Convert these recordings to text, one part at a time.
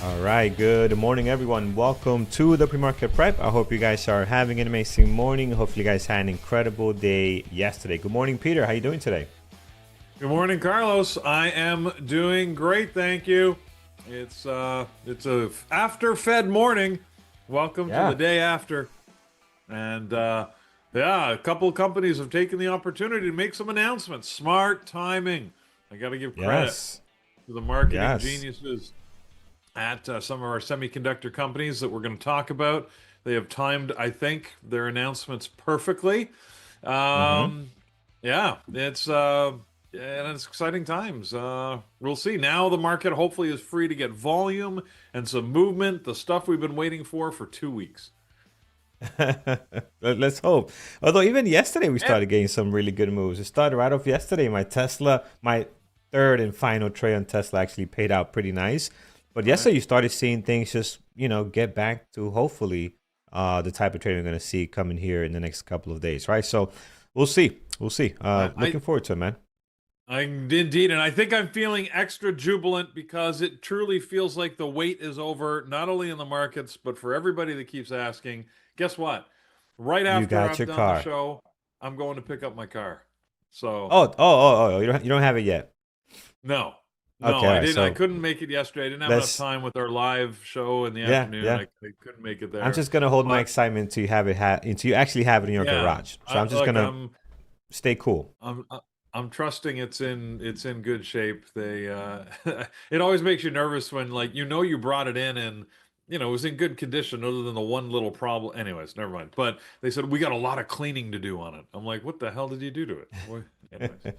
All right, good morning, everyone. Welcome to the pre-market prep. I hope you guys are having an amazing morning. Hopefully, you guys had an incredible day yesterday. Good morning, Peter. How you doing today? Good morning, Carlos. I am doing great, thank you. It's a after Fed morning. Welcome to the Yeah. day after. And yeah, a couple of companies have taken the opportunity to make some announcements. Smart timing. I got to give credit Yes. to the marketing Yes. geniuses at some of our semiconductor companies that we're going to talk about. They have timed, I think, their announcements perfectly. Mm-hmm. Um, yeah, and it's exciting times. We'll see. Now the market hopefully is free to get volume and some movement, the stuff we've been waiting for 2 weeks. Let's hope. Although even yesterday we And started getting some really good moves. It started right off yesterday. My Tesla, my third and final trade on Tesla actually paid out pretty nice. But all right. yesterday you started seeing things just, get back to hopefully the type of trade we're going to see coming here in the next couple of days, right? So we'll see. We'll see. I, Looking forward to it, man. indeed, and I think I'm feeling extra jubilant because it truly feels like the wait is over, not only in the markets, but for everybody that keeps asking. Guess what? Right You after got I'm your done the car. show, I'm going to pick up my car. So, Oh, you don't have it yet. no, Okay, no, all I right. didn't. I So couldn't make it yesterday. I didn't have enough let's time with our live show in the yeah, afternoon. yeah. I couldn't make it I'm there. just gonna hold my But excitement until you have it until you actually have it in your yeah, garage. So I'm just look, gonna stay cool. I'm trusting it's in good shape. They it always makes you nervous when you brought it in and it was in good condition other than the one little problem. Anyways, never mind. But they said we got a lot of cleaning to do on it. I'm like, what the hell did you do to it? Anyways,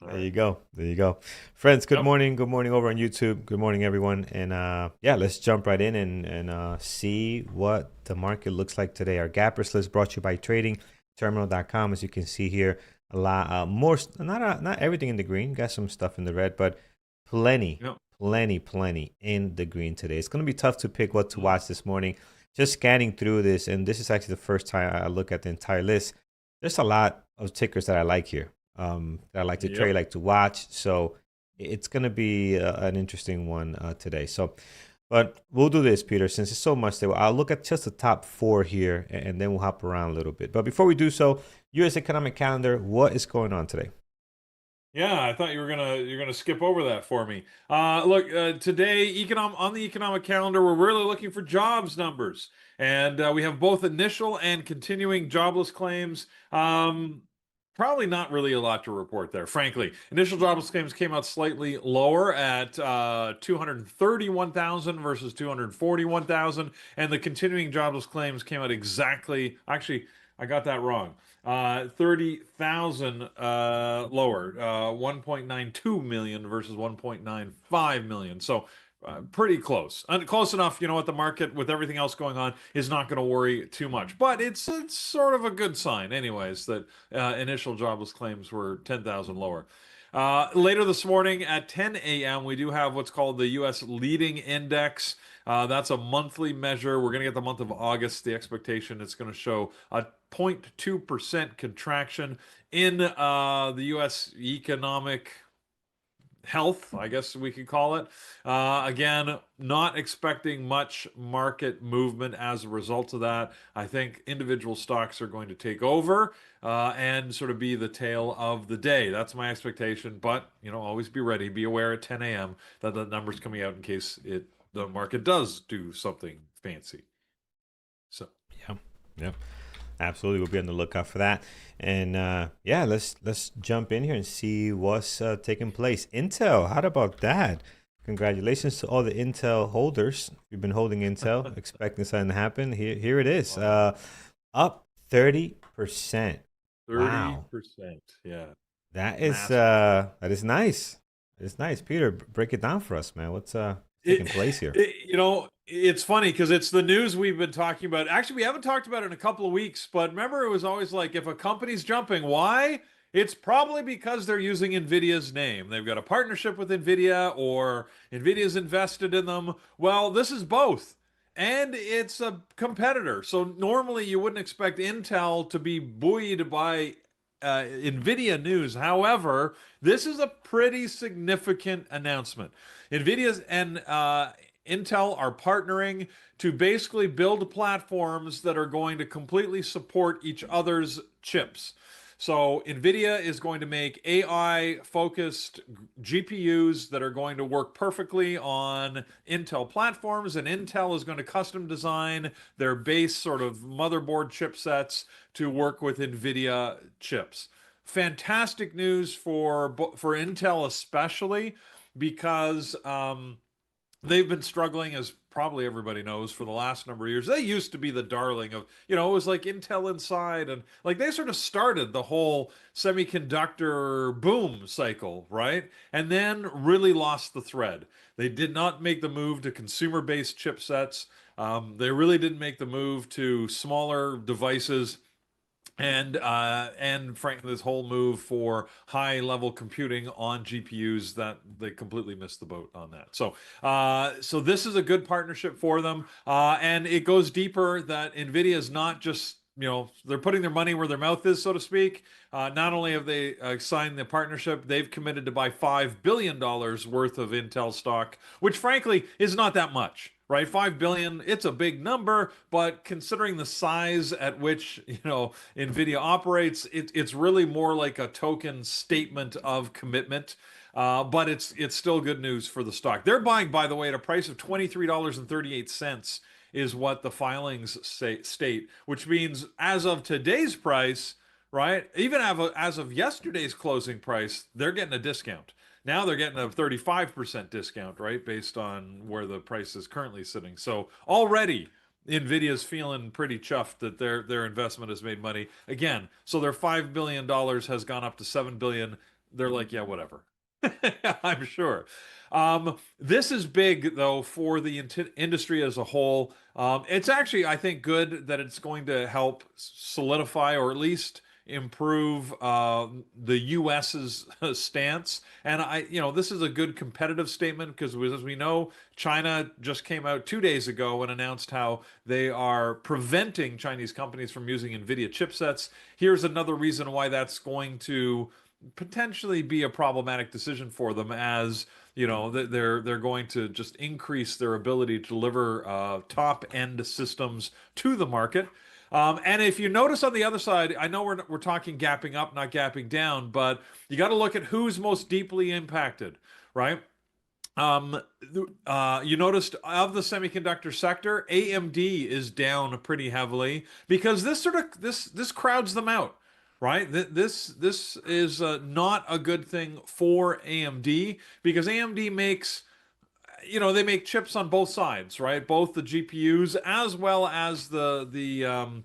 all There right. you go. There you go. Friends, good Yep. morning. Good morning over on YouTube. Good morning, everyone. And yeah, let's jump right in and see what the market looks like today. Our gappers list brought to you by tradingterminal.com. As you can see here, a lot more, not everything in the green. Got some stuff in the red, but plenty, Yep. plenty in the green today. It's going to be tough to pick what to Mm. watch this morning. Just scanning through this, and this is actually the first time I look at the entire list. There's a lot of tickers that I like here that I like to trade, Yep. like to watch. So it's going to be an interesting one today. So, but we'll do this, Peter, since it's so much there. I'll look at just the top four here and then we'll hop around a little bit. But before we do so, U.S. economic calendar, what is going on today? Yeah, I thought you're gonna skip over that for me. Look, today on the economic calendar, we're really looking for jobs numbers, and we have both initial and continuing jobless claims. Probably not really a lot to report there, frankly. Initial jobless claims came out slightly lower at 231,000 versus 241,000, and the continuing jobless claims came out exactly. Actually, I got that wrong. 30,000 lower, 1.92 million versus 1.95 million. So pretty close. Close enough, you know what, the market with everything else going on is not going to worry too much. But it's sort of a good sign anyways that initial jobless claims were 10,000 lower. Later this morning at 10 a.m., we do have what's called the U.S. Leading Index. That's a monthly measure. We're going to get the month of August. The expectation it's going to show a 0.2% contraction in the U.S. economic health, I guess we could call it. Again, not expecting much market movement as a result of that. I think individual stocks are going to take over and sort of be the tale of the day. That's my expectation. But always be ready, be aware at 10 a.m. that the number's coming out in case the market does do something fancy. So. Yeah, yeah, absolutely. We'll be on the lookout for that. And yeah, let's jump in here and see what's taking place. Intel, how about that? Congratulations to all the Intel holders. You've been holding Intel, expecting something to happen. Here it is. Wow. Up 30%. Wow. 30%. Yeah. That is Massive. nice. It's nice. Peter, break it down for us, man. What's taking It, place here? it's funny because it's the news we've been talking about. Actually, we haven't talked about it in a couple of weeks, but remember, it was always like if a company's jumping, why? It's probably because they're using NVIDIA's name. They've got a partnership with NVIDIA or NVIDIA's invested in them. Well, this is both. And it's a competitor. So normally you wouldn't expect Intel to be buoyed by NVIDIA news. However, this is a pretty significant announcement. NVIDIA and Intel are partnering to basically build platforms that are going to completely support each other's chips. So NVIDIA is going to make AI focused GPUs that are going to work perfectly on Intel platforms, and Intel is going to custom design their base sort of motherboard chipsets to work with NVIDIA chips. Fantastic news for Intel, especially because they've been struggling, as probably everybody knows, for the last number of years. They used to be the darling of, it was like Intel Inside, and like they sort of started the whole semiconductor boom cycle, right? And then really lost the thread. They did not make the move to consumer-based chipsets. They really didn't make the move to smaller devices, and frankly, this whole move for high level computing on GPUs, that they completely missed the boat on that. So this is a good partnership for them, and it goes deeper. That NVIDIA is not just, they're putting their money where their mouth is, so to speak. Not only have they signed the partnership, they've committed to buy $5 billion worth of Intel stock, which frankly is not that much, right? 5 billion, it's a big number, but considering the size at which, Nvidia operates, it's really more like a token statement of commitment. But it's still good news for the stock. They're buying, by the way, at a price of $23.38 is what the filings state, which means as of today's price, right? Even as of yesterday's closing price, they're getting a discount. Now they're getting a 35% discount, right? Based on where the price is currently sitting. So already Nvidia's feeling pretty chuffed that their investment has made money. Again, so their $5 billion has gone up to $7 billion. They're like, yeah, whatever. I'm sure. This is big, though, for the industry as a whole. It's actually, I think, good that it's going to help solidify, or at least improve, the US's stance. And this is a good competitive statement because, as we know, China just came out 2 days ago and announced how they are preventing Chinese companies from using NVIDIA chipsets. Here's another reason why that's going to potentially be a problematic decision for them, as they're going to just increase their ability to deliver top end systems to the market. And if you notice on the other side, I know we're talking gapping up, not gapping down, but you got to look at who's most deeply impacted, right? You noticed of the semiconductor sector, AMD is down pretty heavily because this crowds them out, right? This is not a good thing for AMD, because AMD makes, they make chips on both sides, right? Both the GPUs as well as the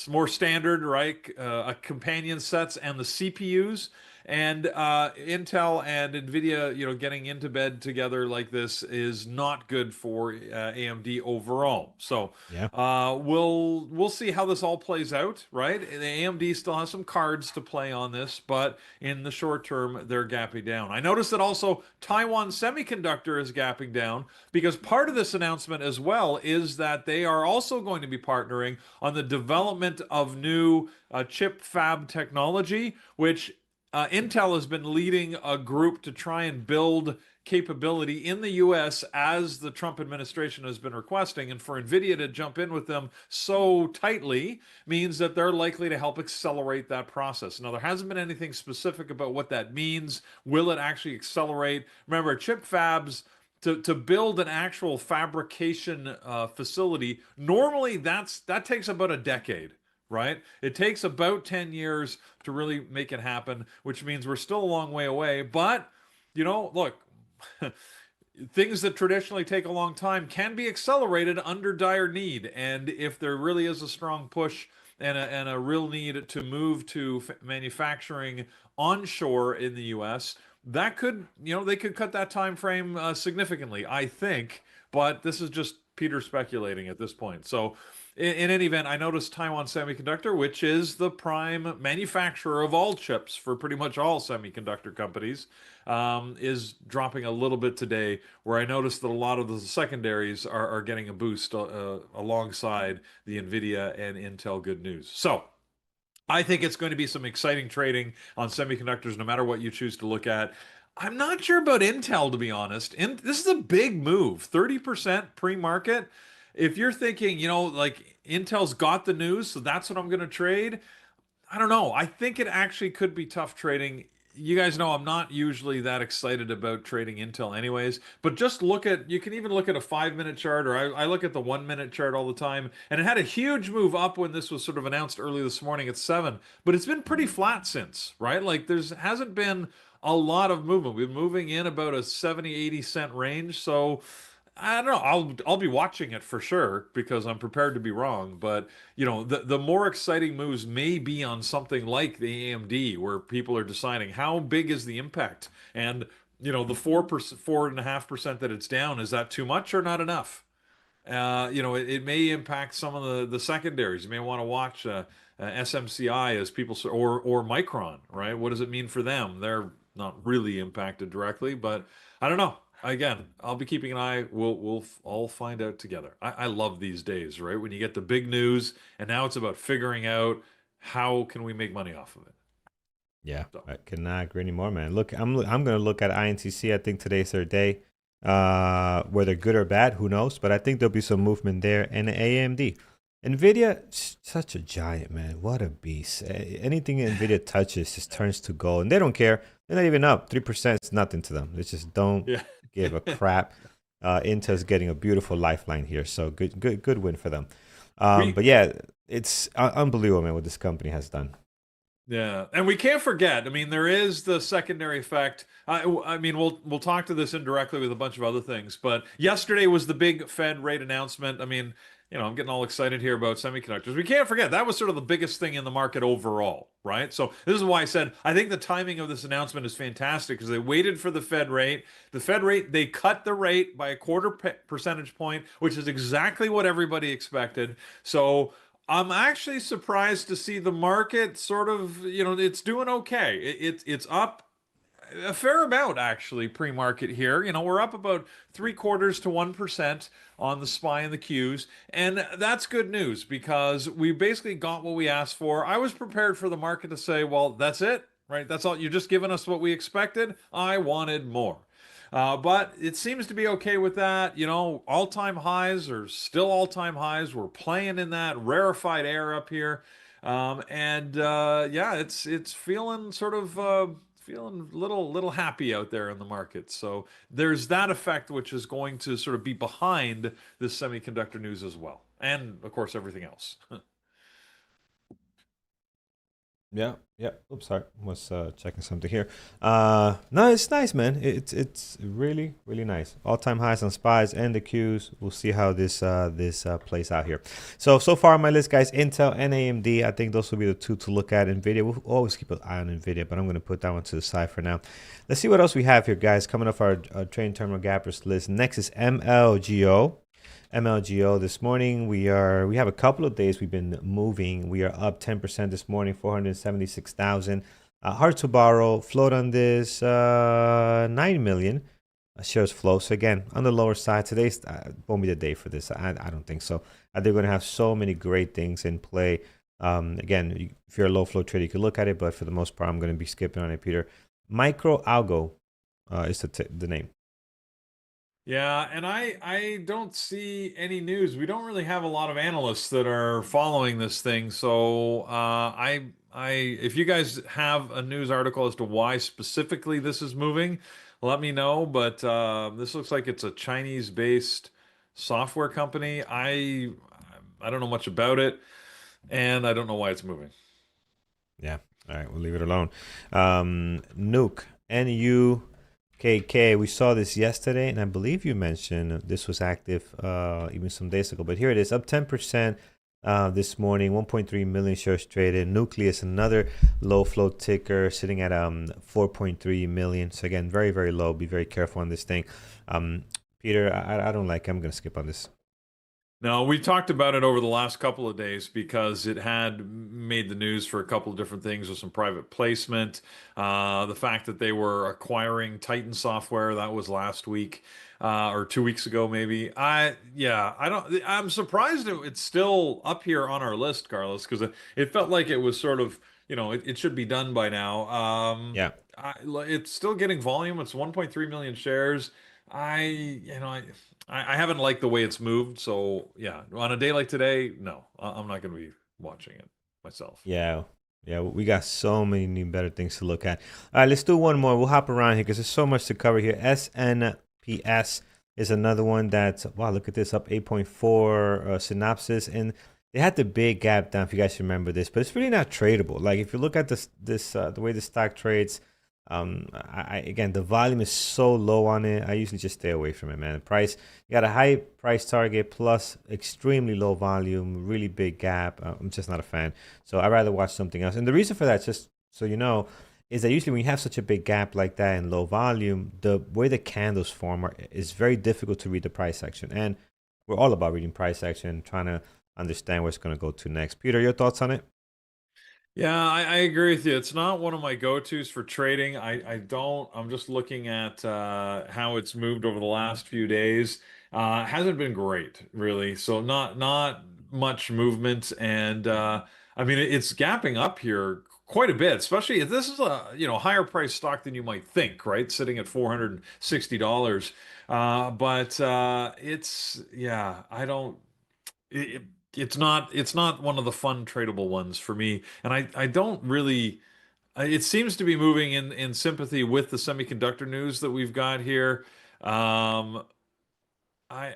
more standard, right, companion sets, and the CPUs. And Intel and NVIDIA, getting into bed together like this is not good for AMD overall. So Yeah. we'll see how this all plays out, right? The AMD still has some cards to play on this, but in the short term, they're gapping down. I noticed that also Taiwan Semiconductor is gapping down, because part of this announcement as well is that they are also going to be partnering on the development of new chip fab technology, which Intel has been leading a group to try and build capability in the US, as the Trump administration has been requesting. And for NVIDIA to jump in with them so tightly means that they're likely to help accelerate that process. Now, there hasn't been anything specific about what that means. Will it actually accelerate? Remember, chip fabs, to build an actual fabrication facility, normally that takes about a decade, right? It takes about 10 years to really make it happen, which means we're still a long way away. But, look, things that traditionally take a long time can be accelerated under dire need. And if there really is a strong push and a real need to move to manufacturing onshore in the US, that could, they could cut that time frame significantly, I think. But this is just Peter speculating at this point. So in any event, I noticed Taiwan Semiconductor, which is the prime manufacturer of all chips for pretty much all semiconductor companies, is dropping a little bit today, where I noticed that a lot of the secondaries are getting a boost alongside the NVIDIA and Intel good news. So I think it's going to be some exciting trading on semiconductors, no matter what you choose to look at. I'm not sure about Intel, to be honest. And this is a big move, 30% pre-market. If you're thinking, like Intel's got the news, so that's what I'm going to trade. I don't know. I think it actually could be tough trading. You guys know I'm not usually that excited about trading Intel anyways, but just you can even look at a 5 minute chart, or I look at the 1 minute chart all the time. And it had a huge move up when this was sort of announced early this morning at 7, but it's been pretty flat since, right? Like there's hasn't been a lot of movement. We've been moving in about a 70, 80 cent range. So I don't know. I'll be watching it for sure because I'm prepared to be wrong. But the more exciting moves may be on something like the AMD, where people are deciding how big is the impact, and the 4%, 4.5% that it's down, is that too much or not enough? It may impact some of the secondaries. You may want to watch SMCI as people or Micron, right? What does it mean for them? They're not really impacted directly, but I don't know. Again, I'll be keeping an eye. We'll all find out together. I love these days, right? When you get the big news, and now it's about figuring out how can we make money off of it. Yeah, So I cannot agree anymore, man. Look, I'm gonna look at INTC. I think today's their day. Whether good or bad, who knows? But I think there'll be some movement there. And AMD, Nvidia, such a giant, man. What a beast. Anything Nvidia touches just turns to gold, and they don't care. They're not even up. 3% is nothing to them. They just don't yeah. give a crap. Intel's getting a beautiful lifeline here, so good win for them. we But yeah, it's unbelievable, man, what this company has done. Yeah, and we can't forget. I mean, there is the secondary effect. I mean, we'll talk to this indirectly with a bunch of other things. But yesterday was the big Fed rate announcement. I mean, I'm getting all excited here about semiconductors. We can't forget that was sort of the biggest thing in the market overall, right? So this is why I said I think the timing of this announcement is fantastic, because they waited for the Fed rate. The Fed rate, they cut the rate by a quarter percentage point, which is exactly what everybody expected. So I'm actually surprised to see the market sort of, it's doing okay. It's up a fair amount actually pre-market here. We're up about 3/4 to 1% on the SPY and the Qs, and that's good news because we basically got what we asked for. I was prepared for the market to say, well, that's it, right? That's all. You're just giving us what we expected. I wanted more. But it seems to be okay with that. All-time highs are still all-time highs. We're playing in that rarefied air up here. And yeah, it's feeling sort of feeling little happy out there in the market. So there's that effect which is going to sort of be behind this semiconductor news as well, and of course everything else. Yeah, yeah. Oops, sorry. Was checking something here. No, it's nice, man. It's really really nice. All time highs on spies and the Qs. We'll see how this plays out here. So far on my list, guys, Intel and AMD. I think those will be the two to look at. Nvidia, we'll always keep an eye on Nvidia, but I'm gonna put that one to the side for now. Let's see what else we have here, guys. Coming off our train terminal gappers list. Next is MLGO. MLGO this morning. We have a couple of days we've been moving. We are up 10% this morning, 476,000. Hard to borrow. Float on this 9 million shares flow. So again, on the lower side, today's won't be the day for this. I don't think so. They're going to have so many great things in play. Again, if you're a low flow trader, you can look at it, but for the most part, I'm going to be skipping on it, Peter. Micro Algo is the name. Yeah, and I don't see any news. We don't really have a lot of analysts that are following this thing. So I if you guys have a news article as to why specifically this is moving, let me know. But this looks like it's a Chinese-based software company. I don't know much about it, and I don't know why it's moving. Yeah. All right, we'll leave it alone. Nuke, NUKK. We saw this yesterday, and I believe you mentioned this was active even some days ago. But here it is, up 10% this morning, 1.3 million shares traded. Nucleus, another low flow ticker, sitting at 4.3 million. So again, very, very low. Be very careful on this thing. Peter, I don't like it. I'm going to skip on this. No, we talked about it over the last couple of days because it had made the news for a couple of different things with some private placement. The fact that they were acquiring Titan Software, that was last week, or 2 weeks ago, maybe. Yeah, I'm surprised it's still up here on our list, Carlos, because it felt like it was sort of, it should be done by now. Yeah. It's still getting volume. It's 1.3 million shares. I, you know, I haven't liked the way it's moved. So yeah, on a day like today, no, I'm not going to be watching it myself. Yeah. Yeah, we got so many new better things to look at. All right, let's do one more. We'll hop around here because there's so much to cover here. SNPS is another one that's, wow, look at this, up 8.4 synopsis. And they had the big gap down, if you guys remember this, but it's really not tradable. Like if you look at the way the stock trades, again, the volume is so low on it. I usually just stay away from it, man. The price, you got a high price target plus extremely low volume, really big gap. I'm just not a fan. So I'd rather watch something else. And the reason for that, just so you know, is that usually when you have such a big gap like that and low volume, the way the candles form is very difficult to read the price action. And we're all about reading price action, trying to understand where it's going to go to next. Peter, your thoughts on it? Yeah, I agree with you. It's not one of my go-tos for trading. I'm just looking at how it's moved over the last few days. It hasn't been great, really. So not much movement. And I mean, it's gapping up here quite a bit, especially if this is a, higher price stock than you might think, right? Sitting at $460. But yeah, I don't it, it's not one of the fun tradable ones for me, and I don't really. It seems to be moving in sympathy with the semiconductor news that we've got here. Um, I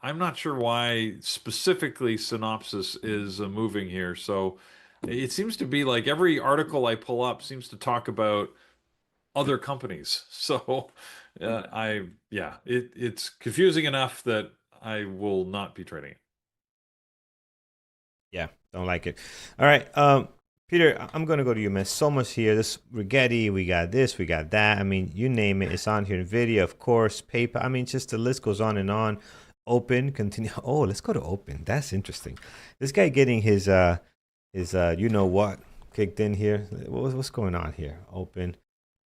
I'm not sure why specifically Synopsys is moving here. So it seems to be like every article I pull up seems to talk about other companies. So yeah, it's confusing enough that I will not be trading it. Yeah, don't like it. All right, Peter, I'm gonna go to you, man. So much here. This Rigetti, we got this, we got that. I mean, you name it, it's on here. Nvidia, of course, PayPal. I mean, just the list goes on and on. Open, continue. Oh, let's go to Open. That's interesting. This guy getting his you know what kicked in here. What's going on here? Open.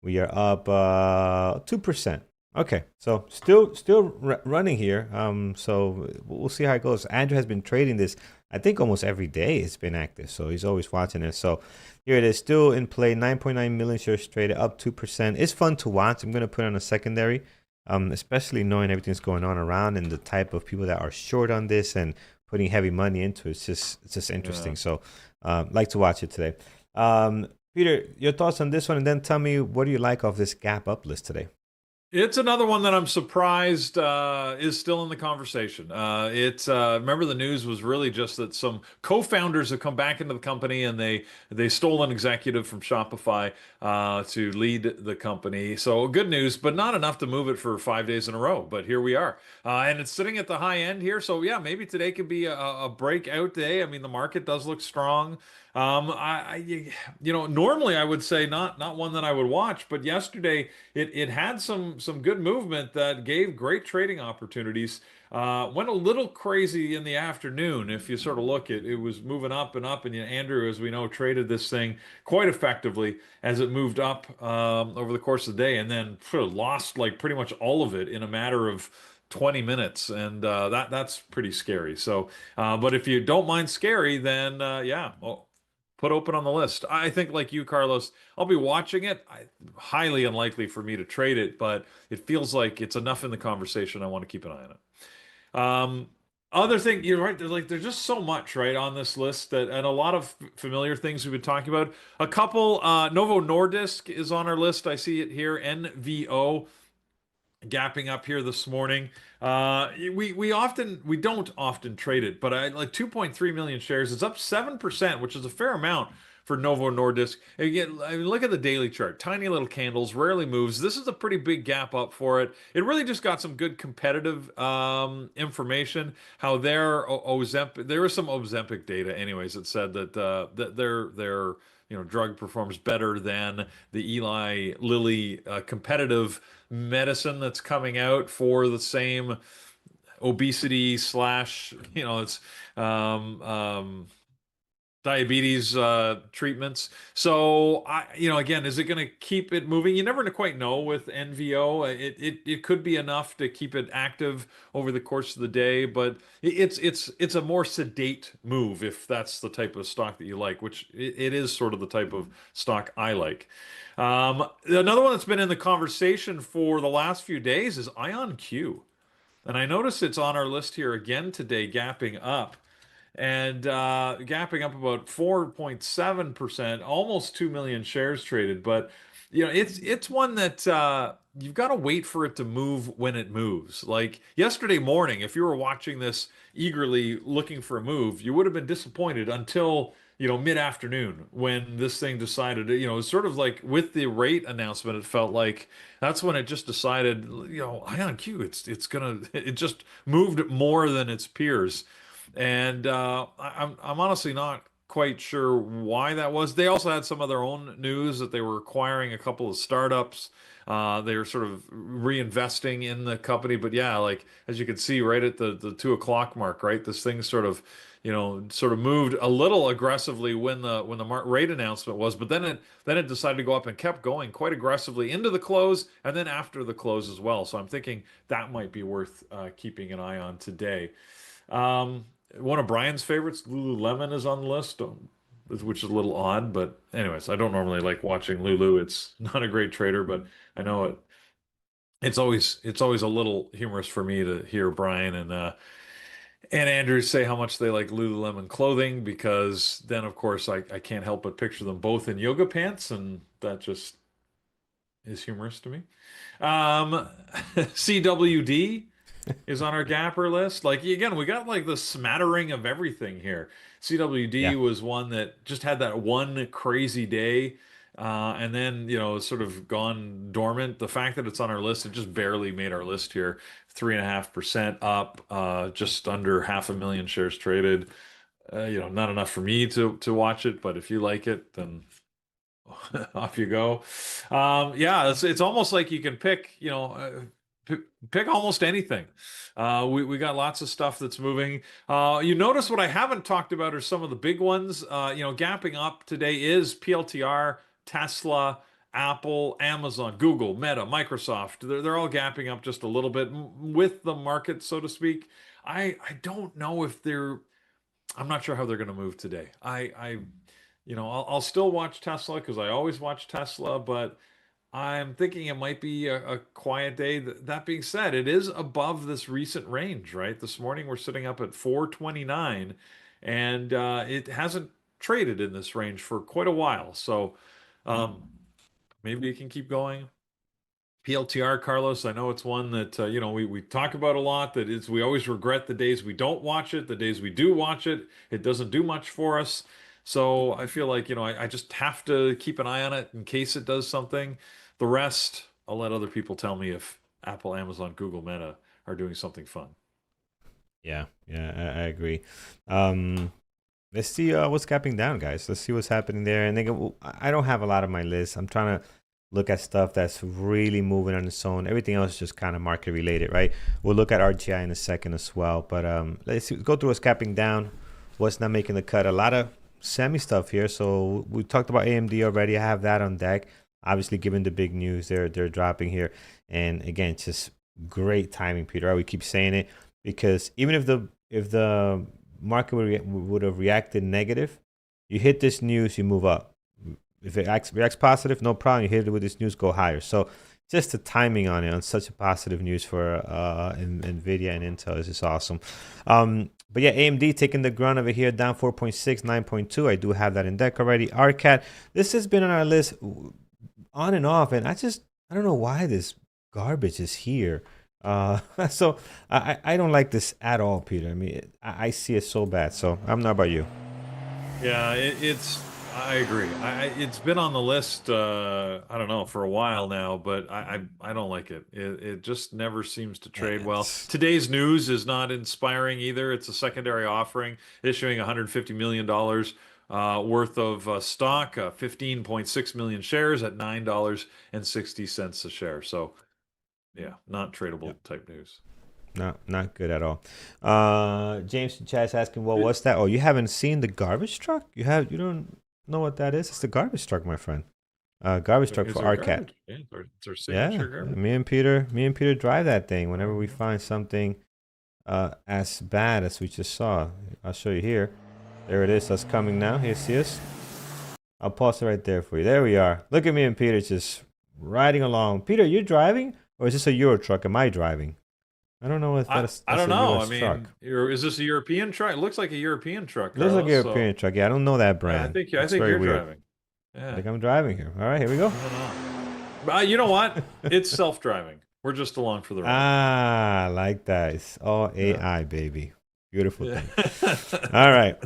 We are up 2%. Okay, so still running here. So we'll see how it goes. Andrew has been trading this. I think almost every day it's been active, so he's always watching it. So here it is, still in play. 9.9 million shares traded, up 2%. It's fun to watch. I'm gonna put on a secondary, especially knowing everything's going on around and the type of people that are short on this and putting heavy money into it. It's just interesting. Yeah. So like to watch it today. Peter, your thoughts on this one, and then tell me what do you like of this gap up list today? It's another one that I'm surprised is still in the conversation. Remember the news was really just that some co-founders have come back into the company and they stole an executive from Shopify to lead the company. So good news, but not enough to move it for 5 days in a row. But here we are, and it's sitting at the high end here. So yeah, maybe today could be a breakout day. I mean, the market does look strong. Normally I would say not one that I would watch, but yesterday it had some good movement that gave great trading opportunities. Went a little crazy in the afternoon. If you sort of look at it, was moving up and up, and Andrew, as we know, traded this thing quite effectively as it moved up over the course of the day, and then lost like pretty much all of it in a matter of 20 minutes, and that's pretty scary. So, but if you don't mind scary, then yeah, well, put Open on the list. I think, like you, Carlos, I'll be watching it. Highly unlikely for me to trade it, but it feels like it's enough in the conversation. I want to keep an eye on it. Other thing, you're right. There's just so much right on this list that, and a lot of familiar things we've been talking about. A couple, Novo Nordisk is on our list. I see it here. NVO gapping up here this morning. We don't often trade it, but I like 2.3 million shares. It's up 7%, which is a fair amount for Novo Nordisk. Again, I mean, look at the daily chart. Tiny little candles, rarely moves. This is a pretty big gap up for it. It really just got some good competitive information. How their Ozempic, there was some Ozempic data, anyways, that said that their drug performs better than the Eli Lilly competitive medicine that's coming out for the same obesity slash, it's um, um, diabetes treatments. So again, is it going to keep it moving? You never quite know with NVO. It could be enough to keep it active over the course of the day, but it's a more sedate move if that's the type of stock that you like, which it is sort of the type of stock I like. Another one that's been in the conversation for the last few days is IonQ. And I notice it's on our list here again today, gapping up and gapping up about 4.7%, almost 2 million shares traded. But it's one that you've got to wait for it to move when it moves. Like yesterday morning, if you were watching this eagerly looking for a move, you would have been disappointed until mid-afternoon when this thing decided. It's sort of like with the rate announcement, it felt like that's when it just decided. IonQ, it just moved more than its peers. And I'm honestly not quite sure why that was. They also had some of their own news that they were acquiring a couple of startups. They were sort of reinvesting in the company. But yeah, like as you can see right at the 2 o'clock mark, right, this thing sort of moved a little aggressively when the rate announcement was, but then it decided to go up and kept going quite aggressively into the close and then after the close as well. So I'm thinking that might be worth keeping an eye on today. One of Brian's favorites, Lululemon, is on the list, which is a little odd. But anyways, I don't normally like watching Lulu. It's not a great trader, but I know it. It's always a little humorous for me to hear Brian and Andrew say how much they like Lululemon clothing because then of course I can't help but picture them both in yoga pants, and that just is humorous to me. Um, CWD is on our gapper list. Like again, we got like the smattering of everything here. CWD Yeah. was one that just had that one crazy day, and then sort of gone dormant. The fact that it's on our list, it just barely made our list here. 3.5% up, just under 500,000 shares traded. Not enough for me to watch it, but if you like it, then off you go. Yeah, it's almost like you can pick, p pick almost anything. We got lots of stuff that's moving. You notice what I haven't talked about are some of the big ones. Gapping up today is PLTR, Tesla, Apple, Amazon, Google, Meta, Microsoft. They're all gapping up just a little bit with the market, so to speak. I don't know if they're. I'm not sure how they're going to move today. I'll still watch Tesla because I always watch Tesla, but I'm thinking it might be a quiet day. That being said, it is above this recent range, right? This morning we're sitting up at 429, and it hasn't traded in this range for quite a while. So um, maybe it can keep going. PLTR, Carlos, I know it's one that we talk about a lot. That is, we always regret the days we don't watch it. The days we do watch it, it doesn't do much for us. So I feel like I just have to keep an eye on it in case it does something. The rest, I'll let other people tell me if Apple, Amazon, Google, Meta are doing something fun. Yeah. Yeah. I agree. Um, let's see what's capping down, guys. Let's see what's happening there. And I don't have a lot on my list. I'm trying to look at stuff that's really moving on its own. Everything else is just kind of market related, right? We'll look at RGI in a second as well. But go through what's capping down, what's not making the cut. A lot of semi stuff here. So we talked about AMD already. I have that on deck. Obviously, given the big news, they're dropping here. And again, it's just great timing, Peter. Right? We keep saying it because even if the market would have reacted negative, you hit this news, you move up. If it reacts positive, no problem. You hit it with this news, go higher. So just the timing on it, on such a positive news for NVIDIA and Intel is just awesome. But yeah, AMD taking the grunt over here, down 4.6, 9.2. I do have that in deck already. RCAT, this has been on our list on and off, and I don't know why this garbage is here. So I don't like this at all, Peter. I mean, I see it so bad. So I'm not about you. Yeah, it's. I agree. It's been on the list. I don't know for a while now, but I don't like it. It just never seems to trade well. It's Today's news is not inspiring either. It's a secondary offering, issuing $150 million worth of stock, 15.6 million shares at $9.60 a share. So yeah, not tradable yeah. type news. Not good at all. James in chat's asking, well, what's that? Oh, you haven't seen the garbage truck? You don't know what that is? It's the garbage truck, my friend. Garbage truck Is for there RCAT. garbage? Yeah, it's our Yeah, signature yeah, garbage. me and Peter drive that thing whenever we Um, find something as bad as we just saw. I'll show you here. There it is. That's coming now. Here, see us? I'll pause it right there for you. There we are. Look at me and Peter just riding along. Peter, you driving? Or is this a Euro truck? Am I driving? I don't know if I that's don't a know. I US mean, truck. is this a European truck? It looks like a European truck, It looks like a Carlos. So European truck. Yeah, I don't know that yeah, brand. I It's think very you're weird. driving. I Yeah, think I'm driving here. All right, here we go. I don't know. You know what? It's self-driving. We're just along for the ride. Ah, like that. It's all Yeah. AI, baby. Beautiful Yeah. thing. All right.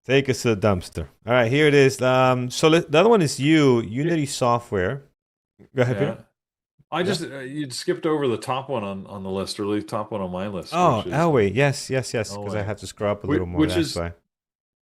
Take us to the dumpster. All right, here it is. So the other one is Unity software. Go ahead, Peter. Yeah. I Yeah. just you'd skipped over the top one on the list, or at least top one on my list, which Oh, is Elway. Yes. Because I Elway, have to scroll up a little more. which That's is why.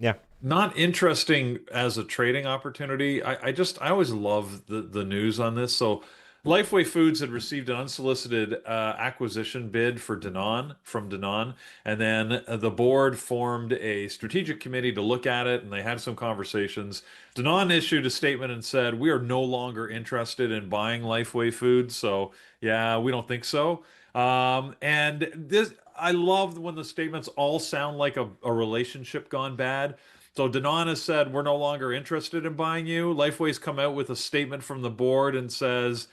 Yeah. not interesting as a trading opportunity. I always love the news on this. So Lifeway Foods had received an unsolicited acquisition bid for Danone from Danone, and then the board formed a strategic committee to look at it, and they had some conversations. Danone issued a statement and said, "We are no longer interested in buying Lifeway Foods." So yeah, we don't think so. And this, I love when the statements all sound like a relationship gone bad. So Danone has said, we're no longer interested in buying you. Lifeway's come out with a statement from the board and says,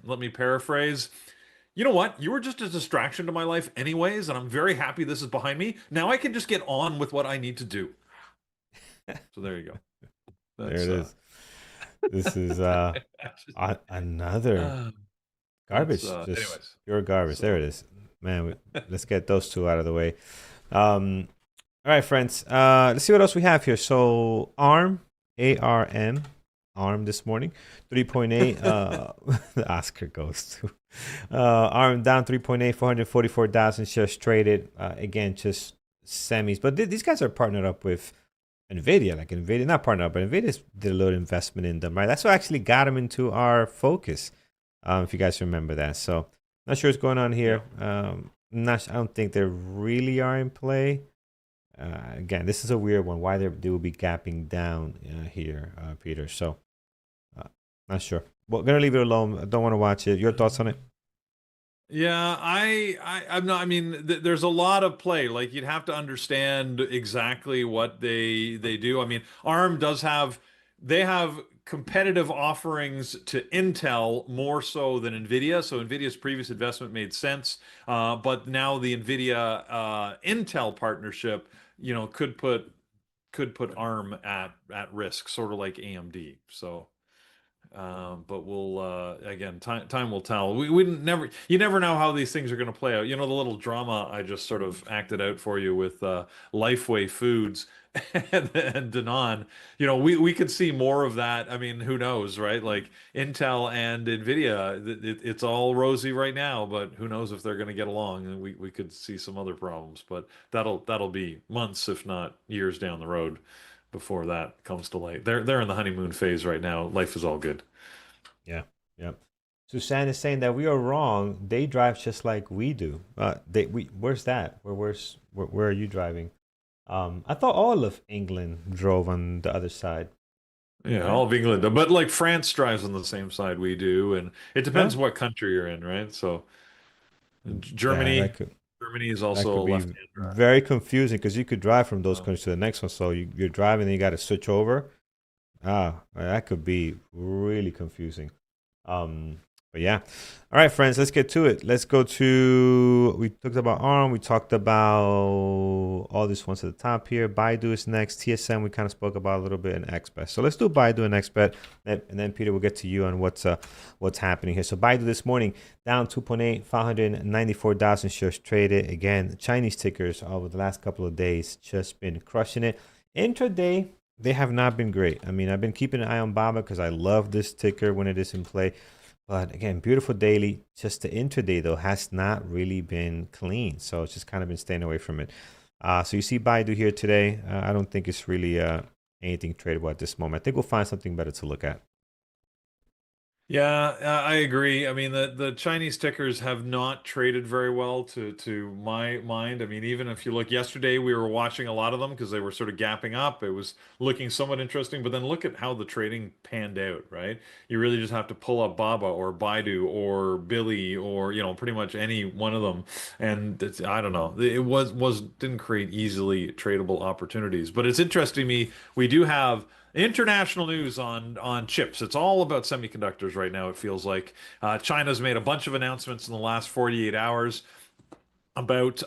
let me paraphrase, you know what? You were just a distraction to my life anyways, and I'm very happy this is behind me. Now I can just get on with what I need to do. So there you go. There That's it is. This is another uh, garbage. Just anyways. pure garbage. There So it is. Man, let's get those two out of the way. All right, friends. Let's see what else we have here. So ARM, ARM this morning, 3.8. The Oscar goes to ARM down 3.8, 444,000 shares traded. Again, just semis. But these guys are partnered up with NVIDIA. Like NVIDIA, not partnered up, but NVIDIA did a little investment in them, right? That's what actually got them into our focus. If you guys remember that. So not sure what's going on here. I don't think they really are in play. Again, this is a weird one. Why they will be gapping down here, Peter? So, not sure. Well, gonna leave it alone. I don't want to watch it. Your thoughts on it? yeah, I'm not. I mean, there's a lot of play. Like you'd have to understand exactly what they do. I mean, ARM does have they have competitive offerings to Intel more so than NVIDIA. So NVIDIA's previous investment made sense, but now the NVIDIA Intel partnership, could put ARM at risk, sort of like AMD. So. But we'll again, time will tell. We never you never know how these things are going to play out. You know, the little drama I just sort of acted out for you with Lifeway Foods and Danone. You know, we could see more of that. I mean, who knows, right? Like Intel and Nvidia, it's all rosy right now, but who knows if they're going to get along? And we could see some other problems, but that'll be months, if not years down the road before that comes to light. They're in the honeymoon phase right now. Life is all good. Yeah. Yep. Suzanne is saying that we are wrong. They drive just like we do. Where's that? Where are you driving? I thought all of England drove on the other side, Yeah, right? all of England, but like France drives on the same side we do, and it Yeah. depends what country you're in, right? So Yeah, Germany, Germany is that also could a be left-hand drive. very confusing because you could drive from those So, countries to the next one. So you're driving, and you got to switch over. Ah, that could be really confusing. But yeah. All right, friends, let's get to it. Let's go to, we talked about ARM. We talked about all these ones at the top here. Baidu is next. TSM, we kind of spoke about a little bit, and XBET. So let's do Baidu and XBET. And then, Peter, we'll get to you on what's happening here. So Baidu this morning, down 2.8, 594,000 shares traded. Again, Chinese tickers over the last couple of days just been crushing it. Intraday, they have not been great. I mean, I've been keeping an eye on Baba because I love this ticker when it is in play. But again, beautiful daily. Just the intraday, though, has not really been clean. So it's just kind of been staying away from it. So you see Baidu here today. I don't think it's really anything tradable at this moment. I think we'll find something better to look at. Yeah, I agree. I mean, the Chinese tickers have not traded very well to my mind. I mean, even if you look yesterday, we were watching a lot of them because they were sort of gapping up. It was looking somewhat interesting, but then look at how the trading panned out, right? You really just have to pull up Baba or Baidu or Billy or, pretty much any one of them. And I don't know. It was didn't create easily tradable opportunities. But it's interesting to me. We do have international news on chips. It's all about semiconductors right now. It feels like China's made a bunch of announcements in the last 48 hours about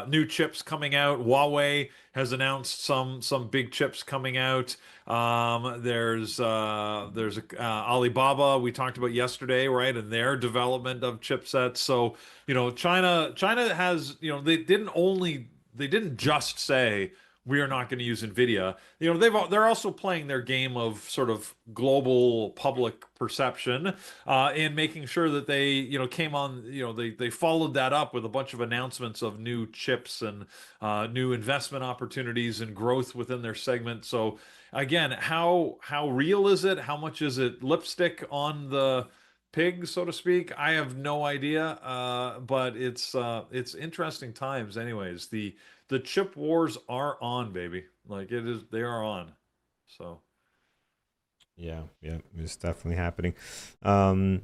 new chips coming out. Huawei has announced some big chips coming out. There's Alibaba we talked about yesterday, right? And their development of chipsets. So China has they didn't just say we are not going to use Nvidia. They're also playing their game of sort of global public perception in making sure that they came on. They followed that up with a bunch of announcements of new chips and new investment opportunities and growth within their segment. So again, how real is it? How much is it lipstick on the pig, so to speak? I have no idea, but it's interesting times. Anyways, the chip wars are on, baby. Like it is, they are on. So Yeah, yeah, it's definitely happening. All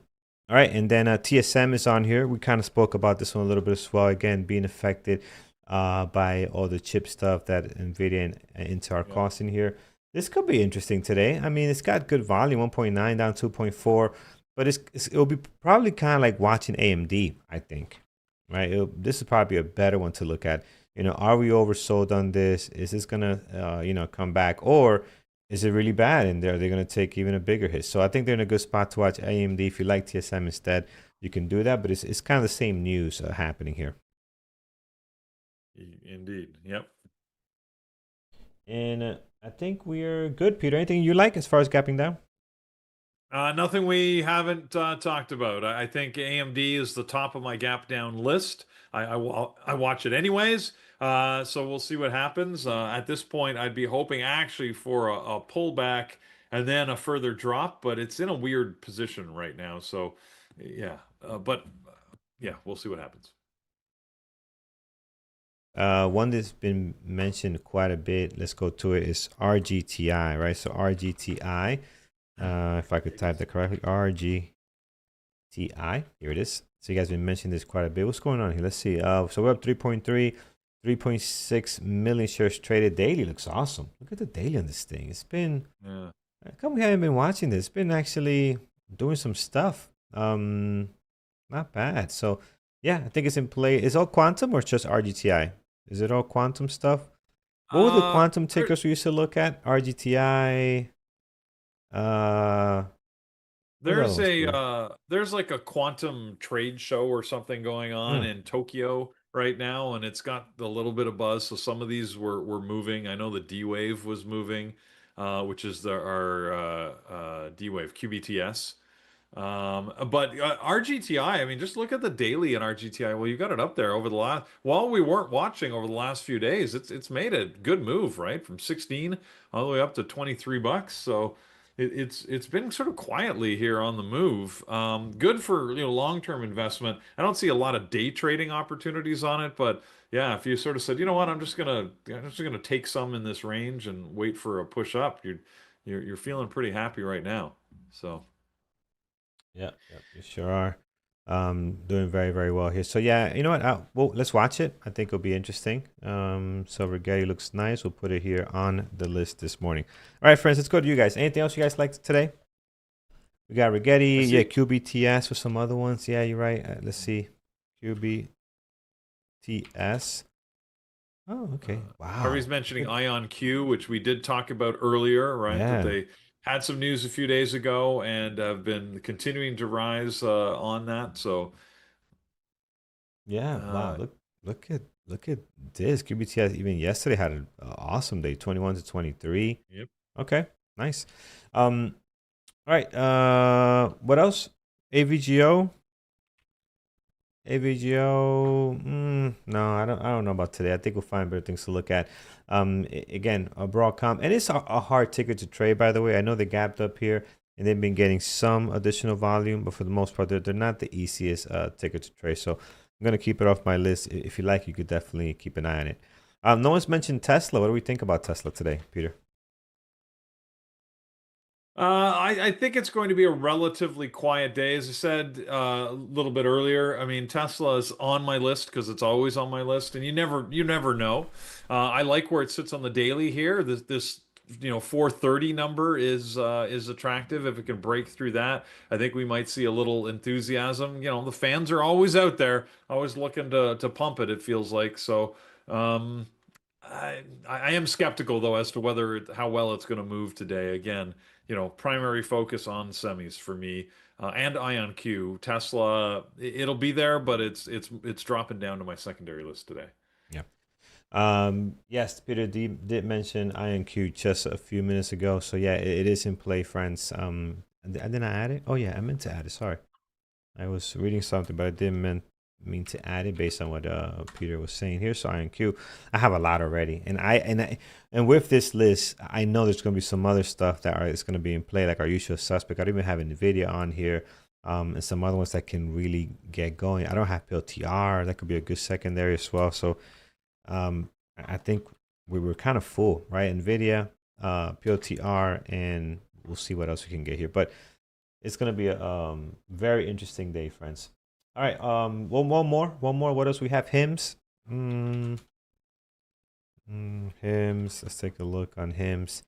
right, and then TSM is on here. We kind of spoke about this one a little bit as well. Again, being affected by all the chip stuff that Nvidia and Intel are yeah. costing here. This could be interesting today. I mean, it's got good volume, 1.9 down 2.4, but it'll be probably kind of like watching AMD, I think. Right? This is probably a better one to look at. Are we oversold on this? Is this gonna come back, or is it really bad and they're going to take even a bigger hit? So I think they're in a good spot to watch AMD. If you like TSM instead, you can do that, but it's kind of the same news happening here. Indeed. Yep. And I think we're good, Peter. Anything you like as far as gapping down? Nothing we haven't talked about. I think AMD is the top of my gap down list. I watch it anyways, so we'll see what happens. At this point, I'd be hoping actually for a pullback and then a further drop, but it's in a weird position right now. So, yeah, but yeah, we'll see what happens. One that's been mentioned quite a bit, let's go to it, is RGTI, right? So RGTI, if I could type that correctly, RGTI, here it is. So you guys have been mentioning this quite a bit. What's going on here? Let's see. So we're up 3.3, 3.6 million shares traded daily. Looks awesome. Look at the daily on this thing. It's been, Yeah. how come we haven't been watching this? It's been actually doing some stuff. Not bad. So yeah, I think it's in play. Is it all quantum or it's just RGTI? Is it all quantum stuff? What were the quantum There, tickers we used to look at? RGTI. Uh, what other ones, Peter? there's like a quantum trade show or something going on Hmm. in Tokyo right now, and it's got a little bit of buzz. So some of these were moving. I know the D Wave was moving, which is our D Wave QBTS. But RGTI, I mean, just look at the daily in RGTI. Well, you got it up there over the last, while we weren't watching over the last few days, it's made a good move, right? From 16 all the way up to $23. So it's been sort of quietly here on the move. Good for long-term investment. I don't see a lot of day trading opportunities on it, but yeah, if you sort of said, you know what, I'm just gonna take some in this range and wait for a push up, you're feeling pretty happy right now. So. Yeah, yeah, you sure are. Doing very, very well here. So yeah, you know what? Well, let's watch it. I think it'll be interesting. So Rigetti looks nice. We'll put it here on the list this morning. All right, friends, let's go to you guys. Anything else you guys liked today? We got I Rigetti, yeah, see. QBTS with some other ones. Yeah, you're right. Let's see, QBTS. Oh, okay. Harvey's Wow. mentioning Good. Ion Q, which we did talk about earlier, right? That Yeah. they had some news a few days ago and have been continuing to rise on that. So, Yeah. Wow. uh, Look at this. QBTS even yesterday had an awesome day, 21 to 23. yep. Okay. Nice. All right. What else? AVGO. AVGO. No, I don't know about today. I think we'll find better things to look at. Again, a Broadcom, and it's a hard ticket to trade. By the way, I know they gapped up here. and they've been getting some additional volume, but for the most part, they're not the easiest ticker to trade. So I'm gonna keep it off my list. If you like, you could definitely keep an eye on it. No one's mentioned Tesla. What do we think about Tesla today, Peter? I think it's going to be a relatively quiet day. As I said a little bit earlier, I mean, Tesla is on my list because it's always on my list, and you never know. I like where it sits on the daily here. This 430 number is attractive. If it can break through that, I think we might see a little enthusiasm. The fans are always out there, always looking to pump it. It feels like so. Um, I am skeptical though as to how well it's going to move today. Again, primary focus on semis for me, and Ion Q. Tesla, it'll be there, but it's dropping down to my secondary list today. Yeah. Yes, Peter did mention IonQ just a few minutes ago. So yeah, it is in play, friends. Did I add it? Oh yeah, I meant to add it. Sorry, I was reading something, but I didn't mean to add it based on what Peter was saying here. So IonQ, I have a lot already, and with this list, I know there's going to be some other stuff that is going to be in play, like our usual suspect. I don't even have Nvidia on here. And some other ones that can really get going. I don't have PLTR. That could be a good secondary as well. So I think we were kind of full, right? NVIDIA, POTR, and we'll see what else we can get here. But it's going to be a very interesting day, friends. All right, one more. What else we have? HIMS. HIMS. Let's take a look on HIMS.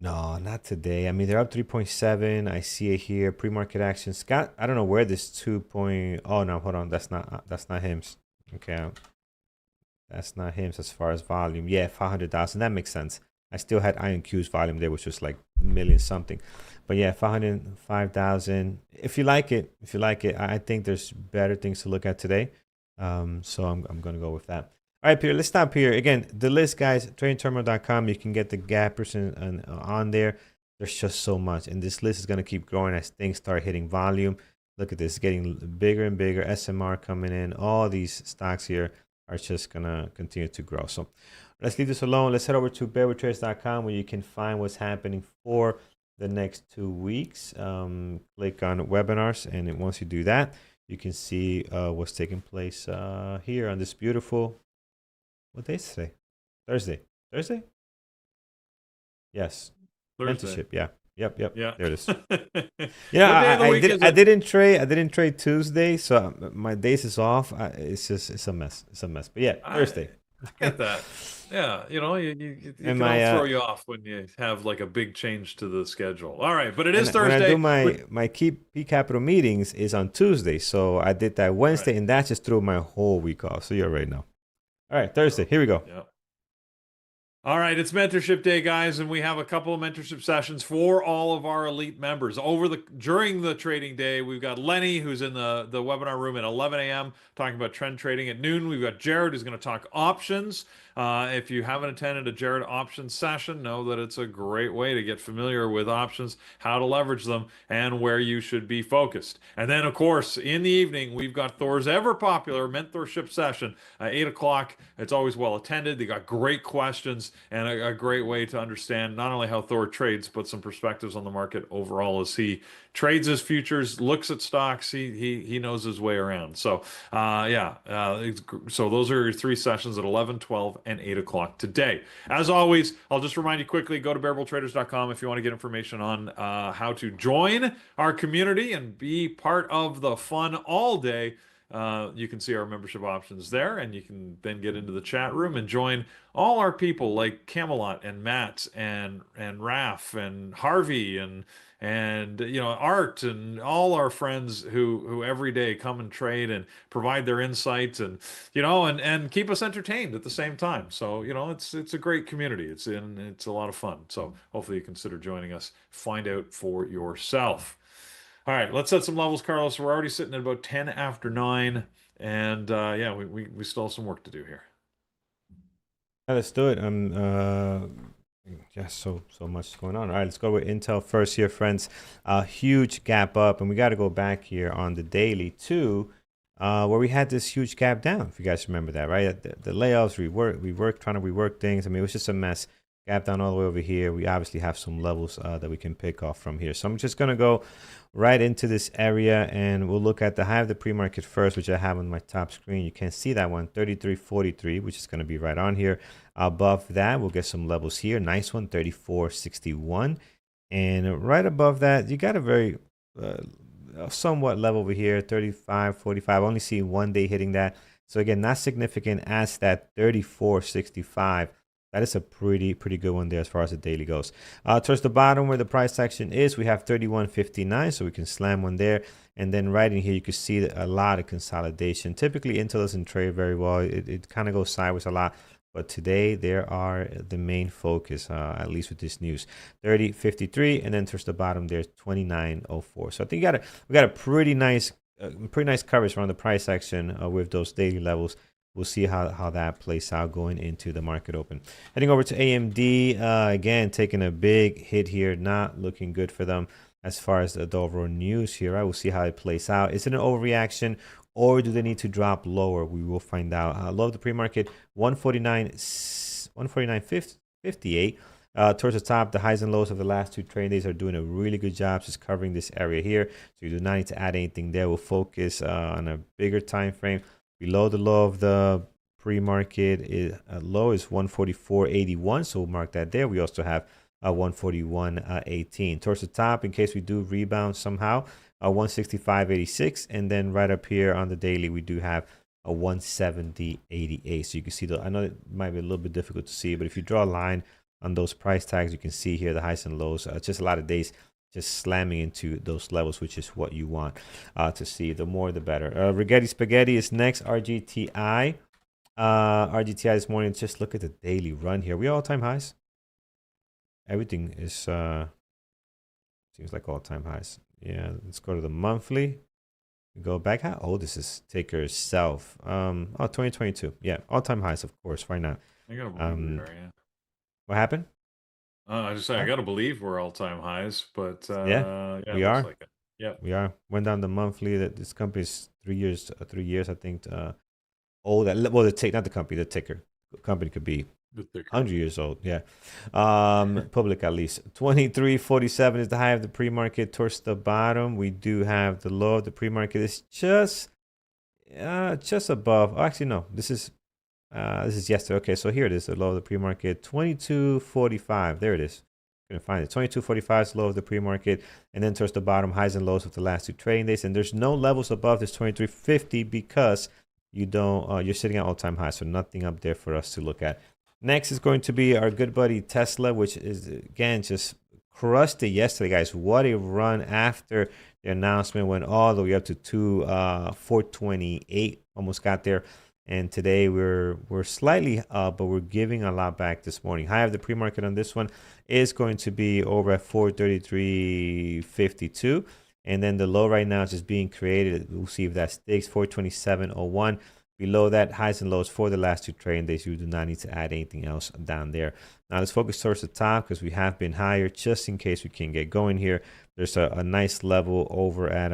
No, not today. I mean, they're up 3.7. I see it here. Pre-market action. Scott, I don't know where this 2. Oh no, hold on. That's not HIMS. Okay. That's not HIMS as far as volume. Yeah, 500,000. That makes sense. I still had IonQ's volume there, which was like a million something. But yeah, 505,000. If you like it, I think there's better things to look at today. So I'm gonna go with that. All right, Peter, let's stop here. Again, the list, guys, tradingterminal.com. You can get the gappers on there. There's just so much. And this list is going to keep growing as things start hitting volume. Look at this, getting bigger and bigger. SMR coming in. All these stocks here are just going to continue to grow. So let's leave this alone. Let's head over to bearwithtrades.com where you can find what's happening for the next 2 weeks. Click on webinars. And once you do that, you can see what's taking place here on this beautiful... What day is today? Thursday. Yes. Thursday. Mentorship. Yeah. Yep. Yeah. There it is. Yeah, I didn't trade Tuesday, so my days is off. It's a mess. But yeah, Thursday. I get that. Yeah, you can all throw you off when you have like a big change to the schedule. All right, but it is Thursday. When I do my key capital meetings is on Tuesday, so I did that Wednesday, and that just threw my whole week off. So you already know. All right, Thursday. Here we go. Yeah. All right, it's mentorship day, guys, and we have a couple of mentorship sessions for all of our elite members. During the trading day, we've got Lenny, who's in the webinar room at 11 a.m. talking about trend trading. At noon, we've got Jared, who's going to talk options. If you haven't attended a Jared options session, know that it's a great way to get familiar with options, how to leverage them, and where you should be focused. And then, of course, in the evening, we've got Thor's ever popular mentorship session at 8 o'clock. It's always well attended. They got great questions and a great way to understand not only how Thor trades, but some perspectives on the market overall as he trades his futures, looks at stocks. He knows his way around. So so those are your 3 sessions at 11, 12, and 8 o'clock today. As always, I'll just remind you quickly, go to bearbulltraders.com if you want to get information on how to join our community and be part of the fun all day. You can see our membership options there, and you can then get into the chat room and join all our people like Camelot and Matt and Raf and Harvey and Art and all our friends who every day come and trade and provide their insights and and keep us entertained at the same time. So it's a great community. It's a lot of fun. So hopefully you consider joining us. Find out for yourself. All right, let's set some levels, Carlos. We're already sitting at about 10 after 9, and we still have some work to do here. Yeah, let's do it. So much going on. All right, let's go with Intel first here, friends. Huge gap up, and we got to go back here on the daily too, where we had this huge gap down. If you guys remember that, right? The layoffs, trying to rework things. I mean, it was just a mess. gap down all the way over here. We obviously have some levels that we can pick off from here. So I'm just going to go right into this area, and we'll look at the high of the pre-market first, which I have on my top screen. You can see that one, 33.43, which is going to be right on here. Above that, we'll get some levels here. Nice one, 34.61. And right above that, you got a very somewhat level over here, 35.45. Only see one day hitting that. So again, not significant as that 34.65. That is a pretty good one there as far as the daily goes. Towards the bottom where the price action is, we have 31.59, so we can slam one there. And then right in here, you can see a lot of consolidation. Typically, Intel doesn't trade very well. It kind of goes sideways a lot. But today, there are the main focus, at least with this news. 30.53, and then towards the bottom, there's 29.04. So I think we got a pretty nice coverage around the price action with those daily levels. We'll see how that plays out going into the market open. Heading over to AMD, again, taking a big hit here, not looking good for them as far as the overall news here. I will see how it plays out. Is it an overreaction, or do they need to drop lower? We will find out. Low of the pre-market, 149.58. Towards the top, the highs and lows of the last two trading days are doing a really good job just covering this area here. So you do not need to add anything there. We'll focus on a bigger time frame. Below the low of the pre-market, low is 144.81, so we'll mark that there. We also have 141.18. Towards the top, in case we do rebound somehow, 165.86, and then right up here on the daily, we do have a 170.88. So you can see, I know it might be a little bit difficult to see, but if you draw a line on those price tags, you can see here the highs and lows. Just a lot of days just slamming into those levels, which is what you want to see. The more, the better. Rigetti Spaghetti is next. RGTI. RGTI this morning. Just look at the daily run here. We all-time highs. Everything is seems like all-time highs. Yeah, let's go to the monthly. Go back. How old is this ticker self? 2022. Yeah, all-time highs, of course. Why not? I gotta believe there, yeah. What happened? I just say I gotta believe we're all-time highs, but yeah, we it looks are. like it. Yeah, we are. Went down the monthly. That this company is 3 years. 3 years, I think. Old. Well, not the company. The ticker. The company could be 100 years old. Yeah. Public at least. 23.47 is the high of the pre-market. Towards the bottom, we do have the low of the pre-market. It's just above. Oh, actually, no. This is yesterday. Okay, so here it is. The low of the pre-market. 22.45. There it is. Gonna find it. 22.45 is low of the pre-market, and then towards the bottom, highs and lows of the last two trading days. And there's no levels above this 23.50 because you don't. You're sitting at all-time high, so nothing up there for us to look at. Next is going to be our good buddy Tesla, which is again just crushed it yesterday, guys. What a run after the announcement, went all the way up to 428, almost got there. And today we're slightly up, but we're giving a lot back this morning. High of the pre-market on this one is going to be over at 433.52. And then the low right now is just being created. We'll see if that sticks. 427.01. Below that, highs and lows for the last two trading days. You do not need to add anything else down there. Now let's focus towards the top because we have been higher just in case we can get going here. There's a nice level over at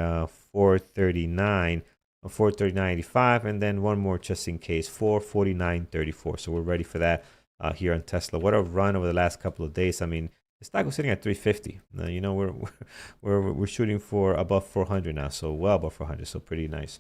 439. 439.85, and then one more just in case, 449.34. So we're ready for that here on Tesla. What a run over the last couple of days. I mean, the stock was sitting at 350. You know, we're shooting for above 400 now, so well above 400. So pretty nice.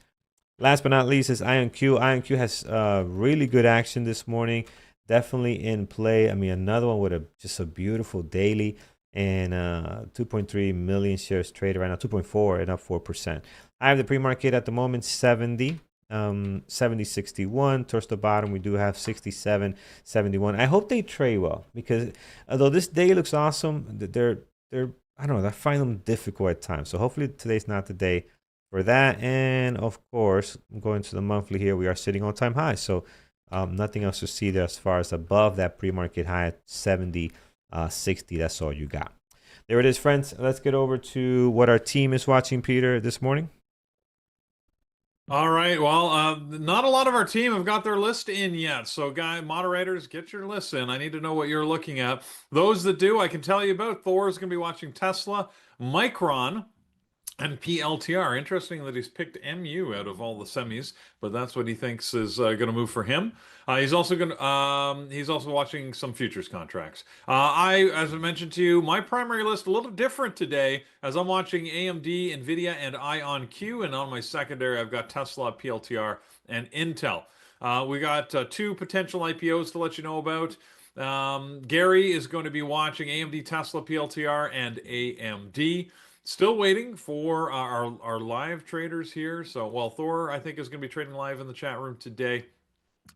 Last but not least is IonQ. IonQ has really good action this morning. Definitely in play. I mean, another one with just a beautiful daily, and 2.3 million shares traded right now, 2.4 and up 4%. I have the pre-market at the moment 70.61. Towards the bottom, we do have 67.71. I hope they trade well because although this day looks awesome, they're I don't know, I find them difficult at times. So hopefully today's not the day for that. And of course, going to the monthly here, we are sitting on time high. So nothing else to see there as far as above that pre-market high at 70.60. That's all you got. There it is, friends. Let's get over to what our team is watching, Peter, this morning. All right. Well, not a lot of our team have got their list in yet. So, moderators, get your list in. I need to know what you're looking at. Those that do, I can tell you about. Thor is going to be watching Tesla. Micron And PLTR, interesting that he's picked MU out of all the semis, but that's what he thinks is going to move for him. He's also going to he's also watching some futures contracts. As I mentioned to you, my primary list a little different today as I'm watching AMD, Nvidia, and IonQ, and on my secondary I've got Tesla, PLTR, and Intel. We got two potential IPOs to let you know about. Gary is going to be watching AMD, Tesla, PLTR, and AMD. Still waiting for our live traders here. So, well, Thor, I think, is going to be trading live in the chat room today.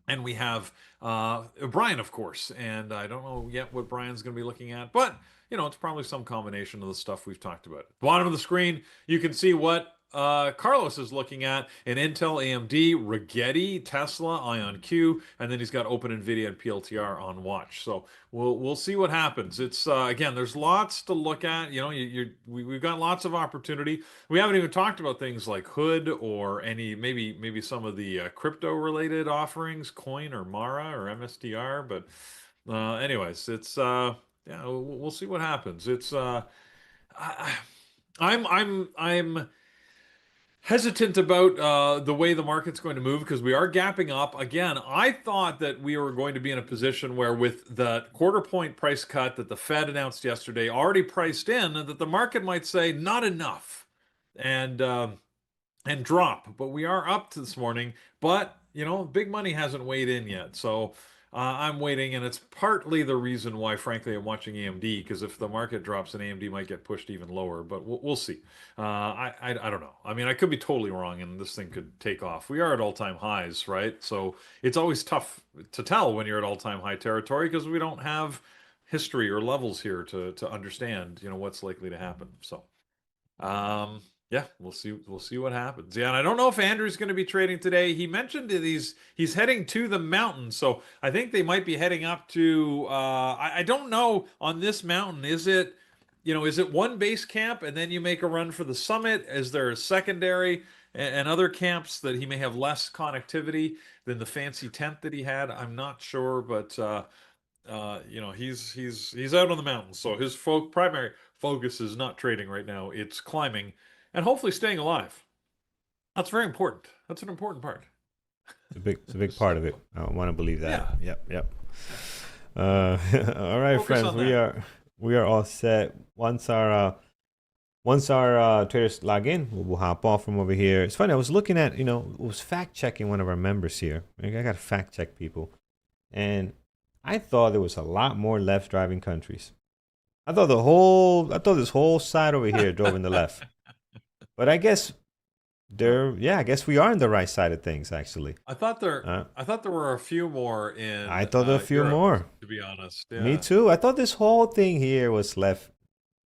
And we have Brian, of course. And I don't know yet what Brian's going to be looking at, but it's probably some combination of the stuff we've talked about. Bottom of the screen, you can see what Carlos is looking at in Intel, AMD, Rigetti, Tesla, IonQ, and then he's got Open NVIDIA and PLTR on watch. So we'll see what happens. It's again, there's lots to look at. We've got lots of opportunity. We haven't even talked about things like Hood or any maybe some of the crypto related offerings, Coin or Mara or MSTR. But anyways, it's yeah, we'll see what happens. It's I, I'm hesitant about the way the market's going to move because we are gapping up. Again, I thought that we were going to be in a position where, with the quarter point price cut that the Fed announced yesterday, already priced in, that the market might say not enough and drop. But we are up to this morning. But big money hasn't weighed in yet, so I'm waiting, and it's partly the reason why, frankly, I'm watching AMD, because if the market drops, then AMD might get pushed even lower. But we'll see. I don't know. I mean, I could be totally wrong, and this thing could take off. We are at all-time highs, right? So it's always tough to tell when you're at all-time high territory because we don't have history or levels here to understand, what's likely to happen. So. Yeah, we'll see. We'll see what happens. Yeah, and I don't know if Andrew's going to be trading today. He mentioned that he's heading to the mountains, so I think they might be heading up to. I don't know on this mountain. Is it one base camp and then you make a run for the summit? Is there a secondary and other camps that he may have less connectivity than the fancy tent that he had? I'm not sure, but he's out on the mountains, so his primary focus is not trading right now. It's climbing and hopefully staying alive. That's very important. That's an important part. It's a big part of it. I want to believe that. Yeah. Yep. All right, Focus friends. on We are all set. Once our traders log in, we'll hop off from over here. It's funny. I was looking at was fact checking one of our members here. I got to fact check people, and I thought there was a lot more left driving countries. I thought this whole side over here drove in the left. But I guess I guess we are on the right side of things, actually. I thought there were a few more in. I thought there were a few Europe, more. to be honest. Yeah. Me too. I thought this whole thing here was left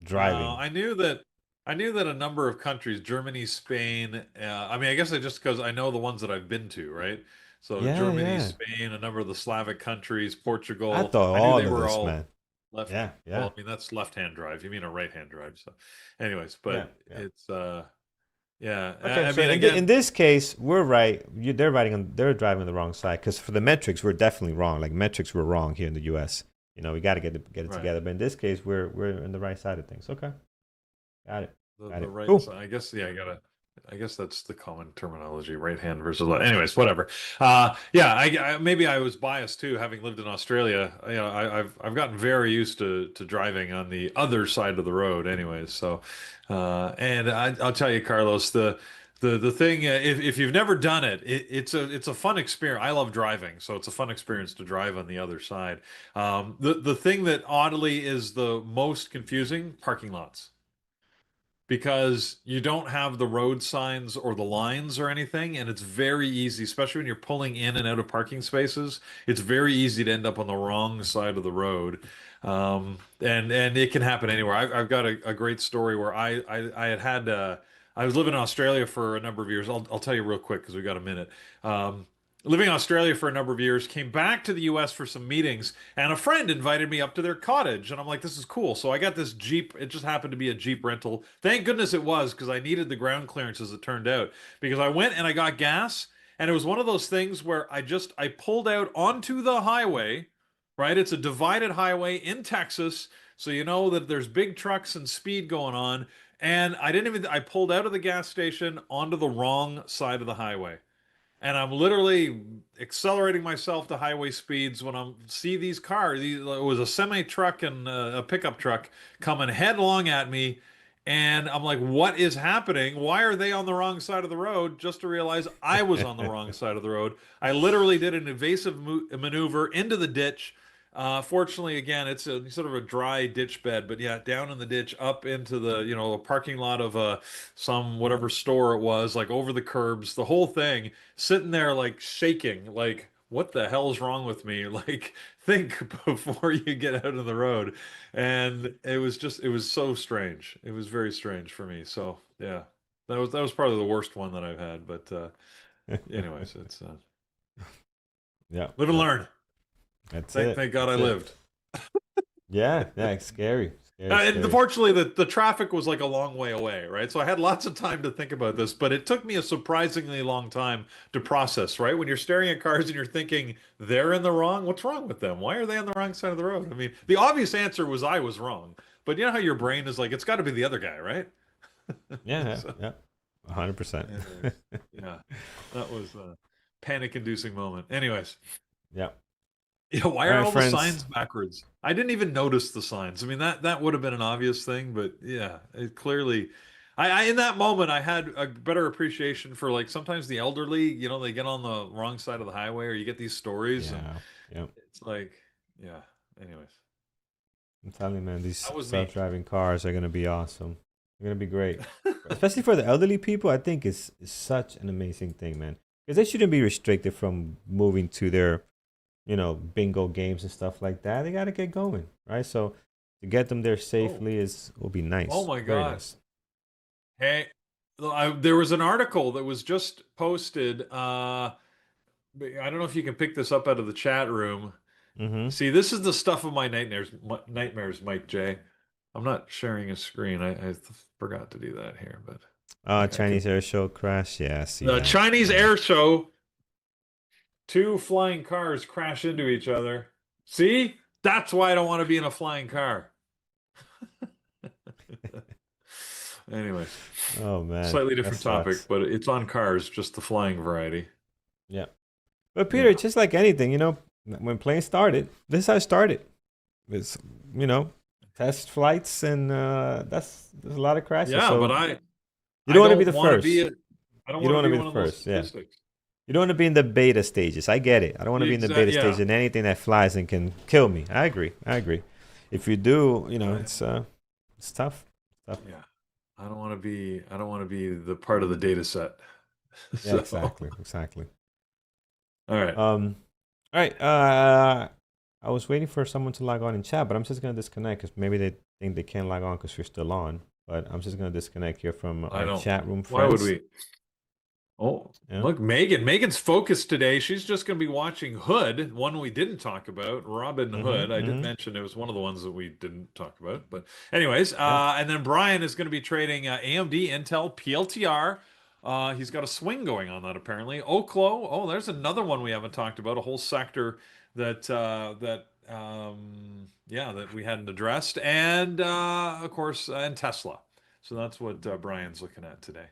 driving. I knew that. I knew that a number of countries, Germany, Spain. I mean, I guess just because I know the ones that I've been to, right? So Yeah, Germany, yeah. Spain, a number of the Slavic countries, Portugal. I thought I knew all they of were this, all man. left. Yeah. Well, I mean that's left-hand drive. You mean a right-hand drive? So, anyways, Yeah, but yeah. it's yeah. Okay, I so mean, in again, this case, we're right. They're driving on the wrong side because for the metrics, we're definitely wrong. Like metrics were wrong here in the U.S. We got to get it right. together. But in this case, we're in the right side of things. Okay, got it. The right Cool. side. I guess I guess that's the common terminology, right hand versus left. Anyways, whatever. Yeah, maybe I was biased too, having lived in Australia. I've gotten very used to driving on the other side of the road. Anyways, so and I'll tell you, Carlos, the thing if you've never done it, it's a fun experience. I love driving, so it's a fun experience to drive on the other side. The thing that oddly is the most confusing, parking lots, because you don't have the road signs or the lines or anything, and it's very easy, especially when you're pulling in and out of parking spaces. It's very easy to end up on the wrong side of the road, and it can happen anywhere. I've got a great story where I was living in Australia for a number of years. I'll tell you real quick because we got a minute. Living in Australia for a number of years, came back to the US for some meetings, and a friend invited me up to their cottage. And I'm like, this is cool. So I got this Jeep. It just happened to be a Jeep rental. Thank goodness it was, because I needed the ground clearance, as it turned out. Because I went and I got gas, and it was one of those things where I pulled out onto the highway, right? It's a divided highway in Texas. So you know that there's big trucks and speed going on. And I pulled out of the gas station onto the wrong side of the highway. And I'm literally accelerating myself to highway speeds when I see these cars. It was a semi truck and a pickup truck coming headlong at me, and I'm like, "What is happening? Why are they on the wrong side of the road?" Just to realize I was on the wrong side of the road. I literally did an evasive maneuver into the ditch. Fortunately, again, it's a sort of a dry ditch bed, but yeah, down in the ditch, up into the a parking lot of some whatever store it was, like over the curbs, the whole thing, sitting there like shaking, like what the hell's wrong with me? Like think before you get out of the road. And it was so strange. It was very strange for me. So yeah, that was probably the worst one that I've had. But anyways, it's Yeah, live and yeah. learn. That's Thank it. God I That's it. lived. Yeah, yeah. It's scary, scary, And scary. fortunately, the traffic was like a long way away, right? So I had lots of time to think about this, but it took me a surprisingly long time to process, right? When you're staring at cars and you're thinking they're in the wrong, what's wrong with them? Why are they on the wrong side of the road? I mean, the obvious answer was I was wrong, but you know how your brain is like, it's got to be the other guy, right? Yeah, yeah, So, yeah. 100%. anyways, yeah, that was a panic-inducing moment. Anyways. Yeah. Yeah, why All are right, all the friends. signs backwards? I didn't even notice the signs. I mean, that would have been an obvious thing, but yeah, it clearly, I in that moment I had a better appreciation for like sometimes the elderly, they get on the wrong side of the highway, or you get these stories, and Yeah, yeah. it's like, yeah. Anyways, I'm telling you, man, these that was me. self-driving cars are gonna be awesome. They're gonna be great, especially for the elderly people. I think it's such an amazing thing, man, because they shouldn't be restricted from moving to their, bingo games and stuff like that. They gotta get going, right? So to get them there Oh, safely will be oh nice, my very God. nice. Hey, there was an article that was just posted. I don't know if you can pick this up out of the chat room. Mm-hmm. See, this is the stuff of my nightmares, Mike J. I'm not sharing a screen. I forgot to do that here, but I think I Chinese can. air show crash. Yeah, I see The that. Chinese Yeah. air show, two flying cars crash into each other. See? That's why I don't want to be in a flying car. Anyways, Oh man, slightly that different topic, sucks. but it's on cars, just the flying variety. Yeah. But Peter, Yeah. just like anything, when planes started, this is how it started. It's you know, test flights, and there's a lot of crashes. Yeah, but So I you I don't want to be don't the want to be first. a, I don't You want don't to want to be be one the of those first. Yeah. statistics. You don't want to be in the beta stages. I get it. I don't want to be in the beta stage Yeah. and anything that flies and can kill me. I agree. I agree. If you do, I, it's tough. Tough. yeah. I don't want to be the part of the data set. Yeah, So, exactly. Exactly. all right. All right. I was waiting for someone to log on in chat, but I'm just gonna disconnect because maybe they think they can't log on because we're still on. But I'm just gonna disconnect here from I our don't. chat room Why would friends. we? Oh, Yeah. look, Megan. Megan's focused today. She's just going to be watching Hood, one we didn't talk about, Robin Hood. Mm-hmm. I did Mm-hmm. mention it was one of the ones that we didn't talk about. But anyways, Yeah. and then Brian is going to be trading AMD, Intel, PLTR. He's got a swing going on that apparently. Oklo. Oh, there's another one we haven't talked about. A whole sector that we hadn't addressed, and of course, and Tesla. So that's what Brian's looking at today.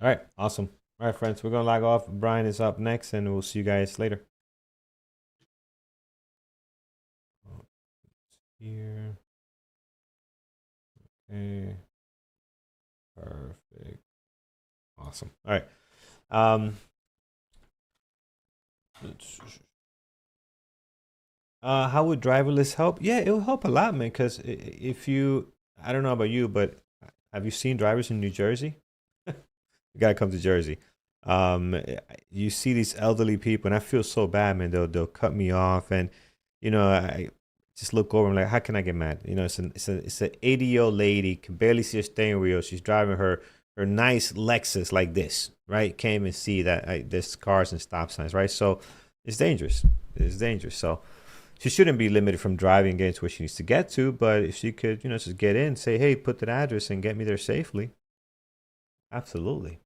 All right. Awesome. All right, friends. We're gonna log off. Brian is up next, and we'll see you guys later. Here. Okay. Perfect. Awesome. All right. Um. How would driverless help? Yeah, it will help a lot, man. Because if you, I don't know about you, but have you seen drivers in New Jersey? You gotta come to Jersey. You see these elderly people, and I feel so bad, man. They'll cut me off, and I just look over. I'm like, how can I get mad? It's an 80-year-old lady, can barely see her steering wheel. She's driving her nice Lexus like this, right? Can't even see that there's cars and stop signs, right? So it's dangerous. It's dangerous. So she shouldn't be limited from driving and getting to where she needs to get to. But if she could, just get in, say, hey, put that address and get me there safely. Absolutely.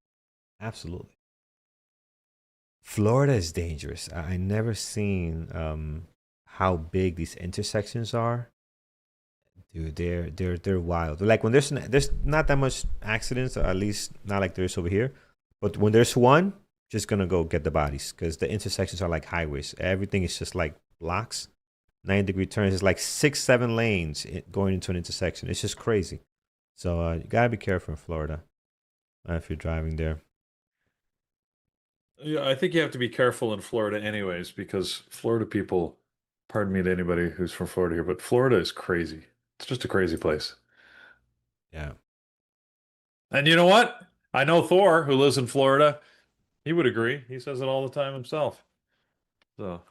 Absolutely. Florida is dangerous. I never seen how big these intersections are. Dude, they're wild. Like when there's not that much accidents, or at least not like there is over here. But when there's one, just gonna go get the bodies because the intersections are like highways. Everything is just like blocks. 90-degree turns. It's like 6, 7 lanes going into an intersection. It's just crazy. So you gotta be careful in Florida if you're driving there. Yeah, I think you have to be careful in Florida anyways, because Florida people, pardon me to anybody who's from Florida here, but Florida is crazy. It's just a crazy place. Yeah. And you know what? I know Thor, who lives in Florida. He would agree. He says it all the time himself. So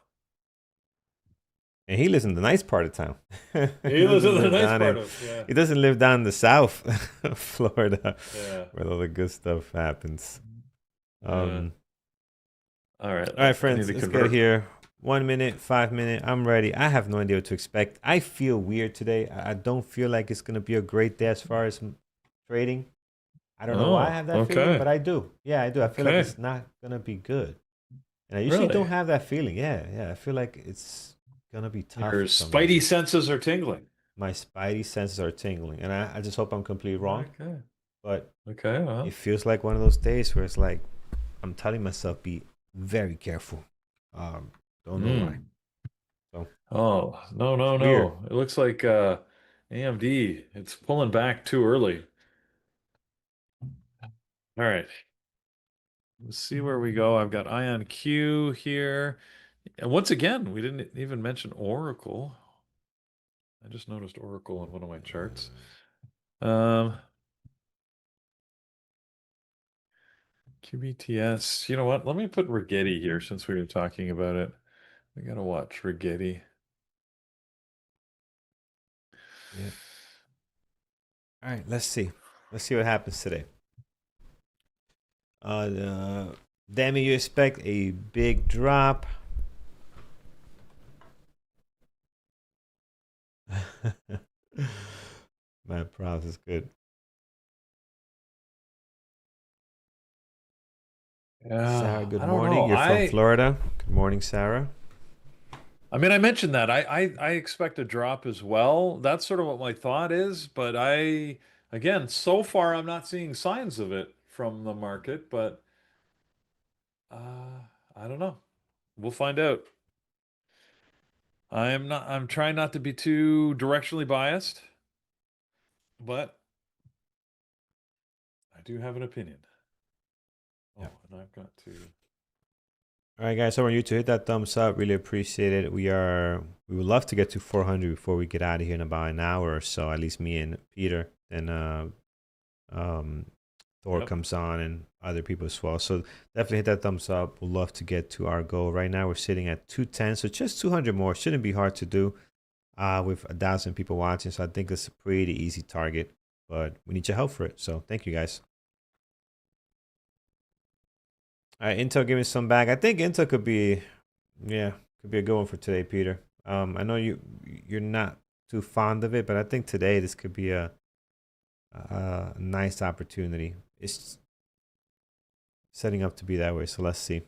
And he lives in the nice part of town. he He lives in doesn't the live nice down part in of, yeah. he doesn't live down in the south of Florida Yeah. where all the good stuff happens. Yeah. Um All right. all right, I need friends, to let's get convert. here. 1 minute, 5 minute. I'm ready. I have no idea what to expect. I feel weird today. I don't feel like it's gonna be a great day as far as trading. I don't know why I Oh, have that feeling, okay. but I do. Yeah, I do. I feel like Okay. it's not gonna be good. And I usually Really? don't have that feeling. Yeah, yeah. I feel like it's gonna be tough Your for some spidey reason. senses are tingling. My spidey senses are tingling, and I just hope I'm completely wrong. Okay. But Okay. it Well. feels like one of those days where it's like I'm telling myself be very careful. Don't know why. Mm. So Oh, no, it's no, weird. no. It looks like AMD, it's pulling back too early. All right. Let's see where we go. I've got Ion Q here. And once again, we didn't even mention Oracle. I just noticed Oracle on one of my charts. Um, QBTS. You know what? Let me put Rigetti here since we were talking about it. We gotta watch Rigetti. Yeah. All right. Let's see. Let's see what happens today. Damn, you expect a big drop? My props is good. Sarah, Yeah, good I don't morning. know. You're from Florida. Good morning, Sarah. I mean, I mentioned that. I expect a drop as well. That's sort of what my thought is, but again, so far I'm not seeing signs of it from the market, but I don't know. We'll find out. I'm trying not to be too directionally biased, but I do have an opinion. Yeah. Oh, and I've got to. All right, guys. So I want you to hit that thumbs up. Really appreciate it. We would love to get to 400 before we get out of here in about an hour or so. At least me and Peter. Then um, Thor Yep. comes on and other people as well. So definitely hit that thumbs up. We'd love to get to our goal. Right now we're sitting at 210, so just 200 more. Shouldn't be hard to do. With 1,000 people watching, so I think it's a pretty easy target. But we need your help for it. So thank you guys. All right, Intel giving some back. I think Intel could be a good one for today, Peter. I know you're not too fond of it, but I think today this could be a nice opportunity. It's setting up to be that way. So let's see.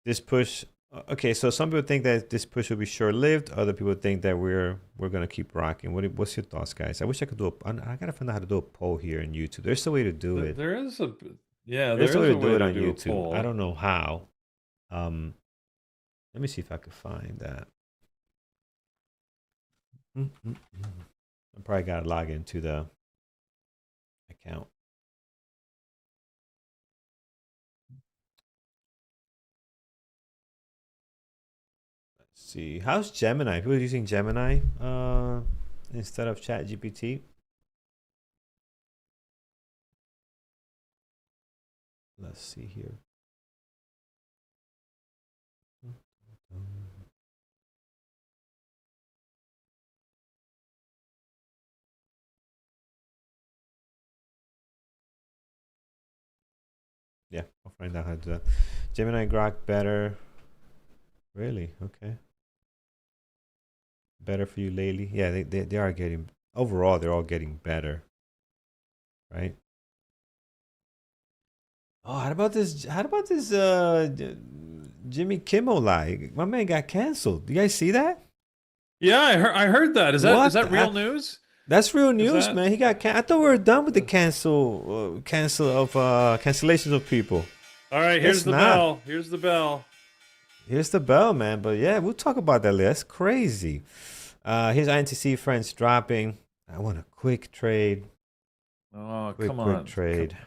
This push. Okay, so some people think that this push will be short-lived. Other people think that we're gonna keep rocking. What's your thoughts, guys? I wish I could do a. I gotta find out how to do a poll here in YouTube. There's a way to do it. There is a, yeah, There's there a way is to a do way it to on do a YouTube. I poll. don't know how. Um, Let me see if I can find that. I probably gotta log into the account. Let's see. How's Gemini? People using Gemini instead of ChatGPT. Let's see here. Yeah, I'll find out how to do that. Gemini Grok better. Really? Okay. Better for you lately? Yeah, they are getting overall they're all getting better. Right? Oh, how about this Jimmy Kimmel lie? My man got canceled. Do you guys see that? Yeah, I heard that. Is What? that real news? That's real Is news, that man. He got. I thought we were done with the cancellations of people. all right? Here's Guess the not. bell. Here's the bell. Here's the bell, man. But yeah, we'll talk about that later. That's crazy. Here's INTC friends dropping. I want a quick trade. Oh, Quick, come quick on. trade.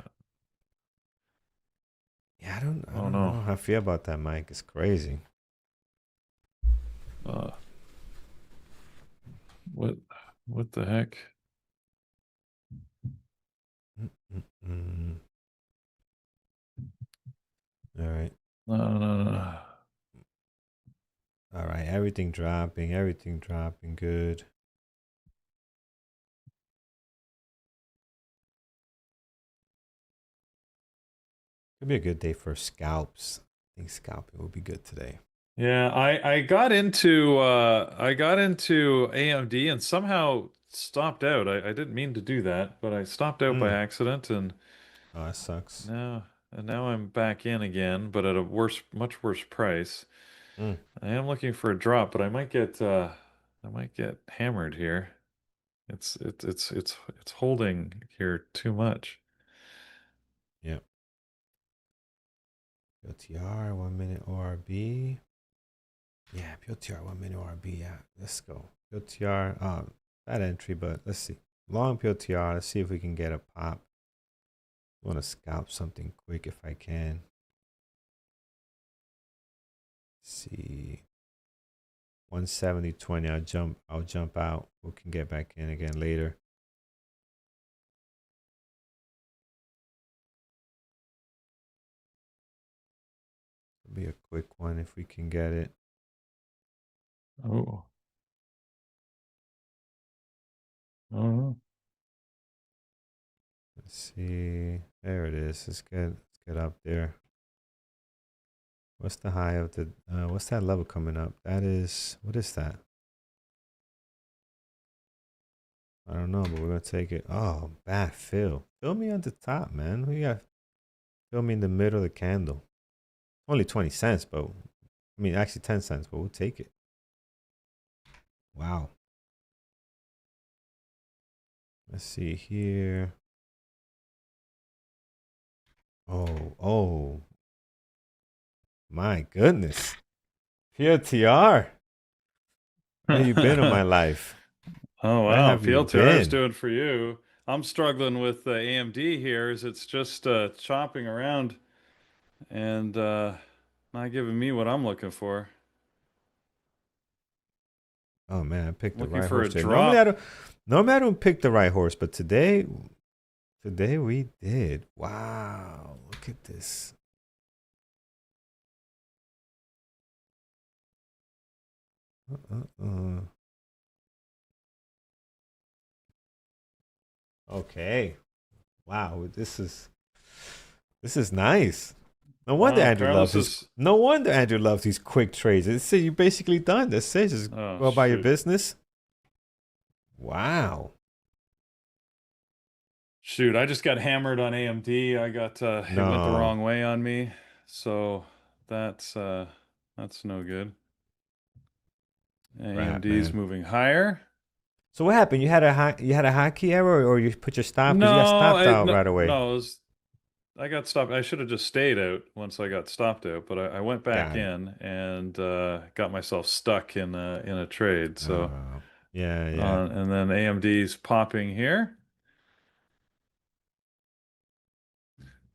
Yeah, I Oh don't no. know how I feel about that, Mike. It's crazy. Uh, what what the heck? Mm-mm-mm. All right. No, no, no. All right. Everything dropping. Everything dropping. Good. Could be a good day for scalps. I think scalping will be good today. Yeah, I got into AMD and somehow stopped out. I didn't mean to do that, but I stopped out by Mm. accident Oh, that sucks. now and now I'm back in again, but at a much worse price. Mm. I am looking for a drop, but I might get hammered here. It's holding here too much. Yep. PLTR, 1 minute ORB. Yeah, PLTR, 1 minute ORB. Yeah, let's go. PLTR, bad entry, but let's see. Long PLTR, let's see if we can get a pop. I want to scalp something quick if I can. Let's see. 170.20. I'll jump out. We can get back in again later. It'll be a quick one if we can get it. Oh. Oh. Let's see. There it is. Let's get up there. What's the high of the what's that level coming up? That is, what is that? I don't know, but we're gonna take it. Oh, bad fill. Fill me on the top, man. We got fill me in the middle of the candle. Only 20 cents, but I mean actually 10 cents, but we'll take it. Wow. Let's see here. Oh, my goodness. PLTR. Where you been in my life? Oh Where wow, have you PLTR is been? doing for you. I'm struggling with AMD here as it's just chopping around and not giving me what I'm looking for. Oh man, I picked the Looking right for a horse today. Normally I drop. don't pick the right horse, but today we did. Wow. Look at this. Uh-uh-uh. Okay. Wow, this is nice. No wonder Wow, Andrew loves Carlos his is no wonder Andrew loves these quick trades. It's you're basically done. That's it. Just oh go about your shoot. business. Wow. Shoot, I just got hammered on AMD. I got it went the No wrong way on me. So that's no good. crap, AMD's man. moving higher. So what happened? You had a hotkey error, or you put your stop because you got No, stopped out right away. no, I got stopped. I should have just stayed out once I got stopped out, but I went back Got it. in and got myself stuck in a trade. So, Yeah, yeah. and then AMD's popping here.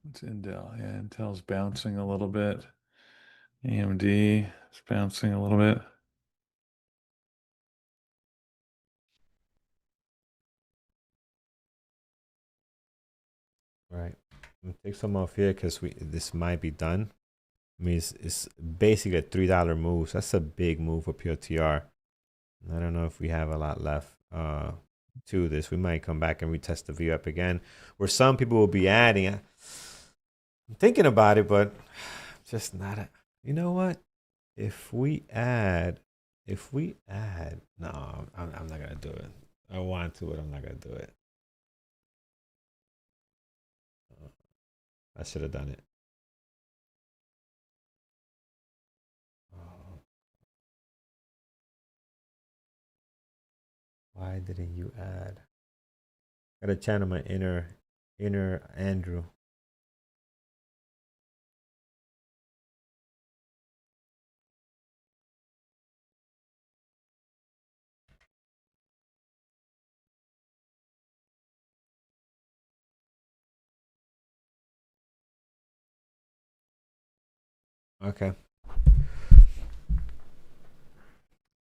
It's Intel. Yeah, Intel's bouncing a little bit. AMD is bouncing a little bit. Right. I'm gonna take some off here because we this might be done. I mean, it's basically a $3 move. So that's a big move for PLTR. I don't know if we have a lot left to this. We might come back and retest the view up again, where some people will be adding. I'm thinking about it, but just not. You know what? If we add, no, I'm not gonna do it. I want to, but I'm not gonna do it. I should have done it. Oh, Why didn't you add? Gotta channel my inner Andrew. Okay.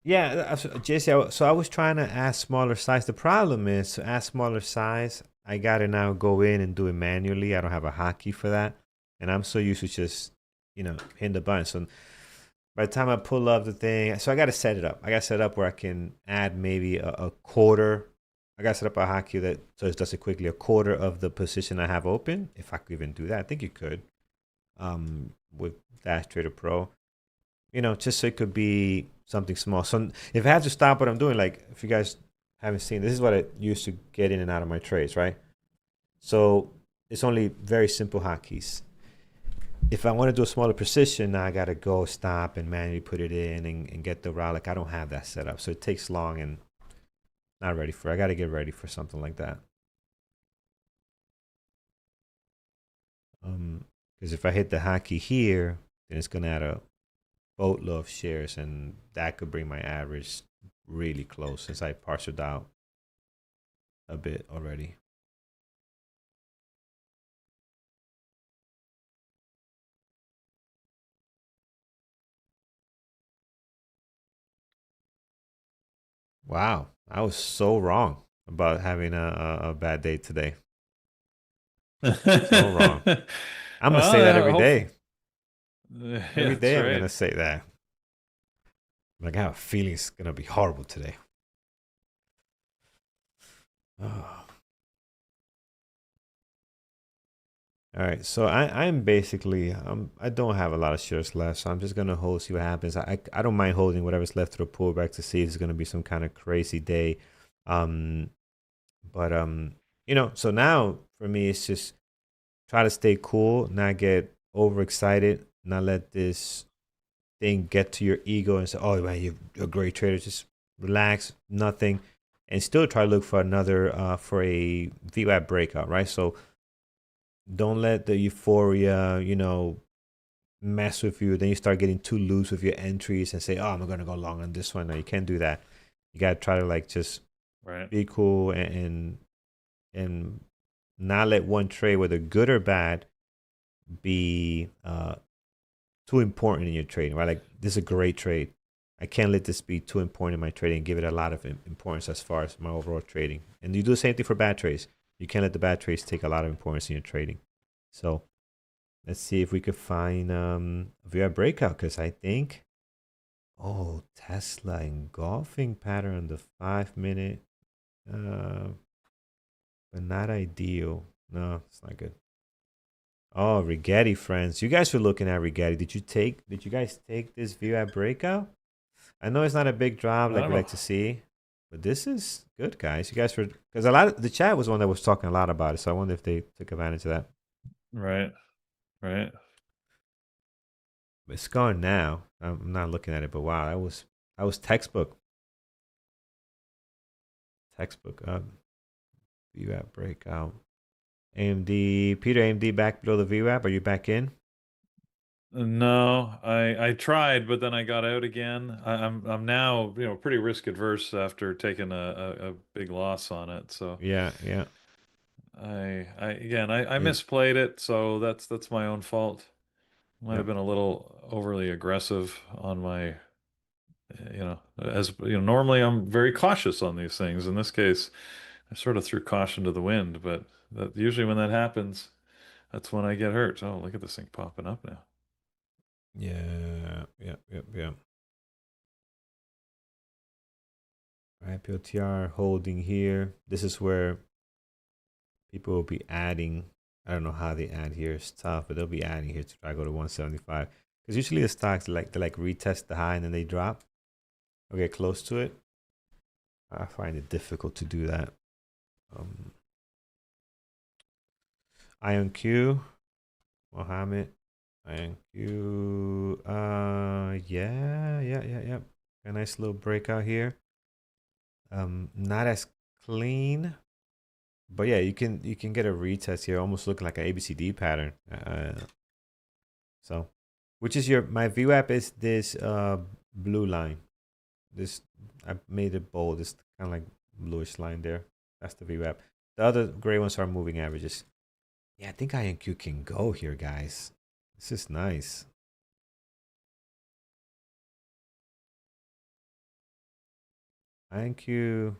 Yeah, JC. So I was trying to add smaller size. The problem is to add smaller size, I gotta now go in and do it manually. I don't have a hotkey for that, and I'm so used to just hitting the button. So by the time I pull up the thing, so I gotta set it up. I gotta set up where I can add maybe a quarter. I gotta set up a hotkey that so it does it quickly. A quarter of the position I have open. If I could even do that, I think you could. With Dash Trader Pro. Just so it could be something small. So if I have to stop what I'm doing, like if you guys haven't seen, this is what I used to get in and out of my trades, right? So it's only very simple hotkeys. If I want to do a smaller precision, now I got to go stop and manually put it in and get the route. Like I don't have that set up. So it takes long and not ready for it. I got to get ready for something like that. Because if I hit the hotkey here, then it's going to add a boatload of shares, and that could bring my average really close since I parceled out a bit already. Wow, I was so wrong about having a bad day today. So wrong. I'm gonna say that Well, every day. yeah, Every that's day I'm right. gonna say that. Like I have a feeling it's gonna be horrible today. Oh. All right, so I'm basically I don't have a lot of shares left, so I'm just gonna hold, see what happens. I don't mind holding whatever's left to the pullback to see if it's gonna be some kind of crazy day. Um, but so now for me it's just try to stay cool, not get overexcited, not let this thing get to your ego and say, "Oh man, you're a great trader." Just relax, nothing, and still try to look for another for a VWAP breakout, right? So don't let the euphoria, mess with you. Then you start getting too loose with your entries and say, "Oh, I'm gonna go long on this one." No, you can't do that. You gotta try to like just Right. be cool and not let one trade, whether good or bad, be too important in your trading, right? Like this is a great trade. I can't let this be too important in my trading and give it a lot of importance as far as my overall trading. And you do the same thing for bad trades. You can't let the bad trades take a lot of importance in your trading. So let's see if we could find a VR breakout, because I think, oh, Tesla engulfing pattern on the 5 minute, uh, but not ideal. No, it's not good. Oh, Rigetti friends. You guys were looking at Rigetti. Did you guys take this view at breakout? I know it's not a big drop I like don't we know. like to see, but this is good, guys. You guys were, because a lot of the chat was one that was talking a lot about it, so I wonder if they took advantage of that. Right. Right. It's gone now. I'm not looking at it, but wow, that was textbook. Textbook. View at breakout. AMD Peter, AMD back below the VWAP. Are you back in? No, I tried, but then I got out again. I'm now, pretty risk adverse after taking a big loss on it. So Yeah, yeah. I again I It, misplayed it, so that's my own fault. Might have yep. been a little overly aggressive on my, as normally I'm very cautious on these things. In this case, I sort of threw caution to the wind, but usually when that happens, that's when I get hurt. Oh, look at this thing popping up now. Yeah, yep, yep, yep. IPOTR holding here. This is where people will be adding. I don't know how they add here. It's tough, but they'll be adding here to try to go to 175. Because usually the stocks they retest the high and then they drop or get close to it. I find it difficult to do that. Um, IonQ, Mohammed, IonQ. Yeah, yeah, yeah, yeah. A nice little breakout here. Not as clean, but yeah, you can get a retest here, almost looking like an ABCD pattern. So, which is your my VWAP is this blue line. This I made it bold. This kind of like bluish line there. That's the VWAP. The other gray ones are moving averages. Yeah, I think INQ can go here, guys. This is nice. INQ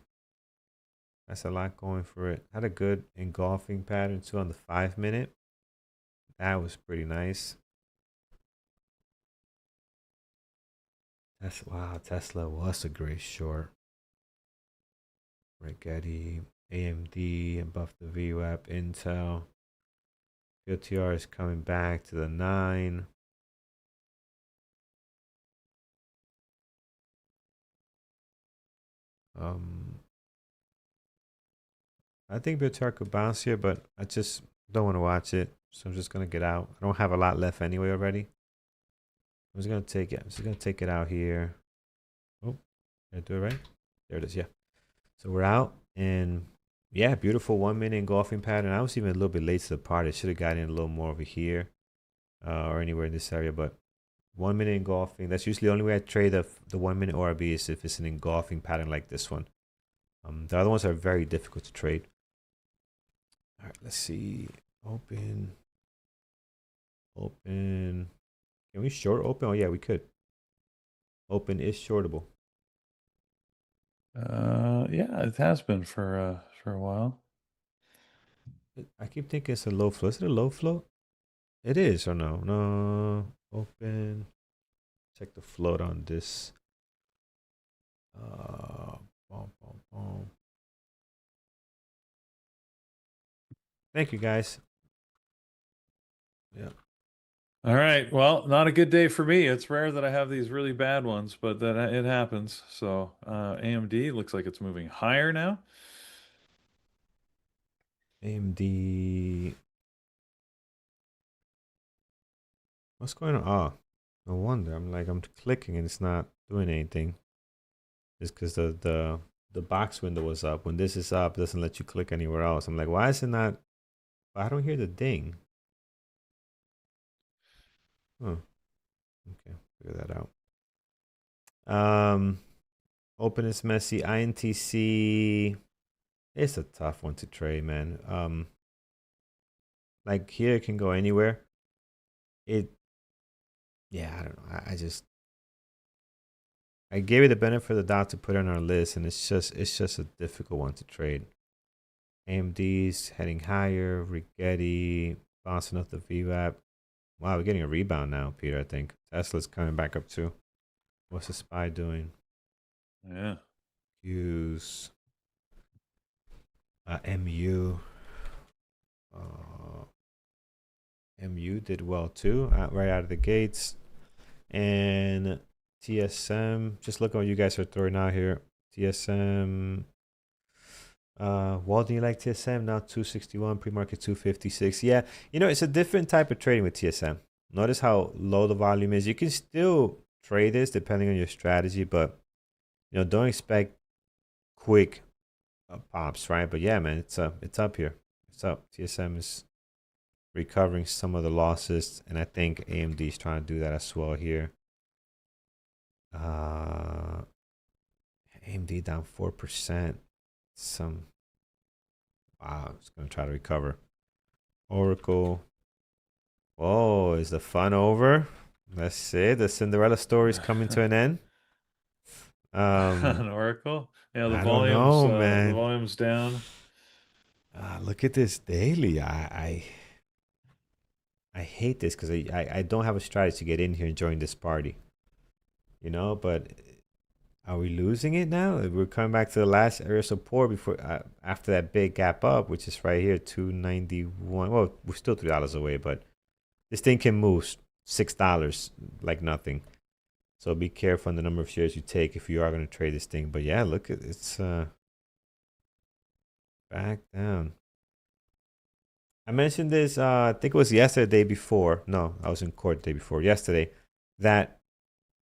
that's a lot going for it. Had a good engulfing pattern too on the 5 minute. That was pretty nice. That's wow, Tesla was a great short. Rigetti, AMD above the VWAP, Intel. PTR is coming back to the 9. I think PTR could bounce here, but I just don't want to watch it. So I'm just gonna get out. I don't have a lot left anyway already. I'm just gonna take it. I'm just gonna take it out here. Oh, did I do it right? There it is. Yeah. So we're out, and yeah, beautiful 1 minute engulfing pattern. I was even a little bit late to the party. I should have gotten in a little more over here, or anywhere in this area. But 1 minute engulfing. That's usually the only way I trade the 1 minute ORB is if it's an engulfing pattern like this one. The other ones are very difficult to trade. All right, let's see. Open. Open. Can we short open? Oh yeah, we could. Open is shortable. Yeah, it has been for a while. I keep thinking it's a low flow. Is it a low flow? It is or no? No. Open. Check the float on this. Boom, boom, boom. Thank you guys. Yeah. All right. Well, not a good day for me. It's rare that I have these really bad ones, but that it happens. So AMD looks like it's moving higher now. AMD. What's going on? Oh, no wonder. I'm clicking and it's not doing anything. It's because the box window was up. When this is up, it doesn't let you click anywhere else. I'm like, why is it not? I don't hear the ding. Oh, okay, figure that out. Open is messy. INTC. It's a tough one to trade, man. Like here it can go anywhere. Yeah, I don't know. I gave it the benefit of the doubt to put on our list, and it's just a difficult one to trade. AMD's heading higher. Rigetti bouncing off the VWAP. Wow, we're getting a rebound now, Peter. I think Tesla's coming back up too. What's the SPY doing? Yeah. Use MU. MU did well too, right out of the gates. And TSM, just look at what you guys are throwing out here. TSM. Well, do you like TSM? Now 261, pre-market 256. Yeah, it's a different type of trading with TSM. Notice how low the volume is. You can still trade this depending on your strategy, but don't expect quick pops, right? But yeah, man, it's up here. It's up. TSM is recovering some of the losses, and I think AMD is trying to do that as well here. AMD down 4%. Wow, it's gonna try to recover. Oracle. Whoa, is the fun over? Let's see. The Cinderella story is coming to an end. An Oracle. Yeah, I don't know, man. The volume's down. Look at this daily. I hate this because I don't have a strategy to get in here and join this party. But are we losing it now? We're coming back to the last area of support before after that big gap up, which is right here, 291. Well, we're still $3 away, but this thing can move $6 like nothing. So be careful on the number of shares you take if you are going to trade this thing. But yeah, look at it's back down. I mentioned this. I think it was yesterday, the day before. No, I was in court the day before. Yesterday, that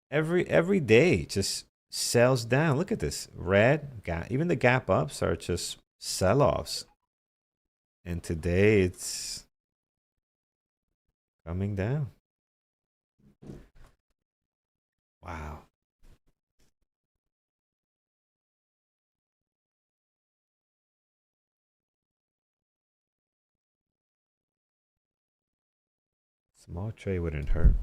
every day just sells down. Look at this red gap. Even the gap ups are just sell-offs. And today it's coming down. Wow. Small trade wouldn't hurt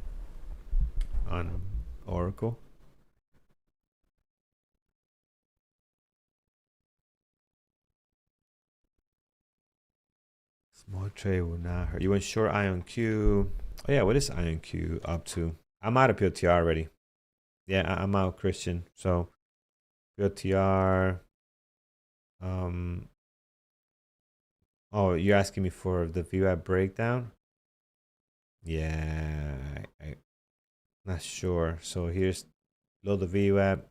on Oracle. Small trade will not hurt. You went short IonQ. Oh yeah, what is IonQ up to? I'm out of PLTR already. Yeah, I'm out, Christian. So PLTR. Oh, you're asking me for the VWAP breakdown? Yeah, I not sure. So here's below the VWAP.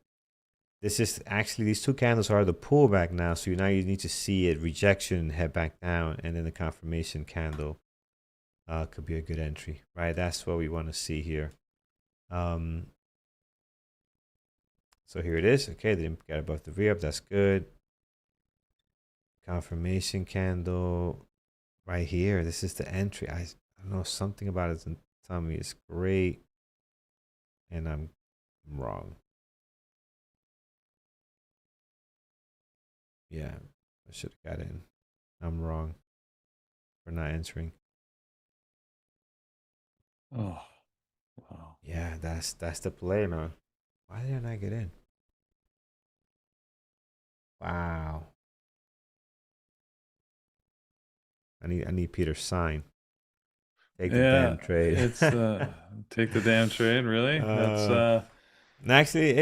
This is actually, these two candles are the pullback now. So now you need to see it rejection, head back down, and then the confirmation candle could be a good entry, right? That's what we want to see here. So here it is. Okay, they didn't get above the VWAP. That's good. Confirmation candle right here. This is the entry. I don't know, something about it doesn't tell me it's great, and I'm wrong. Yeah, I should have got in. I'm wrong for not entering. Oh, wow. Yeah, that's the play, man. Why did I not get in? Wow. I need Peter's sign. Take the Yeah, damn trade. it's take the damn trade, really? That's Actually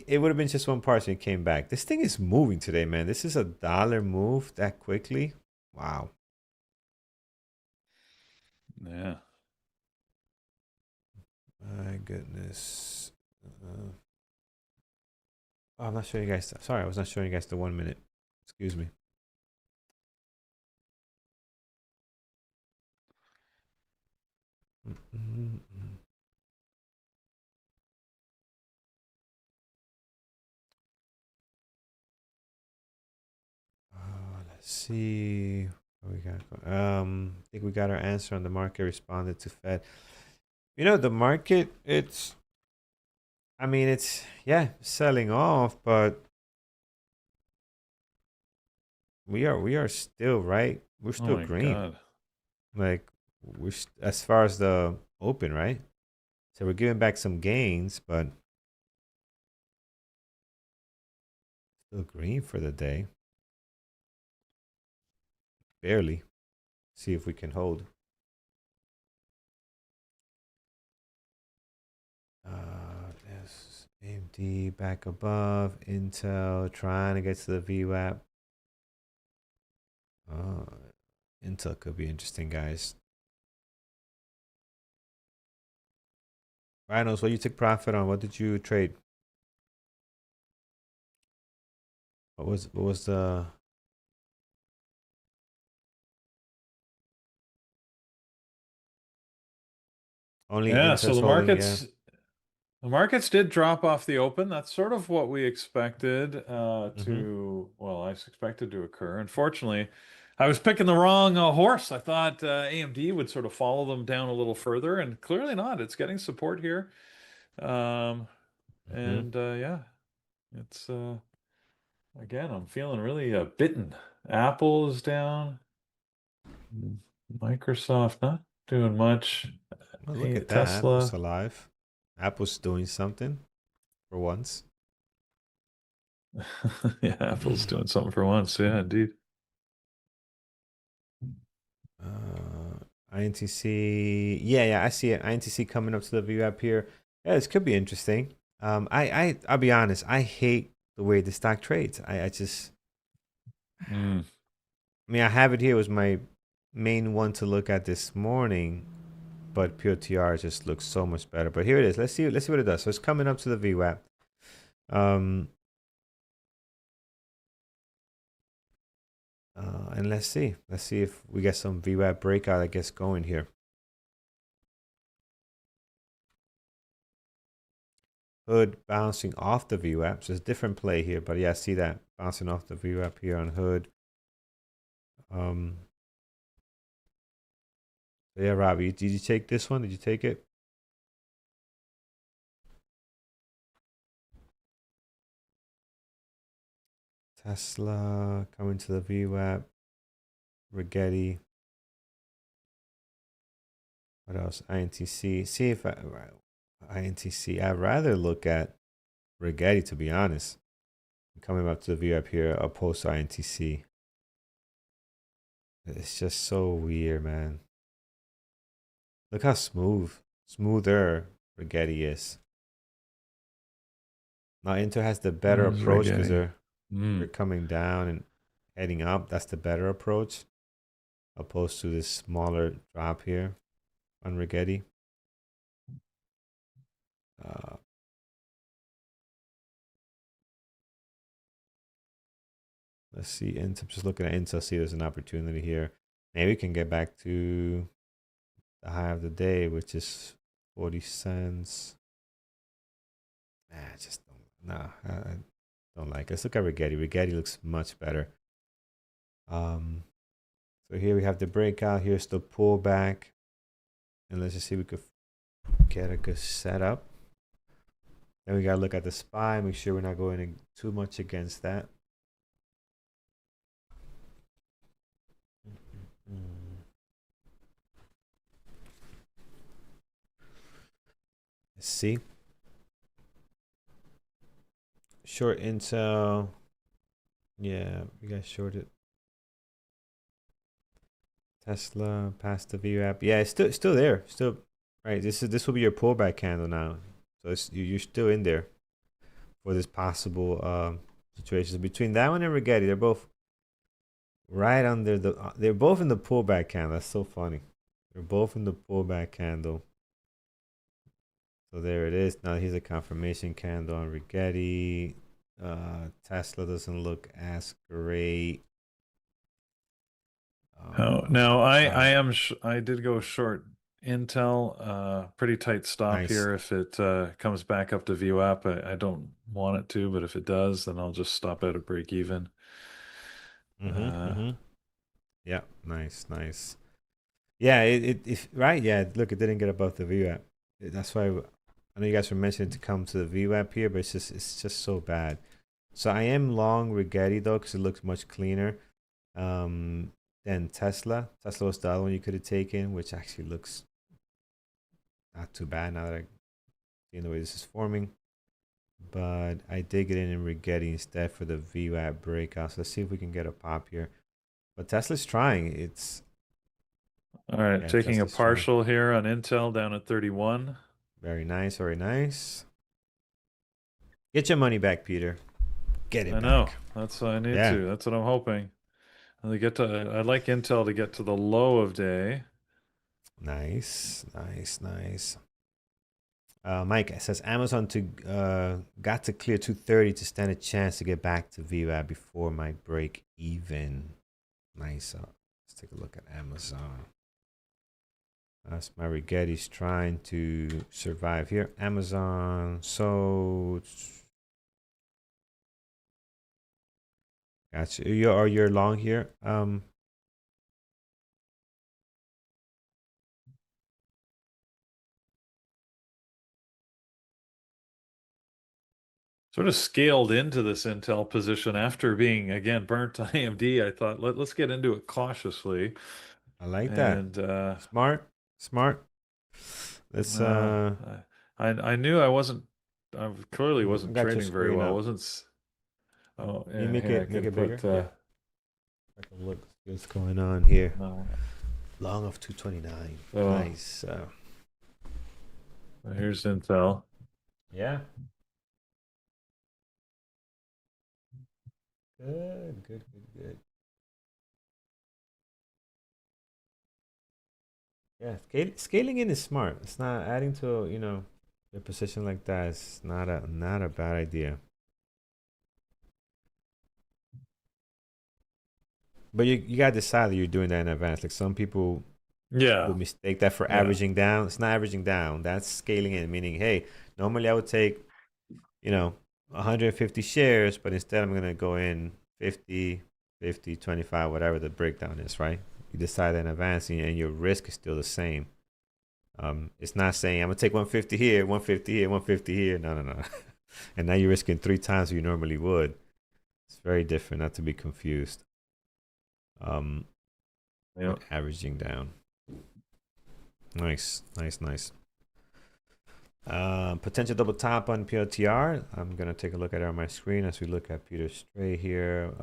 it would have been just one person it came back. This thing is moving today, man. This is a dollar move that quickly. Wow. yeah. My goodness. Oh, I'm not showing you guys. Sorry, I was not showing you guys the 1 minute. Excuse me. Let's see what we got. I think we got our answer on the market responded to Fed. You know, the market, it's, I mean, it's, yeah, selling off, but we are still right. We're Oh still my green. God. Like as far as the open, right? So we're giving back some gains, but still green for the day. Barely. See if we can hold. Yes, AMD back above. Intel trying to get to the VWAP. Intel could be interesting, guys. Rhinos, what you took profit on? What did you trade? What was the only Yeah, so Intel's holding? Yeah. the markets did drop off the open. That's sort of what we expected Mm-hmm. well, I expected to occur. Unfortunately, I was picking the wrong horse. I thought AMD would sort of follow them down a little further, and clearly not. It's getting support here. Um, Mm-hmm. and yeah, it's again, I'm feeling really bitten. Apple is down. Microsoft not doing much. Well, look Hey, at that. Apple's Tesla. alive. Apple's doing something for once. Yeah, Apple's doing something for once. Yeah, indeed. INTC. Yeah, I see it. INTC coming up to the view app here. Yeah, this could be interesting. I'll be honest. I hate the way the stock trades. I just, Mm. I mean, I have it here. It was my main one to look at this morning, but POTR just looks so much better. But here it is. Let's see what it does. So it's coming up to the VWAP. And let's see if we get some VWAP breakout that gets going here. Hood bouncing off the VWAP. So it's a different play here, but yeah, see that bouncing off the VWAP here on Hood. So yeah, Robbie, did you take this one? Did you take it? Tesla coming to the VWAP. Rigetti. What else? INTC. See if INTC. I'd rather look at Rigetti, to be honest. Coming up to the VWAP here, opposed to INTC. It's just so weird, man. Look how smoother Rigetti is. Now Intel has the better Where's approach because Rigetti? they're coming down and heading up. That's the better approach, opposed to this smaller drop here on Rigetti. Let's see. Intel. Just looking at Intel, see there's an opportunity here. Maybe we can get back to the high of the day, which is 40 cents. I just don't. Nah, I don't like it. Let's look at Rigetti. Rigetti looks much better. So here we have the breakout. Here's the pullback, and let's just see if we could get a good setup. Then we gotta look at the SPY. Make sure we're not going too much against that. Let's see. Short Intel. Yeah, we got shorted. Tesla past the VWAP. Yeah, it's still there. Still right. This will be your pullback candle now. So you're still in there for this possible situations. Between that one and Rigetti, they're both right under they're both in the pullback candle. That's so funny. They're both in the pullback candle. So there it is. Now here's a confirmation candle on Rigetti. Tesla doesn't look as great. Oh, now I did go short Intel, pretty tight stop Nice. here. If it comes back up to VWAP, I don't want it to, but if it does, then I'll just stop out at break even. Yeah, nice. Yeah, if right, yeah. Look, it didn't get above the VWAP. That's why I know you guys were mentioning to come to the VWAP here, but it's just so bad. So I am long Rigetti though, because it looks much cleaner. Than Tesla. Tesla was the other one you could have taken, which actually looks not too bad now that I see the way this is forming. But I did get in Rigetti instead for the VWAP breakout. So let's see if we can get a pop here. But Tesla's trying. It's all right. Taking Tesla's a partial here on Intel down at 31. Very nice, very nice. Get your money back, Peter. Get it back. I know. That's what I need to. That's what I'm hoping. And I'd like Intel to get to the low of day. Nice. Mike says Amazon got to clear 230 to stand a chance to get back to VWAP before my break even. Nice. Let's take a look at Amazon. That's my Rigetti's trying to survive here. Amazon. So gotcha. You're long here. Sort of scaled into this Intel position after being again burnt on AMD. I thought let's get into it cautiously. I like that. And smart. Let's I knew I clearly wasn't got your trading very screen well. up. Wasn't oh Can you yeah, make here, it bigger? put, I can look what's going on here. no. Long of 229. Oh. Nice. Here's Intel. Yeah. Good. Yeah, scaling in is smart. It's not adding to your position like that. It's not a bad idea. But you gotta decide that you're doing that in advance. Like some people would mistake that for averaging down. It's not averaging down. That's scaling in, meaning hey, normally I would take you know, 150 shares, but instead I'm going to go in 50, 50, 25, whatever the breakdown is, right? You decide in advance and your risk is still the same. It's not saying I'm going to take 150 here, 150 here, 150 here. No, no, no. And now you're risking three times what you normally would. It's very different, not to be confused. Um, Yeah. with averaging down. Nice, nice, nice. Potential double top on PLTR. I'm gonna take a look at it on my screen as we look at Peter Stray here.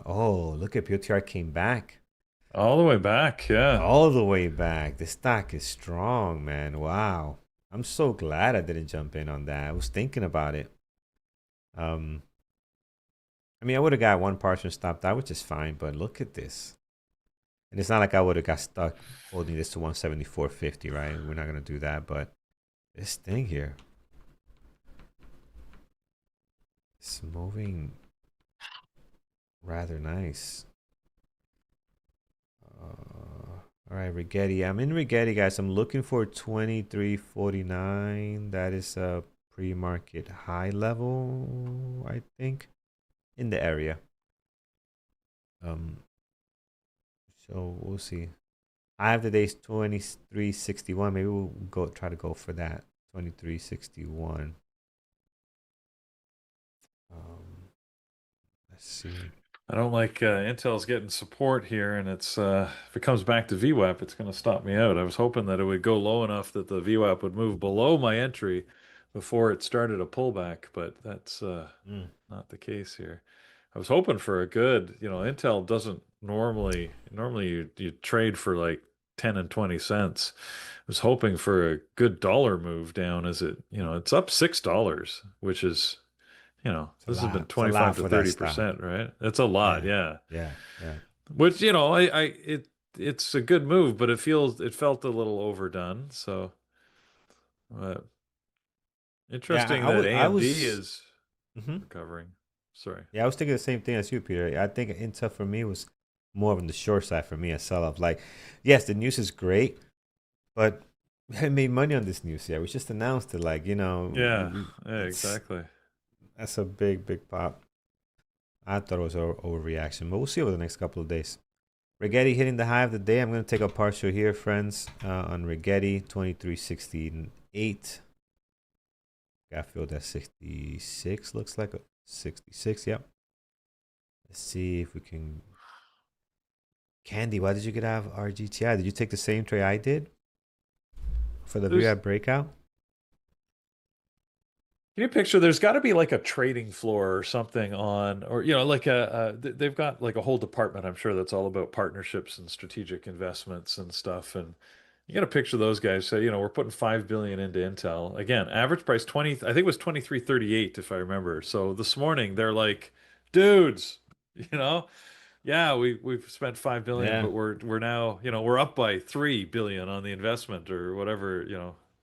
Oh, look at PLTR came back All the way back, yeah. all the way back. The stock is strong, man. Wow. I'm so glad I didn't jump in on that. I was thinking about it. Um, I mean, I would have got one partial stopped out, which is fine, but look at this. And it's not like I would have got stuck holding this to 174.50, right? We're not gonna do that, but this thing here, it's moving rather nice. All right, Rigetti. I'm in Rigetti, guys. I'm looking for 23.49. That is a pre-market high level, I think, in the area. Um, so we'll see. I have today's 23.61. Maybe we'll go try to go for that 23.61. Let's see. I don't like Intel's getting support here, and it's if it comes back to VWAP, it's going to stop me out. I was hoping that it would go low enough that the VWAP would move below my entry before it started a pullback, but that's Mm, not the case here. I was hoping for a good, Intel doesn't normally you trade for like 10 and 20 cents. I was hoping for a good dollar move down as it's up $6, which is it's a this has lot. been It's a lot 25 to for that stock. 30%, right? That's a lot, Yeah, yeah. yeah, yeah. Which, it's a good move, but it felt a little overdone. So, uh, Yeah, interesting I that was, I AMD was, is hmm recovering. Sorry. yeah, I was thinking the same thing as you, Peter. I think Intel for me was more on the short side for me, a sell off. Like, yes, the news is great, but we haven't made money on this news yet. We just announced it. Like, Yeah, yeah, it's exactly. that's a big, big pop. I thought it was an overreaction, but we'll see over the next couple of days. Rigetti hitting the high of the day. I'm going to take a partial here, friends, on Rigetti, 23.68. Got filled at 66, looks like a 66, yep. Let's see if we can. Candy, why did you get out of RGTI? Did you take the same trade I did for the There's VWAP breakout? Can you picture there's got to be like a trading floor or something on, or like they've got like a whole department, I'm sure, that's all about partnerships and strategic investments and stuff. And you got to picture those guys say, we're putting 5 billion into Intel. Again, average price 20, I think it was 23.38 if I remember. So this morning they're like, dudes, you know, yeah, we've spent 5 billion, Yeah, but we're now, we're up by 3 billion on the investment or whatever,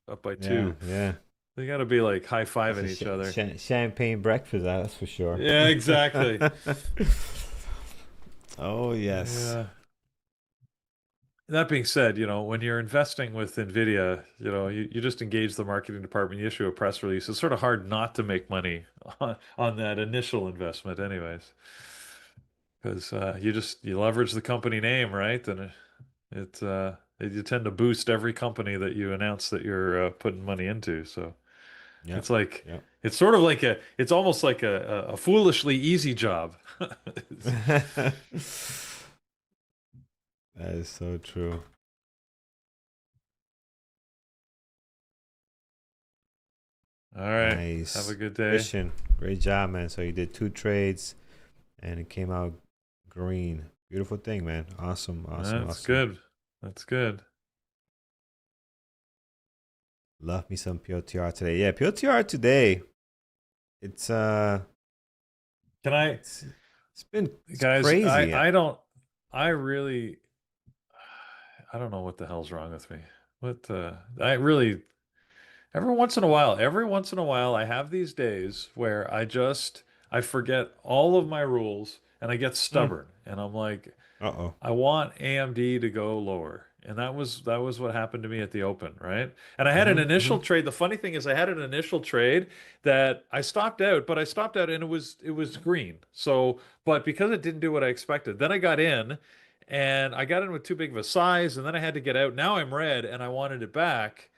up by yeah, 2. yeah. They got to be like It's a high-fiving each other. champagne breakfast, that's for sure. Yeah, exactly. Oh, yes. Yeah. That being said, when you're investing with Nvidia, you just engage the marketing department, you issue a press release. It's sort of hard not to make money on that initial investment, anyways, because you leverage the company name, right? And you tend to boost every company that you announce that you're putting money into. So Yep, it's like yep. it's sort of like it's almost like a foolishly easy job. That is so true. All right. Have a Nice. good day. Christian, great job, man. So you did two trades and it came out green. Beautiful thing, man. Awesome, awesome, That's awesome. good. That's good. Love me some POTR today. Yeah, POTR today. It's Can I, it's it's guys, crazy. I don't, I really, I don't know what the hell's wrong with me. I really, every once in a while, I have these days where I forget all of my rules and I get Mm, stubborn. And I'm like, Uh-oh. I want AMD to go lower. And that was what happened to me at the open, right? And I had an Mm-hmm. initial trade. The funny thing is I had an initial trade that I stopped out, but I stopped out and it was green. So, but because it didn't do what I expected, then I got in and I got in with too big of a size and then I had to get out. Now I'm red and I wanted it back.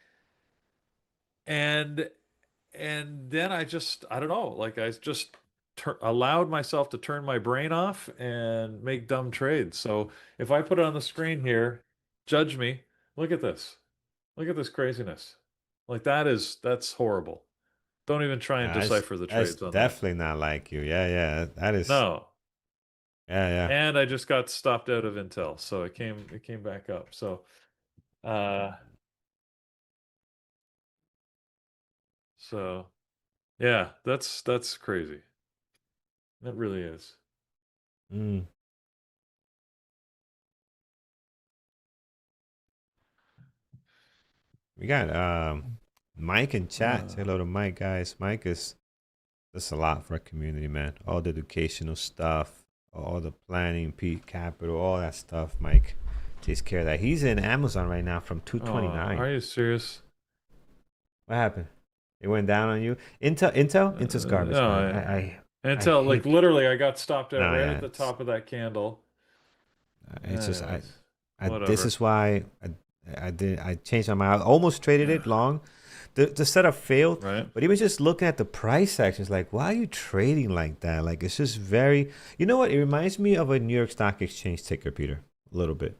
And and then I don't know, like I just allowed myself to turn my brain off and make dumb trades. So if I put it on the screen here, judge me. Look at this. Look at this craziness. Like that's horrible. Don't even try and decipher the That's trades on that. definitely not like you. Yeah, yeah. That is. No. Yeah, yeah. And I just got stopped out of Intel, so it came back up. Uh so yeah, that's crazy. That really is. Mm. We got Mike in chat. Say Uh, hello to Mike, guys. Mike is that's a lot for our community, man. All the educational stuff, all the planning, Pete Capital, all that stuff. Mike takes care of that. He's in Amazon right now from oh, 229. are you serious? What happened? It went down on you. Intel's garbage, man. No, I until like hate. literally I got stopped out No, right at yeah, the top of that candle. it's just Anyways, this whatever. is why I changed my mind. I almost traded it long. The setup failed, Right? but even just looking at the price action, it's like, why are you trading like that? Like it's just very, you know what? It reminds me of a New York Stock Exchange ticker, Peter, a little bit.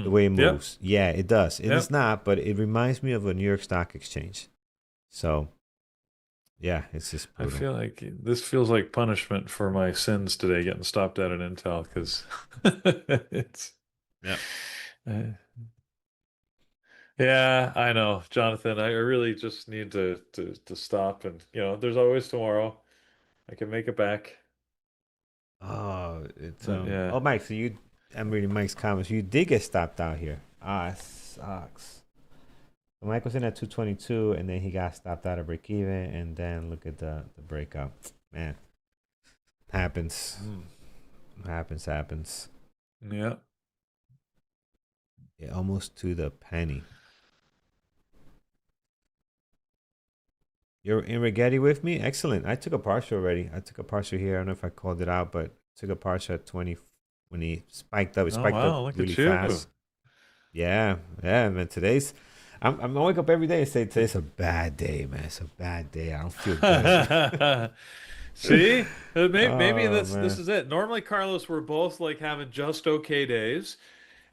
The Mm. way it Yep. moves. Yeah, it does. It is Yep. not, but it reminds me of a New York Stock Exchange. So yeah, it's just I brutal. feel like this feels like punishment for my sins today, getting stopped out at Intel because it's. Yeah. uh, yeah, I know, Jonathan. I really just need to stop, and there's always tomorrow. I can make it back. Oh, it's But yeah. Oh, Mike. So you, I'm reading Mike's comments. You did get stopped out here. Ah, it sucks. So Mike was in at 222, and then he got stopped out of break even, and then look at the breakout. Man, happens, Mm. happens. Yeah. Yeah, almost to the penny. You're in Rigetti with me? Excellent. I took a partial already. I took a partial here. I don't know if I called it out, but took a partial at 20 when he spiked up. It Oh spiked up wow, look really at you. fast. Yeah, yeah, man. Today's I'm gonna wake up every day and say today's a bad day, man. It's a bad day. I don't feel good. See, maybe Oh this man. is it. Normally, Carlos, we're both like having just okay days,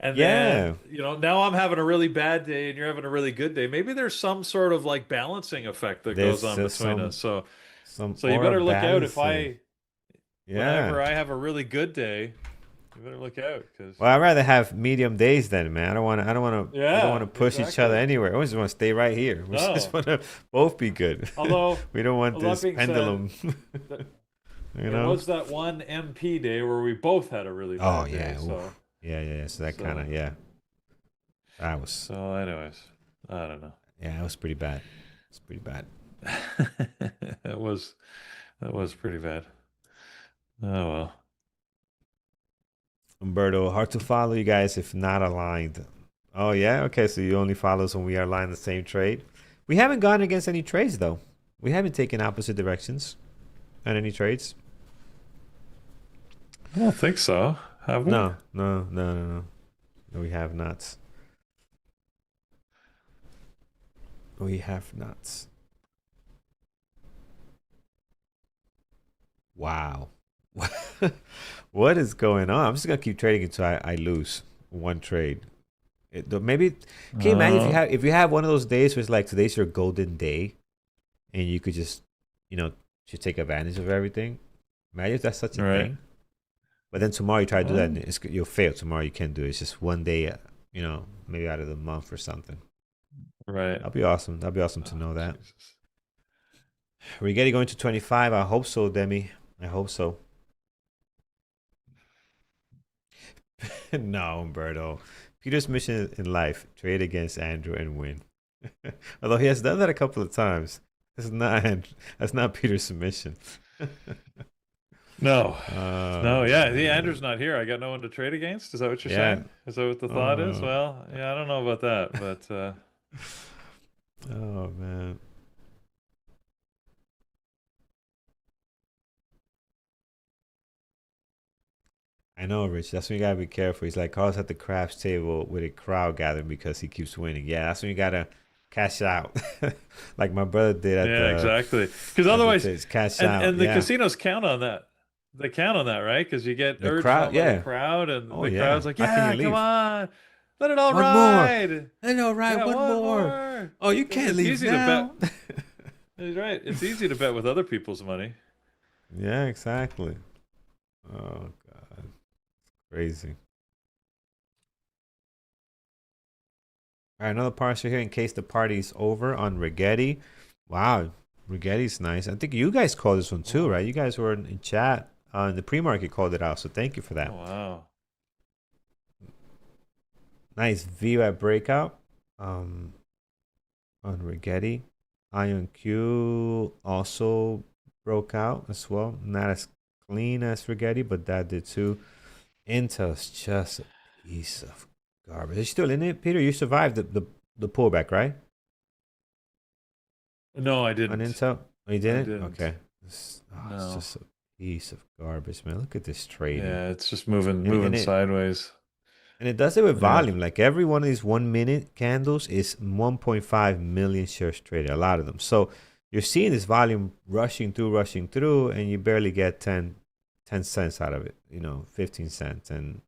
and then Yeah. now I'm having a really bad day, and you're having a really good day. Maybe there's some sort of like balancing effect that goes There's on between us. So, some so you aura better look out if balancing. Yeah. whenever I have a really good day, you better look out because Well, I'd rather have medium days then, man. I don't want yeah, to push each other exactly. anywhere. I just want to stay right here. We just No, want to both be good. although We don't want that this being said, pendulum, th you there know? was that one MP day where we both had a really Oh bad day. yeah. Oof. Yeah, yeah, yeah. So that kind of So, yeah. That was so anyways, I don't know. yeah, it was pretty bad. It's pretty bad. That was that was pretty bad. Oh well. Umberto, hard to follow you guys if not aligned. Oh yeah, okay. So you only follow us when we are aligned the same trade. We haven't gone against any trades though. We haven't taken opposite directions on any trades. I don't think so. Have we? No, no, no, no, no. No, we have not. We have not. Wow. What is going on? I'm just gonna keep trading until I lose one trade. Maybe can you imagine Uh, if you have one of those days where it's like today's your golden day and you could just you know just take advantage of everything. Imagine if that's such a right. thing. But then tomorrow you try to do that and Well, you'll fail. Tomorrow you can't do it. It's just one day, maybe out of the month or something. right. That'll be awesome. That'll be awesome to Oh, know that. Jesus. We're getting going to 25. I hope so, Demi. I hope so. No, Umberto. Peter's mission in life: trade against Andrew and win. Although he has done that a couple of times. That's not Peter's mission. No. No, yeah. The Andrew's Man. not here. I got no one to trade against. Is that what you're Yeah. saying? Is that what the thought is? Oh. Well, yeah, I don't know about that, but Oh man. I know, Rich. That's when you gotta be careful. He's like Carlos at the craps table with a crowd gathering because he keeps winning. Yeah, that's when you gotta cash out, like my brother did yeah, exactly. Because at the otherwise, tips. Cash and out. and the Yeah, casinos count on that. They count on that, right? Because you get the urged crowd. on by the Yeah. crowd, and Oh the yeah. crowd's like, How can you "Yeah, come leave? on, let it all One more. ride. I know, right? Yeah, One one more. more." Oh, you Because can't it's leave easy to bet. now. He's right. It's easy to bet with other people's money. Yeah, exactly. Oh God, crazy. All right, another partial here in case the party's over on Rigetti. Wow, Rigetti's nice. I think you guys called this one too, Oh, right? You guys were in chat. In the pre-market called it out, so thank you for oh that. wow. Nice view at breakout um, on Rigetti. Ion Q also broke out as well. Not as clean as Rigetti, but that did too. Intel's just a piece of garbage. Are you still in it, Peter? You survived the pullback, right? No, I On didn't. Intel? Oh, you I didn't? didn't. Okay. It's No. just a piece of garbage, man. Look at this trading. Yeah, it's just moving And, and moving it sideways. and it does it with Yeah. volume. Like every one of these 1 minute candles is 1.5 million shares traded, a lot of them. So you're seeing this volume rushing through, and you barely get 10 cents out of it, 15 cents. And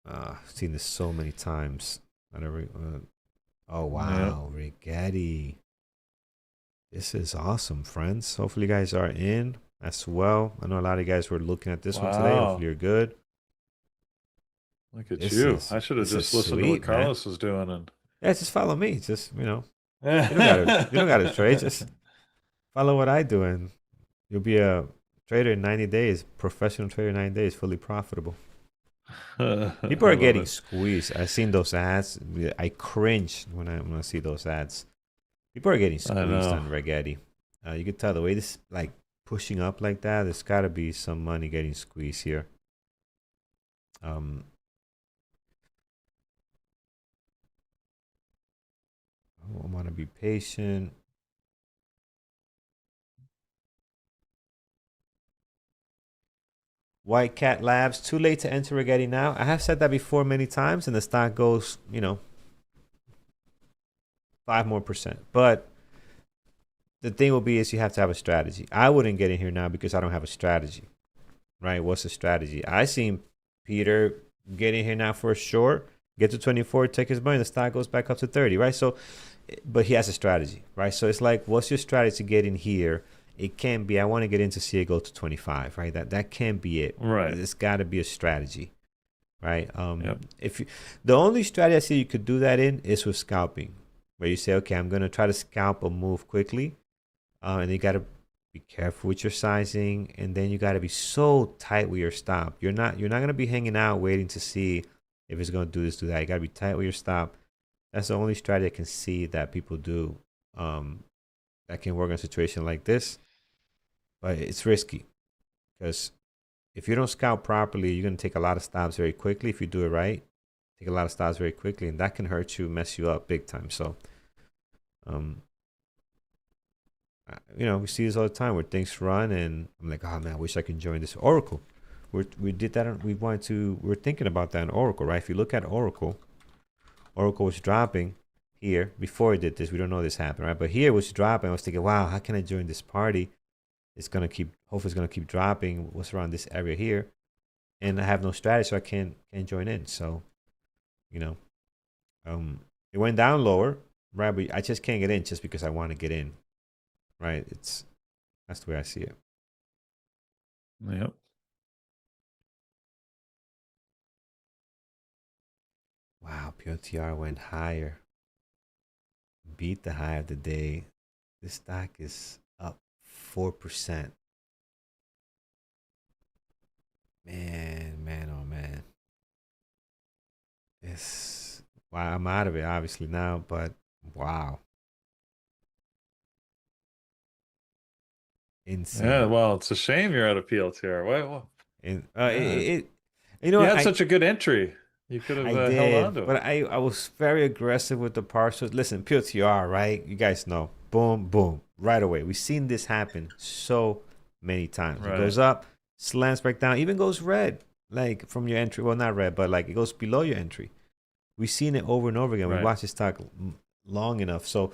I've seen this so many times. Oh, Yeah. wow. Rigetti. This is awesome, friends. Hopefully, you guys are in as well. I know a lot of you guys were looking at this one today. Hopefully, Wow. you're good. Look at This you. is I should have this is just listened to what sweet, man. Carlos was doing and Yeah, just follow me. Just you don't gotta trade. Just follow what I do, and you'll be a trader in 90 days. Professional trader in 90 days, fully profitable. People I are love getting it. squeezed. I've seen those ads. I cringe when I see those ads. People are getting I squeezed know. on Rigetti. You could tell the way this like pushing up like that. There's got to be some money getting squeezed here. Um, I want to be patient. White Cat Labs, too late to enter Rigetti now. I have said that before many times, and the stock goes, 5 more%. But the thing will be is you have to have a strategy. I wouldn't get in here now because I don't have a strategy, right? What's the strategy? I seen Peter get in here now for a short, get to 24, take his money, the stock goes back up to 30, right? So, but he has a strategy, right? So it's like, what's your strategy to get in here? It can't be, I want to get in to see it go to 25, right? That can't be it. Right. It's got to be a strategy, right? Yep. If you, the only strategy I see you could do that in is with scalping, where you say, okay, I'm going to try to scalp a move quickly, and you got to be careful with your sizing, and then you got to be so tight with your stop. You're not going to be hanging out waiting to see if it's going to do this, do that. You got to be tight with your stop. That's the only strategy I can see that people do, that can work in a situation like this. But it's risky because if you don't scout properly, you're going to take a lot of stops very quickly. If you do it right, take a lot of stops very quickly, and that can hurt you, mess you up big time. So, um, we see this all the time where things run, and I'm like, oh man, I wish I could join this Oracle. We did that. We're thinking about that in Oracle, right? If you look at Oracle, Oracle was dropping here before it did this. We don't know this happened, right? But here it was dropping. I was thinking, wow, how can I join this party? Hopefully it's gonna keep dropping. What's around this area here? And I have no strategy, so I can't join in. So, you know, it went down lower, right? But I just can't get in just because I want to get in, right? That's the way I see it. Yep. Wow, POTR went higher, beat the high of the day. This stock is up 4%. Man, oh man. Wow, I'm out of it obviously now, but wow. Yeah, Insane. well, it's a shame you're out of PLTR. Well, And yeah, you know you what, had such a good entry. You could have I held on did, to it. but I was very aggressive with the partials. Listen, POTR, right? You guys know, boom, boom, right away. We've seen this happen so many times. It Right, goes up, slams back down, even goes red, like from your entry. Well, not red, but like it goes below your entry. We've seen it over and over again. We right. watched this stock long enough. So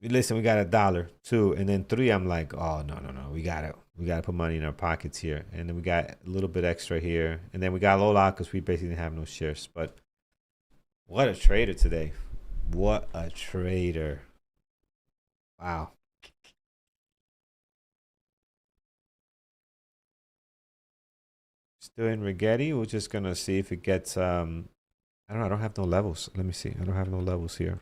listen, we got $1, 2, and then 3. I'm like, oh no, no, no, we gotta put money in our pockets here, and then we got a little bit extra here, and then we got a low lot because we basically didn't have no shares. But what a trader today! What a trader! Wow. Still in Rigetti. We're just gonna see if it gets. I don't know. I don't have no levels. Let me see. I don't have no levels here.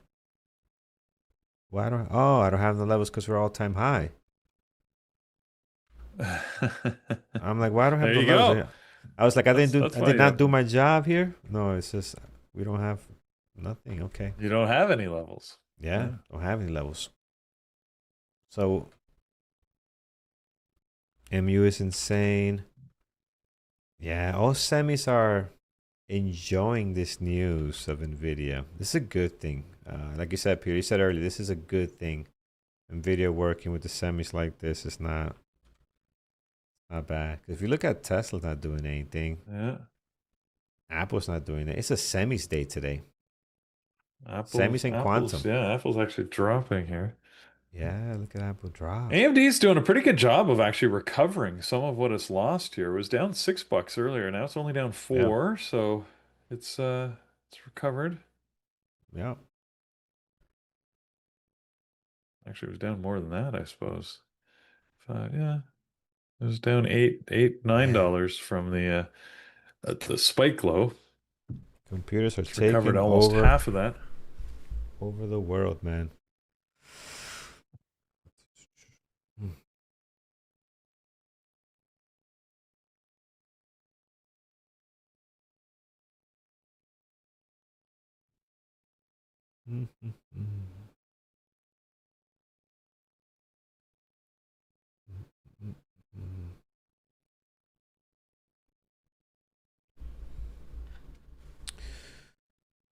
Why don't? Oh, I don't have no levels because we're all time high. I'm like, why I don't have There no you levels? go. I was like, That's I why did you not have do them. my job here. No, it's just we don't have nothing. Okay, You don't have any levels. yeah, Yeah. don't have any levels. So MU is insane. Yeah, all semis are enjoying this news of Nvidia. This is a good thing. Like you said, Peter, you said earlier, this is a good thing. Nvidia working with the semis like this is not bad. If you look at Tesla, not doing anything. Yeah. Apple's not doing it. It's a semis day today. Apple's Semis and Apple's quantum. yeah, Apple's actually dropping here. Yeah, look at Apple drop. AMD is doing a pretty good job of actually recovering some of what it's lost here. It was down $6 earlier. Now it's only down Yeah, 4, so it's recovered. yeah. Actually, it was down more than that, I suppose. Yeah, it was down nine Man, dollars from the spike low. computers are It's recovered taking almost half of that. over the world, man.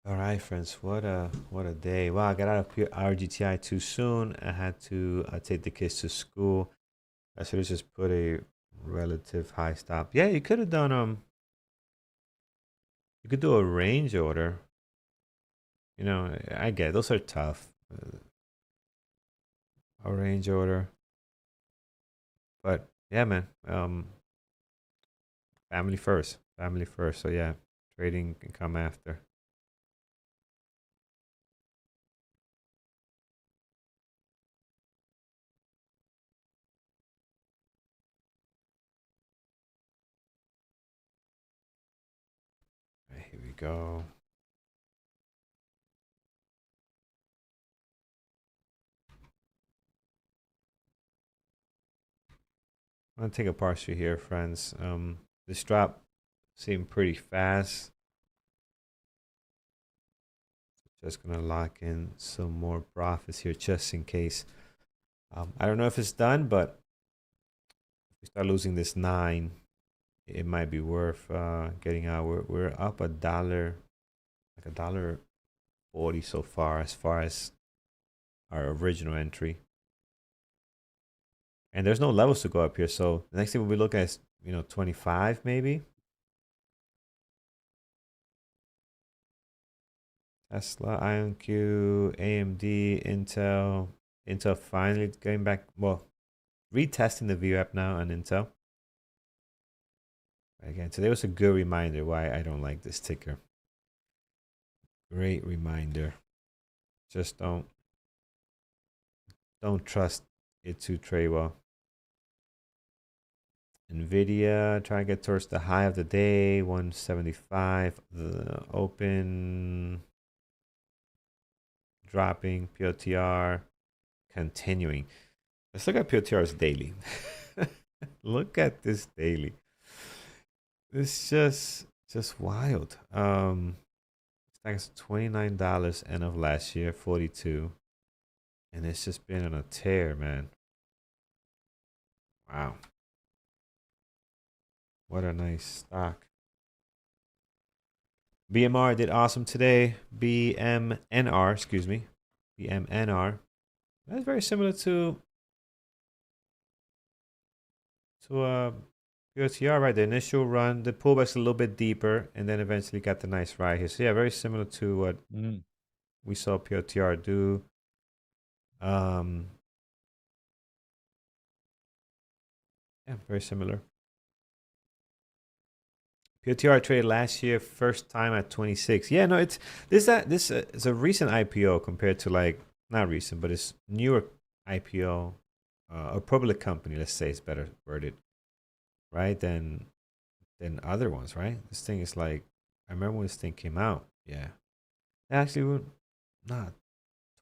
All right, friends. What a day. Well, I got out of RGTI too soon. I had to take the kids to school. I should have just put a relative high stop. Yeah, you could have done you could do a range order. You know, I get it. Those are tough. A range order, but yeah, man. Family first. Family first. So yeah, trading can come after. Right, here we go. I'm gonna take a partial here, friends. This drop seemed pretty fast. Just gonna lock in some more profits here, just in case. I don't know if it's done, but if we start losing this 9, it might be worth getting out. We're up $1, like $1.40 so far as our original entry. And there's no levels to go up here, so the next thing we'll be looking at is 25 maybe. Tesla, IonQ, AMD, Intel. Intel finally getting back, well, retesting the VWAP now on Intel. Again, today was a good reminder why I don't like this ticker. Great reminder. Just don't trust it to trade well. Nvidia trying to get towards the high of the day, 175. The open dropping, POTR continuing. Let's look at POTR's daily. Look at this daily. It's just wild. It's $29 end of last year, 42. And it's just been on a tear, man. Wow. What a nice stock. BMR did awesome today. BMNR, excuse me. BMNR. That's very similar to POTR, right? The initial run, the pullback's a little bit deeper, and then eventually got the nice ride here. So yeah, very similar to what we saw POTR do. Yeah, very similar. POTR traded last year, first time at 26. Yeah, no, it's this is a recent IPO compared to like not recent, but it's newer IPO, a public company. Let's say it's better worded, right? Than other ones, right? This thing is like I remember when this thing came out. Yeah, actually, not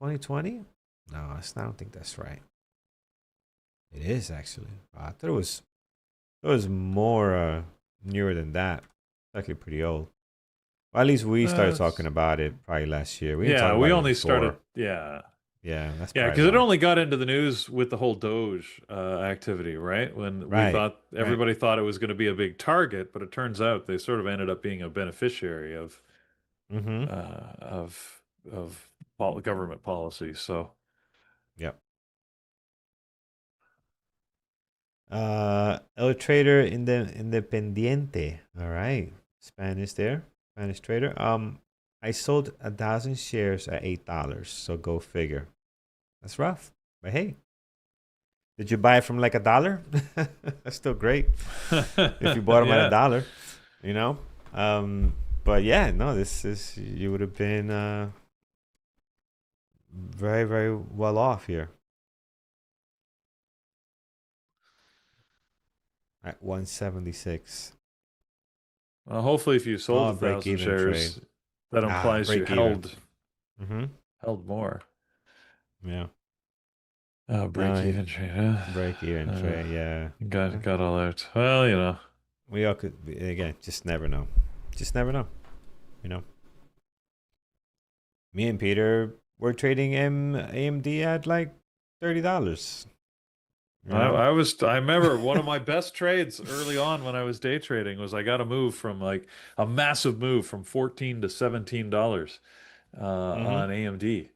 2020. No, I don't think that's right. It is actually. I thought it was more newer than that. It's actually pretty old. Well, at least we started talking about it probably last year. We didn't talk Yeah, about we it only started. before. Yeah, Yeah, that's yeah, probably because it why. only got into the news with the whole Doge activity, right? When we Right, thought right. everybody thought it was going to be a big target, but it turns out they sort of ended up being a beneficiary Mm-hmm. uh, of government policy. So Yep. El Trader Independiente. All right. Spanish there. Spanish trader. I sold 1,000 shares at $8. So go figure. That's rough. But hey, did you buy it from like $1? That's still great. If you bought them at a yeah. dollar, you know. Um, but yeah, no, this is you would have been very, very well off here at 176. Well, hopefully, if you sold Oh, a break thousand even trade. shares, that Ah, implies you break even. Mm-hmm. held more. Yeah. Break No, even trade. Huh? break even trade. Yeah. Yeah. Got all out. Well, you know. We all could again. Just never know. Just never know. You know. Me and Peter were trading AMD at like $30. You know. I remember one of my best trades early on when I was day trading was I got a move from like a massive move from 14 to $17 Mm-hmm. on AMD.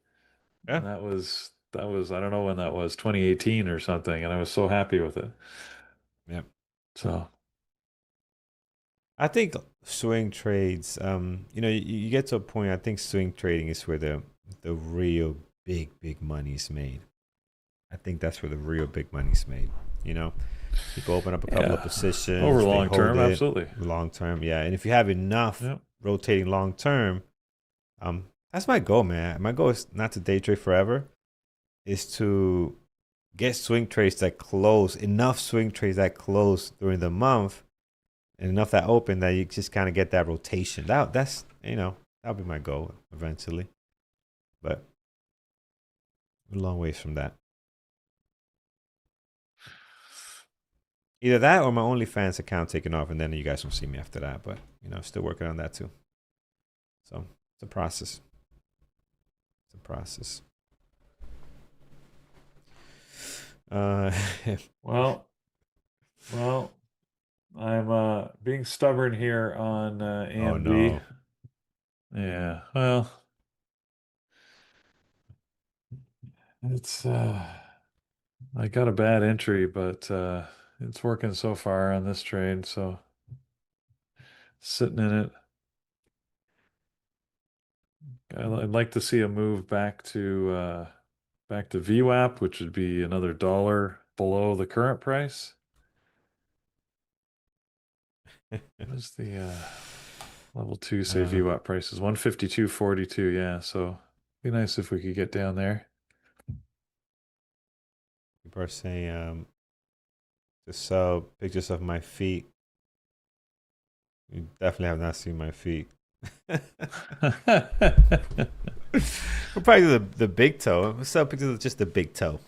Yeah. That was I don't know when that was, 2018 or something, and I was so happy with it. Yeah. So I think swing trades, you get to a point. I think swing trading is where the real big money is made. I think that's where the real big money's made. You know, people open up a couple of yeah, over positions, they long hold term, it absolutely. long term. Yeah, and if you have enough Yeah. rotating long term, that's my goal, man. My goal is not to day trade forever. Is to get swing trades that close enough swing trades that close during the month and enough that open that you just kind of get that rotation. That's that'll be my goal eventually, but we're a long ways from that. Either that or my OnlyFans account taking off, and then you guys won't see me after that. But still working on that too. So it's a process. It's a process. Uh, Well, well, I'm being stubborn here on oh AMD. no, Yeah. Well, it's I got a bad entry, but it's working so far on this trade, so sitting in it. I'd like to see a move back to VWAP, which would be another dollar below the current price. What is the level two say uh, VWAP price is 152.42. Yeah, so be nice if we could get down there. people are saying to sell pictures of my feet. You definitely have not seen my feet. We'll probably do the big toe. We'll sell pictures of just the big toe.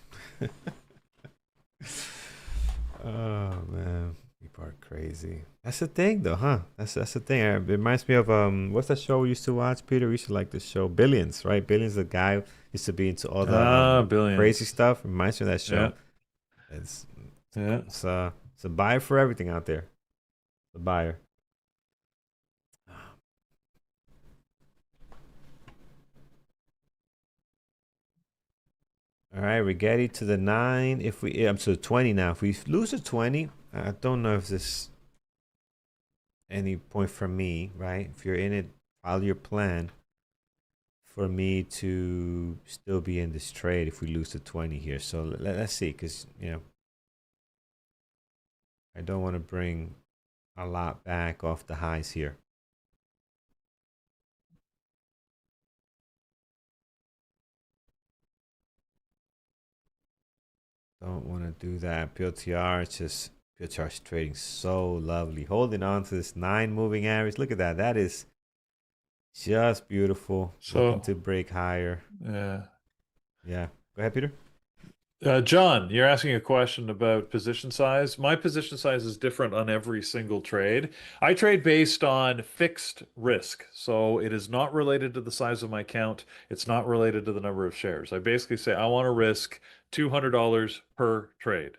Oh man, people are crazy. That's the thing, though, huh? That's the thing. It reminds me of what's that show we used to watch, Peter? We used to like this show, Billions, right? Billions, the guy who used to be into all the crazy Billions. stuff. Reminds me of that show. Yeah. It's Yeah. It's a buyer for everything out there. The buyer. All right, Rigetti to the 9. If we, I'm to the 20 now. If we lose a 20, I don't know if this any point for me, right? If you're in it, follow your plan for me to still be in this trade if we lose to 20 here. So let's see, because, I don't want to bring a lot back off the highs here. Don't want to do that. PLTR, it's just PLTR is trading so lovely. Holding on to this 9 moving average. Look at that. That is just beautiful. Looking So, to break higher. yeah. Yeah. Go ahead, Peter. John, you're asking a question about position size. My position size is different on every single trade. I trade based on fixed risk. So it is not related to the size of my account. It's not related to the number of shares. I basically say I want to risk $200 per trade.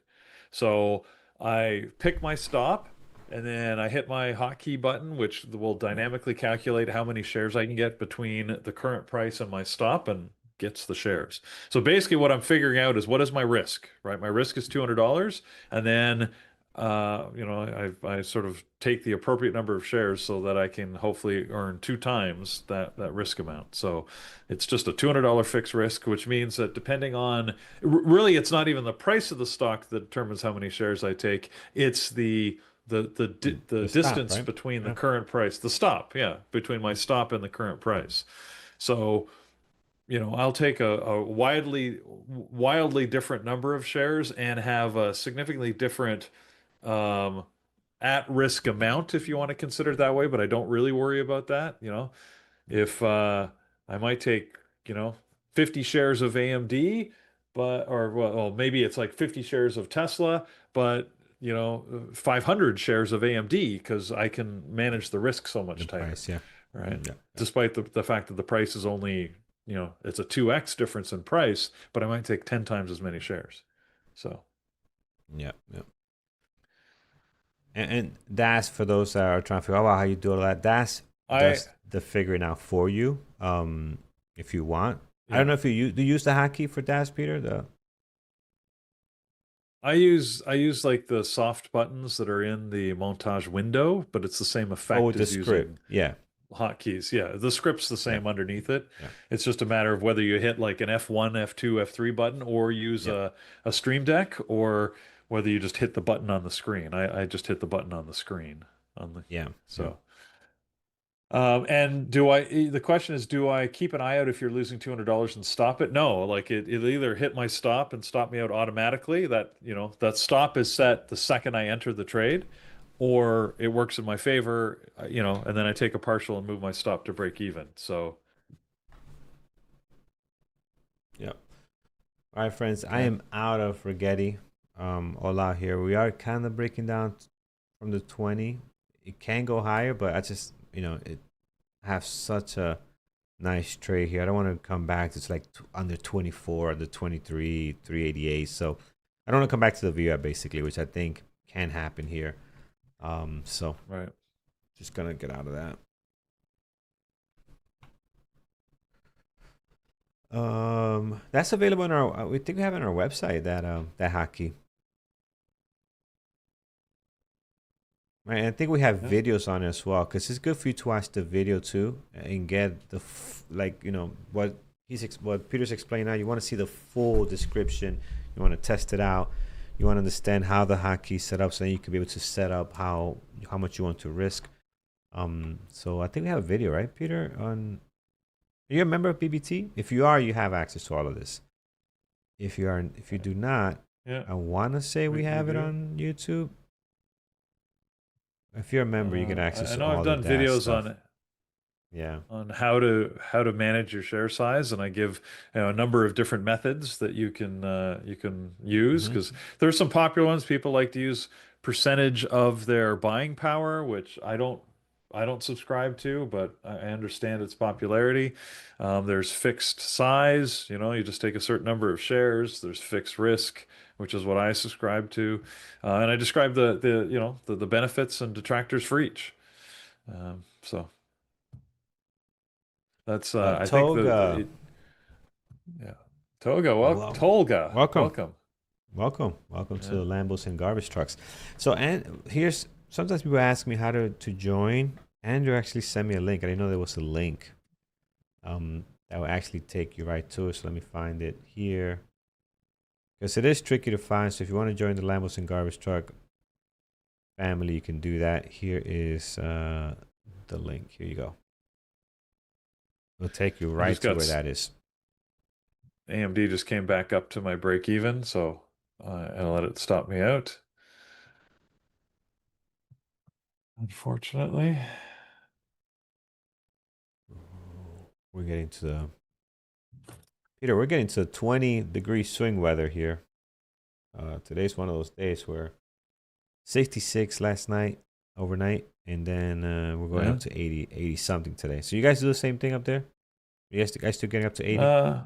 So I pick my stop and then I hit my hotkey button, which will dynamically calculate how many shares I can get between the current price and my stop and gets the shares. So basically, what I'm figuring out is what is my risk, right? My risk is $200, and then I sort of take the appropriate number of shares so that I can hopefully earn 2 times that risk amount. So it's just a $200 fixed risk, which means that depending on really, it's not even the price of the stock that determines how many shares I take. It's the The stop, distance right? between the Yeah. current price, the stop, yeah, between my stop and the current price. So I'll take a wildly different number of shares and have a significantly different um, at-risk amount, if you want to consider it that way, but I don't really worry about that. If I might take, you know, 50 shares of AMD, but or well, maybe it's like 50 shares of Tesla, but 500 shares of AMD because I can manage the risk so The much tighter, price, yeah. right? Yeah. Yeah. Despite the fact that the price is only, it's a 2x difference in price, but I might take 10 times as many shares. So Yeah. Yeah. And that's for those that are trying to figure out how you do all that. That's I, does the figuring out for you. If you want. I don't yeah. know if do you use the hotkey for DAS, Peter? The I use like the soft buttons that are in the montage window, but it's the same oh, effect with the as script. using Yeah. hotkeys. Yeah, the script's the Yeah. same underneath it. Yeah. It's just a matter of whether you hit like an F1, F2, F3 button or use Yeah. a Stream Deck or whether you just hit the button on the screen. I just hit the button on the screen on the Yeah. Yeah. so and the question is, do I keep an eye out if you're losing $200 and stop it? No, like it'll either hit my stop and stop me out automatically. That stop is set the second I enter the trade, or it works in my favor, and then I take a partial and move my stop to break even. So, Yeah. All right, friends. I okay. am out of Rigetti. All out here. We are kind of breaking down from the 20. It can go higher, but I just it have such a nice trade here. I don't want to come back to like under 24, under 23, 388. So I don't want to come back to the VWAP basically, which I think can happen here. So Right. just gonna get out of that. That's available on our. We think we have it on our website that hotkey. Right, and I think we have Yeah. videos on it as well because it's good for you to watch the video too and get the what what Peter's explaining now. You want to see the full description. You want to test it out. You want to understand how the hotkey is set up, so then you can be able to set up how much you want to risk. So I think we have a video, right, Peter? Are you a member of BBT? If you are, you have access to all of this. If you do not, Yeah. I want to say we We have it do. on YouTube. If you're a member, you get I access to know I've all the done DAS videos stuff. Yeah. on how to manage your share size, and I give a number of different methods that you can use Mm-hmm. because there's some popular ones. People like to use percentage of their buying power, which I don't I don't subscribe to, but I understand its popularity. There's fixed size, you just take a certain number of shares. There's fixed risk, which is what I subscribe to, and I describe the benefits and detractors for each. So that's I think Toga, yeah. Toga, well, Tolga, welcome. welcome. Welcome to Yeah. Lambos and Garbage Trucks. So, and here's sometimes people ask me how to join. Andrew actually sent me a link. I didn't know there was a link that will actually take you right to it. So let me find it here because it is tricky to find. So if you want to join the Lambos and Garbage Truck family, you can do that. Here is the link. Here you go. It'll take you I right just to got where that is. AMD just came back up to my break even, so I let it stop me out. Unfortunately. We're getting to the Peter. We're getting to 20-degree swing weather here. Today's one of those days where 66 last night, overnight, and then we're going Yeah. up to 80 something today. So you guys do the same thing up there? You guys still getting up to 80? Uh,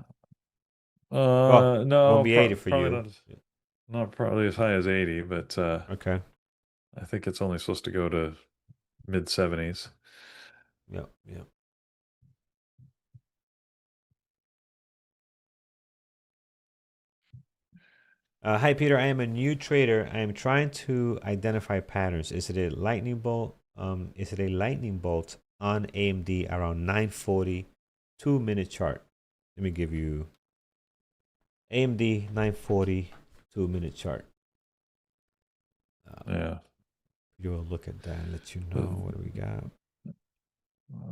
Well, it won't no, be 80 for probably you. not probably as high as 80, but Okay. I think it's only supposed to go to mid 70s. Yep. Hi, Peter. I am a new trader. I am trying to identify patterns. Is it a lightning bolt? Is it a lightning bolt on AMD around 940, 2-minute chart? Let me give you AMD 940, 2-minute chart. Yeah. You'll look at that and let you Uh, know what do we got.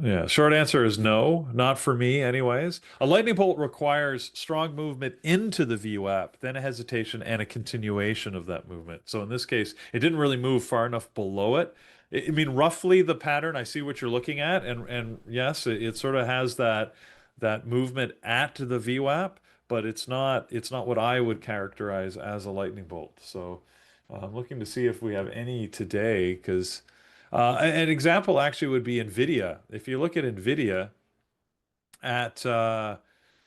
Yeah, short answer is no, not for me, anyways. A lightning bolt requires strong movement into the VWAP, then a hesitation and a continuation of that movement. So in this case, it didn't really move far enough below it. I mean, roughly the pattern, I see what you're looking at, and yes, it sort of has that movement at the VWAP, but it's not what I would characterize as a lightning bolt. So I'm looking to see if we have any today, because. An example actually would be NVIDIA. If you look at NVIDIA at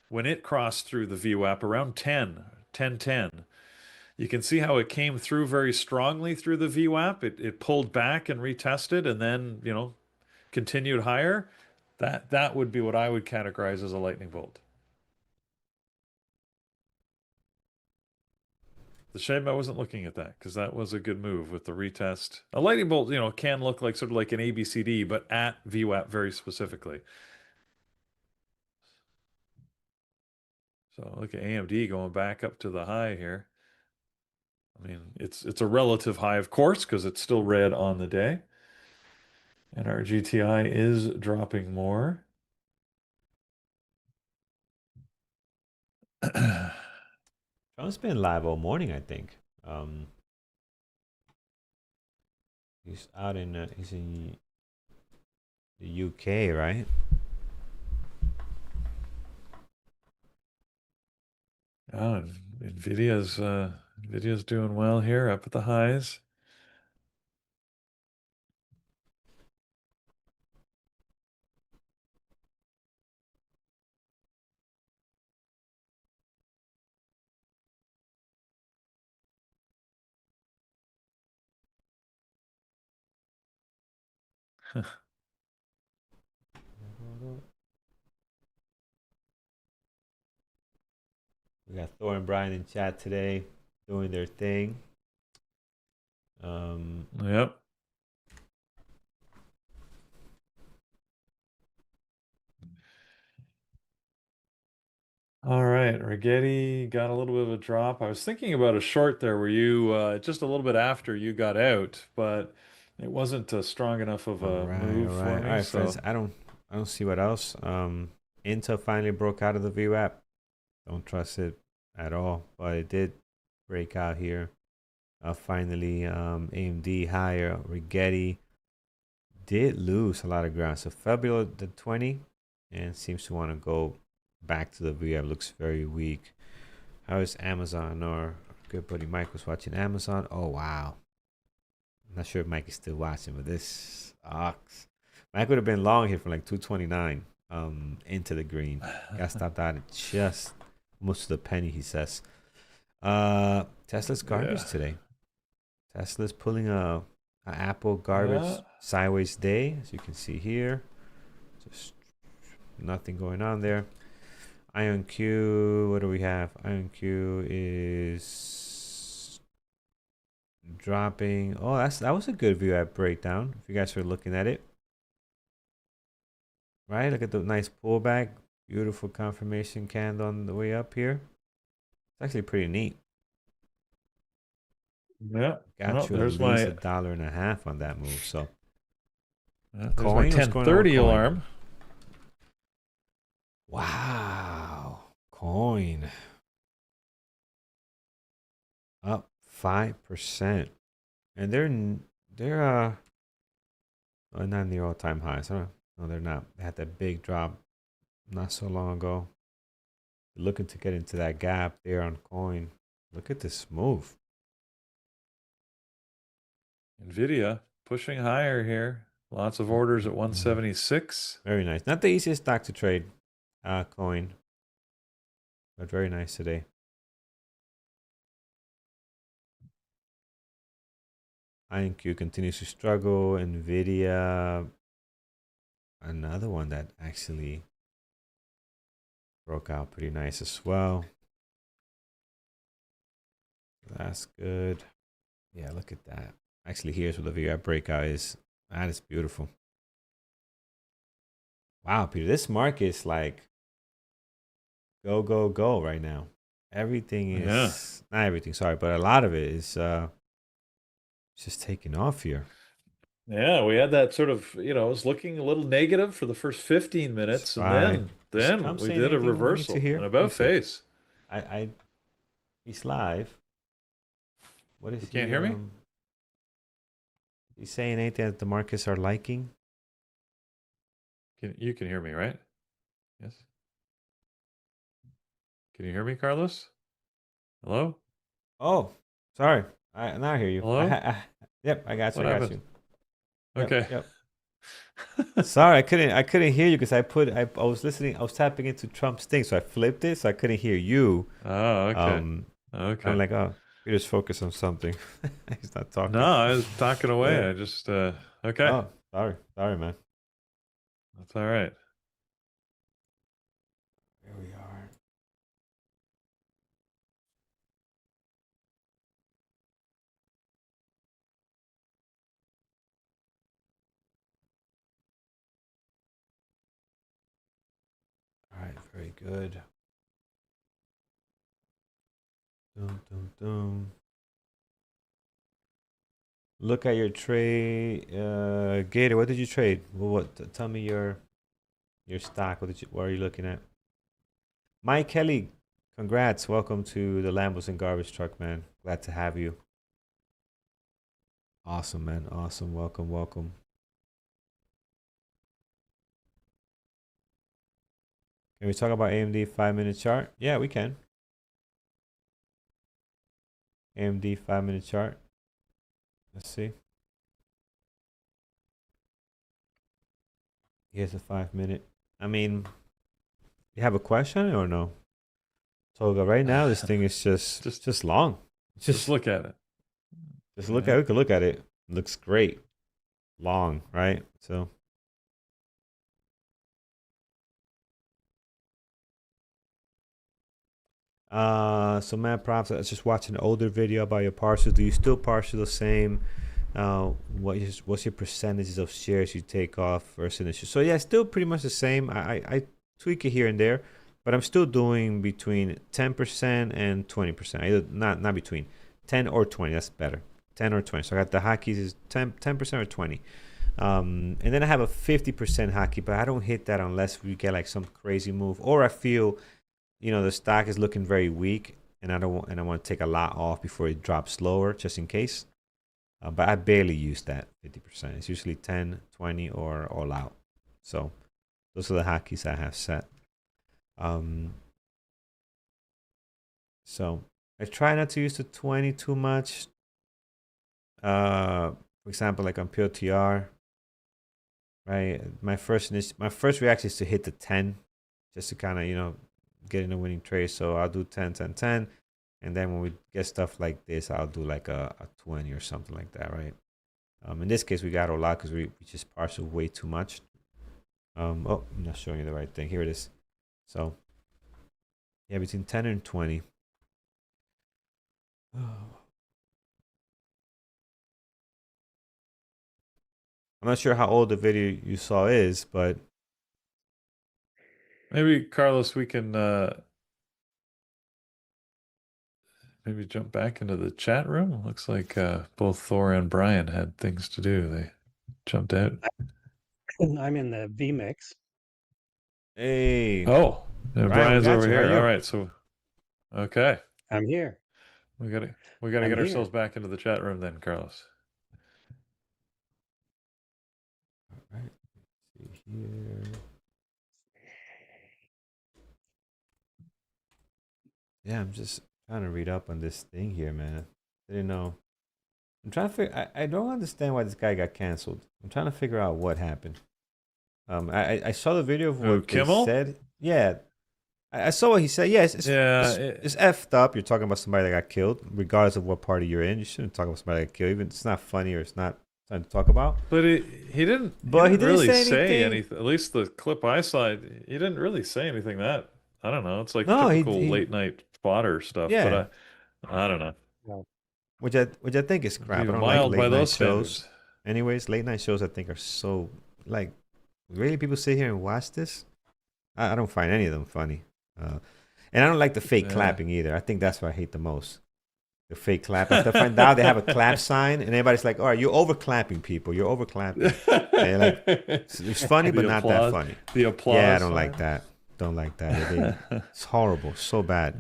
when it crossed through the VWAP around 10, you can see how it came through very strongly through the VWAP. It pulled back and retested and then, continued higher. That would be what I would categorize as a lightning bolt. The shame I wasn't looking at that because that was a good move with the retest. A lightning bolt, can look like sort of like an ABCD, but at VWAP very specifically. So look at AMD going back up to the high here. I mean, it's a relative high, of course, because it's still red on the day. And our GTI is dropping more. Trump's been live all morning, I think. He's in the UK, right? Oh, Nvidia's doing well here, up at the highs. We got Thor and Brian in chat today doing their thing. Yep. All right, Rigetti got a little bit of a drop. I was thinking about a short there where you just a little bit after you got out, but it wasn't strong enough of a move for All me. right, friends. So I don't see what else. Intel finally broke out of the VWAP. Don't trust it at all, but it did break out here. Finally, AMD higher. Rigetti did lose a lot of ground. So fell below the 20 and seems to want to go back to the VWAP. Looks very weak. How is Amazon? Or good buddy Mike was watching Amazon. Oh wow. I'm not sure if Mike is still watching, but this sucks. I could have been long here from like 229 into the green. Got stopped out at just almost to the penny, he says. Tesla's garbage Yeah. today. Tesla's pulling a Apple Yeah. garbage sideways day, as you can see here. Just nothing going on there. IonQ, what do we have? IonQ is dropping. Oh, that was a good view at breakdown. If you guys are looking at it, right? Look at the nice pullback. Beautiful confirmation candle on the way up here. It's actually pretty neat. Yeah. Got you at there's least my $1.50 on that move. So there's my coin, what's going on with 10:30 coin? alarm. Wow, coin up 5%, and they're not near all-time highs. Huh? No, they're not. They had that big drop not so long ago. Looking to get into that gap there on coin. Look at this move. Nvidia pushing higher here. Lots of orders at 176. Very nice. Not the easiest stock to trade, coin, but very nice today. IonQ continues to struggle. Nvidia, another one that actually broke out pretty nice as well. That's good. Yeah, look at that. Actually, here's what the VWAP breakout is. That is beautiful. Wow, Peter, this market is like go, go, go right now. Everything is not everything, sorry, but a lot of it is just taking off here. Yeah, we had that sort of, it was looking a little negative for the first 15 That's minutes, and right. Is then Trump we saying did a anything we need to reversal, hear? an Let me about see. face. He's live. What is You he can't hear me? he's saying anything that the markets are liking? You can hear me, right? Yes. Can you hear me, Carlos? Hello? Oh, sorry. I now I hear you. Hello? Yep, I got you. What I got happened? you. Yep, Okay. yep. Sorry, I couldn't hear you because I was listening. I was tapping into Trump's thing, so I flipped it, so I couldn't hear you. Oh, okay. I'm Okay. like, oh, you just focus on something. He's not No, talking. I was talking away. Yeah. I just okay. Oh, sorry, man. That's all right. Here we are. All right, very good. Dum, dum, dum. Look at your trade, Gator. What did you trade? What? Tell me your stock. What are you looking at? Mike Kelly, congrats. Welcome to the Lambos and Garbage Truck, man. Glad to have you. Awesome, man. Awesome. Welcome, welcome. Can we talk about AMD 5-minute chart? Yeah, we can. AMD 5-minute chart. Let's see. Here's a 5-minute. I mean, you have a question or no? Toga, right now this thing is just long. Just look at it. Just look at it. We can look at it. Looks great. Long, right? So so Matt Props, I was just watching an older video about your parcels. Do you still parcel the same? What's your percentages of shares you take off versus initial? So yeah, still pretty much the same. I tweak it here and there, but I'm still doing between 10% and 20%. Either not between 10 or 20. That's better. 10 or 20. So I got the hotkeys is 10% or 20. And then I have a 50% hockey, but I don't hit that unless we get like some crazy move or I feel the stock is looking very weak, and I want to take a lot off before it drops lower, just in case. But I barely use that 50%. It's usually 10, 20, or all out. So those are the hotkeys I have set. So I try not to use the 20 too much. For example, like on POTR, right? My first reaction is to hit the 10, just to kind of get in a winning trade. So I'll do 10, 10, 10, and then when we get stuff like this, I'll do like a 20 or something like that, right? In this case, we got a lot because we just parcel way too much. Oh, I'm not showing you the right thing. Here it is. So yeah, between 10 and 20. I'm not sure how old the video you saw is, but Maybe Carlos, we can maybe jump back into the chat room. Looks like both Thor and Brian had things to do. They jumped out. I'm in the VMix. hey, Oh, yeah, Brian, we Brian's got over you. How are here. All you? right, so okay, I'm here. we gotta I'm get here. ourselves back into the chat room then, Carlos. All right. Let's see here. Yeah, I'm just trying to read up on this thing here, man. Didn't know. I'm trying to figure. I don't understand why this guy got canceled. I'm trying to figure out what happened. I saw the video of Oh, what they Kimmel? said. Yeah, I saw what he said. Yeah, Yeah, it's effed up. You're talking about somebody that got killed, regardless of what party you're in. You shouldn't talk about somebody that got killed. Even it's not funny or it's not something to talk about. but he But he didn't didn't really say say anything. anything. At least the clip I saw, he didn't really say anything that I don't know. It's like No, typical he late night fodder stuff, but yeah, I don't know. Well, which I think is It's crap. I even don't like mild by late night those shows. standards. Anyways, late night shows I think are so like really people sit here and watch this. I don't find any of them funny. And I don't like the fake Yeah. clapping either. I think that's what I hate the most. The fake clap. After I find out they have a clap sign, and everybody's like, "All right, you're over clapping, people. You're over clapping." And like, it's funny, but The not that applause, funny. the Yeah, I applause don't like sign. that. Don't like that. It's horrible, so bad.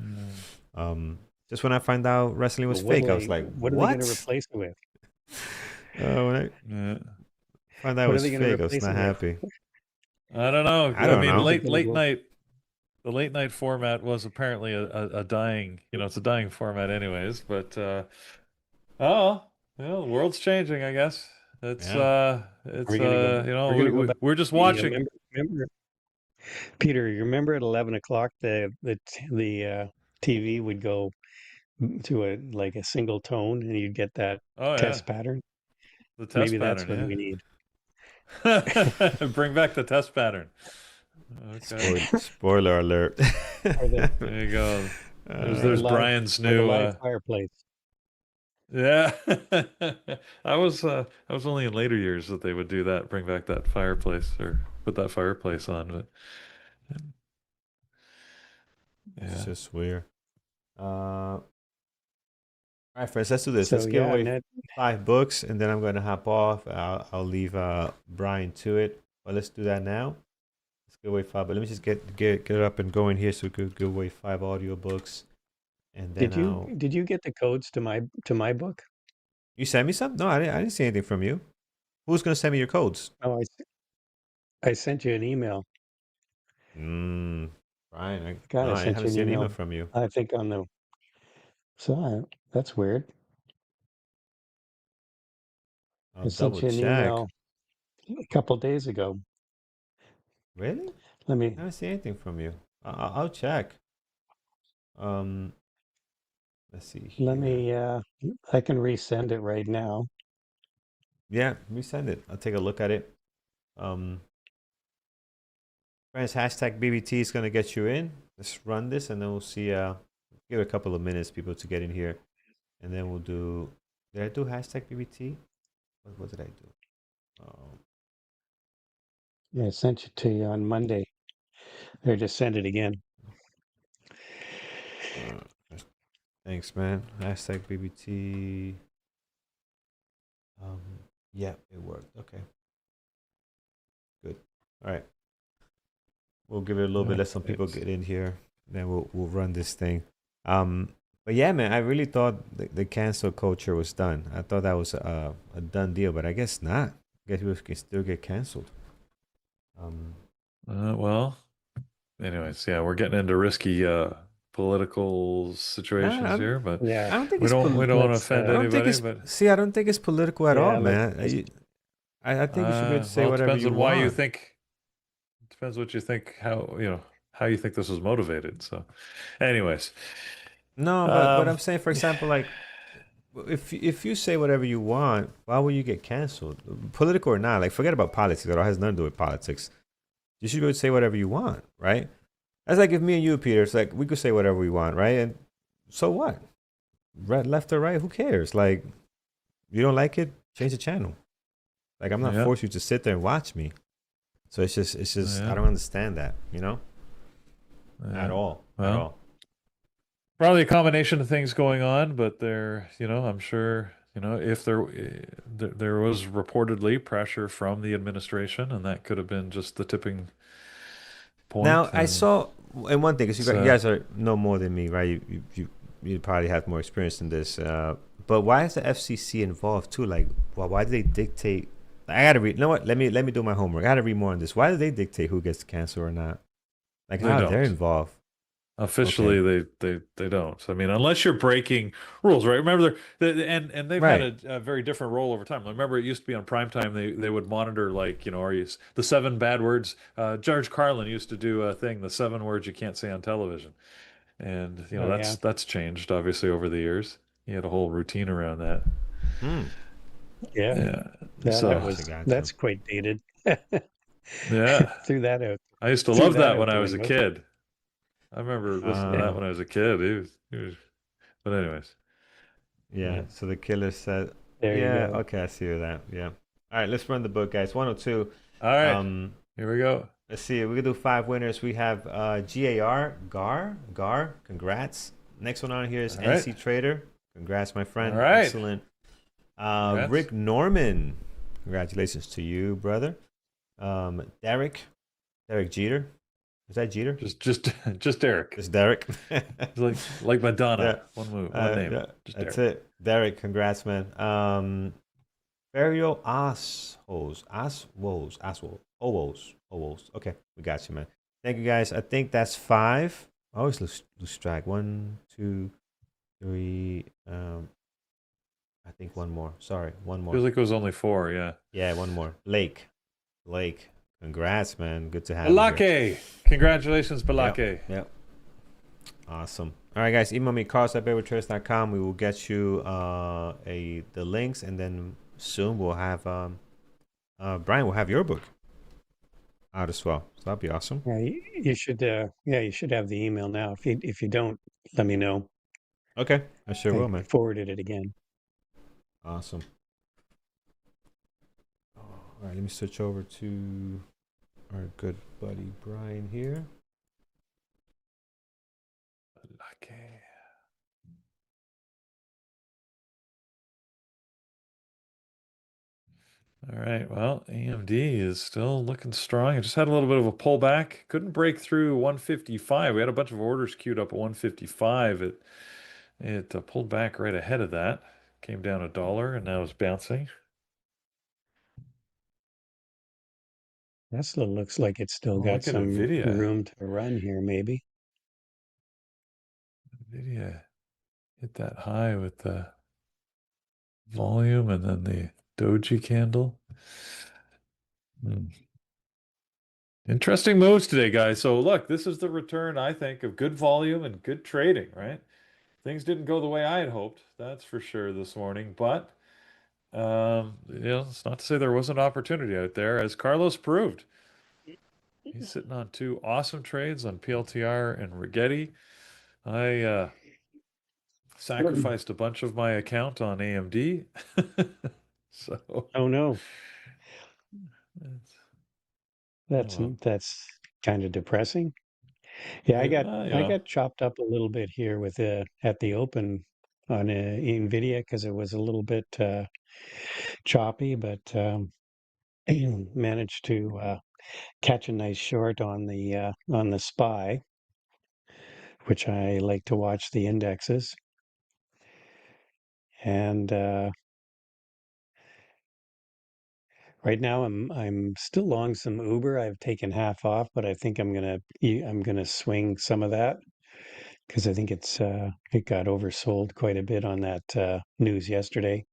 Just when I find out wrestling was fake, I was like, what are they going to "What?" replace it with? When I Yeah. found out it What are was they going to fake, I was replace not it with? happy. I don't know. I I don't mean, know. Is it going to late go? night, the late night format was apparently a dying, it's a dying format anyways, but oh, the world's changing, I guess. Yeah. Are we going to go? We're going to go back We're to just the watching. remember Peter. You remember at 11 o'clock the TV would go to a like a single tone, and you'd get that Oh yeah, test pattern. the test Maybe that's what pattern, we need. yeah. Bring back the test pattern. Okay. Spoiler alert. Or the There you go. or There's live Brian's or the new live fireplace. yeah. I was only in later years that they would do that, bring back that fireplace or put that fireplace on, but It's yeah. just weird. All right, friends, let's do this. So Let's give yeah, away Ned. 5 books, and then I'm going to hop off. I'll leave Brian to it. But let's do that now. Let's give away 5. But let me just get it up and going here so we could give away 5 audiobooks. And then Did you get the codes to my book? You send me some? No, I didn't see anything from you. Who's going to send me your codes? Oh, I sent you an email. Brian, God, no, I I sent haven't you an seen an email email. from you. I think on the that's weird. I'll I double sent you an check. email a couple days ago. Really? Let me I haven't seen anything from you. I'll check. Um, let's see let here. me I can resend it right now. Yeah, resend it. I'll take a look at it. Um, Friends, hashtag BBT is going to get you in. Let's run this and then we'll see. Give it a couple of minutes, people, to get in here. And then we'll do. Did I do hashtag BBT? What did I do? Um, Yeah, I sent it to you on Monday. Or just send it again. uh, thanks, man. Hashtag BBT. Um, yeah, it worked. Okay, good. All right. We'll give it a little bit. Let some Okay. people get in here. Then we'll run this thing. But yeah, man, I really thought the cancel culture was done. I thought that was a done deal, but I guess not. I guess people can still get canceled. Well, anyways, yeah, we're getting into risky political Nah, situations here, but Yeah. I don't think we it's don't want to Let's offend I don't think anybody, it's but see. I don't think it's political at all, yeah, man. I think you should be able to say Well, it whatever depends you on why you want. think. Depends what you think. How you think this was motivated. So, anyways, No, but um, I'm saying, for example, like if you say whatever you want, why would you get canceled? Political or not, like forget about politics. It all has nothing to do with politics. You should be able to say whatever you want, right? That's like if me and you, Peter, it's like we could say whatever we want, right? And so what? Right, left or right, who cares? Like you don't like it, change the channel. Like I'm not yeah, forced you to sit there and watch me. So it's just I yeah, don't understand that, at yeah. all, at Well, all. probably a combination of things going on, but I'm sure, if there was reportedly pressure from the administration, and that could have been just the tipping Now point, I and saw, and one thing because it's you guys are know more than me, right? You probably have more experience in this. But why is the FCC involved too? Like, why do they dictate? I gotta read. You know what? Let me do my homework. I gotta read more on this. Why do they dictate who gets cancer or not? Like, they how they're don't. involved? Okay, Officially, they don't. I mean, unless you're breaking rules, right? Remember, and they've had right. a very different role over time. Remember, it used to be on prime time. They would monitor, like, are you the seven bad words? George Carlin used to do a thing, the seven words you can't say on television, and Oh yeah, that's changed obviously over the years. He had a whole routine around that. Hmm. yeah. Yeah. That So Gotcha, was gotcha. that's quite dated. yeah, Threw that out. I used to Threw love that that out when the I was a window. kid. I remember listening to Yeah. that Uh, when I was a kid. He was. But anyways, yeah. yeah. So the killer said, There you yeah. go. Okay, I see that. Yeah. All right, let's run the book, guys. 102. All right, Um, here we go. Let's see. We're gonna do 5 winners. We have Gar. Congrats. Next one on here is All right. NC Trader. Congrats, my All friend. right. Excellent. Congrats. Rick Norman. Congratulations to you, brother. Derek Jeter. Is that Jeter? Just Eric. It's Derek. Like Madonna. Yeah. One move, one name. Yeah. Just That's Eric. it. Derek, congrats, man. Ferio Oswos. Okay, we got you, man. Thank you, guys. I think that's 5. I always lose track. 1, 2, 3. I think one more. Sorry, one more. Feels like it was only 4, yeah. Yeah, one more. Blake. Congrats, man. Good to have you here. Balake. Congratulations, Yep. Balake. Yep. Awesome. All right, guys. Email me carlos@bearwithtraders.com. We will get you the links, and then soon we'll have Brian will have your book out as well. So that'll be awesome. Yeah, you should. Yeah, you should have the email now. If you don't, let me know. Okay, I sure I will, man. forwarded it again. Awesome. All right, let me switch over to our good buddy Brian here. Balake. All right. Well, AMD is still looking strong. It just had a little bit of a pullback. Couldn't break through 155. We had a bunch of orders queued up at 155. It pulled back right ahead of that. Came down $1, and now it's bouncing. Tesla looks like it's still Oh, got look at some NVIDIA. room to run here, maybe. NVIDIA hit that high with the volume and then the doji candle. Hmm. Interesting moves today, guys. So look, this is the return, I think, of good volume and good trading, right? Things didn't go the way I had hoped, that's for sure this morning. But it's not to say there wasn't opportunity out there, as Carlos proved. He's sitting on 2 awesome trades on PLTR and Rigetti. I sacrificed a bunch of my account on AMD. So Oh no, it's, oh that's well. that's kind of depressing. Yeah, I got Well, I got chopped up a little bit here with at the open on Nvidia because it was a little bit choppy, but managed to catch a nice short on the SPY, which I like to watch the indexes. And right now I'm still long some Uber. I've taken half off, but I think I'm gonna swing some of that because I think it got oversold quite a bit on that news yesterday.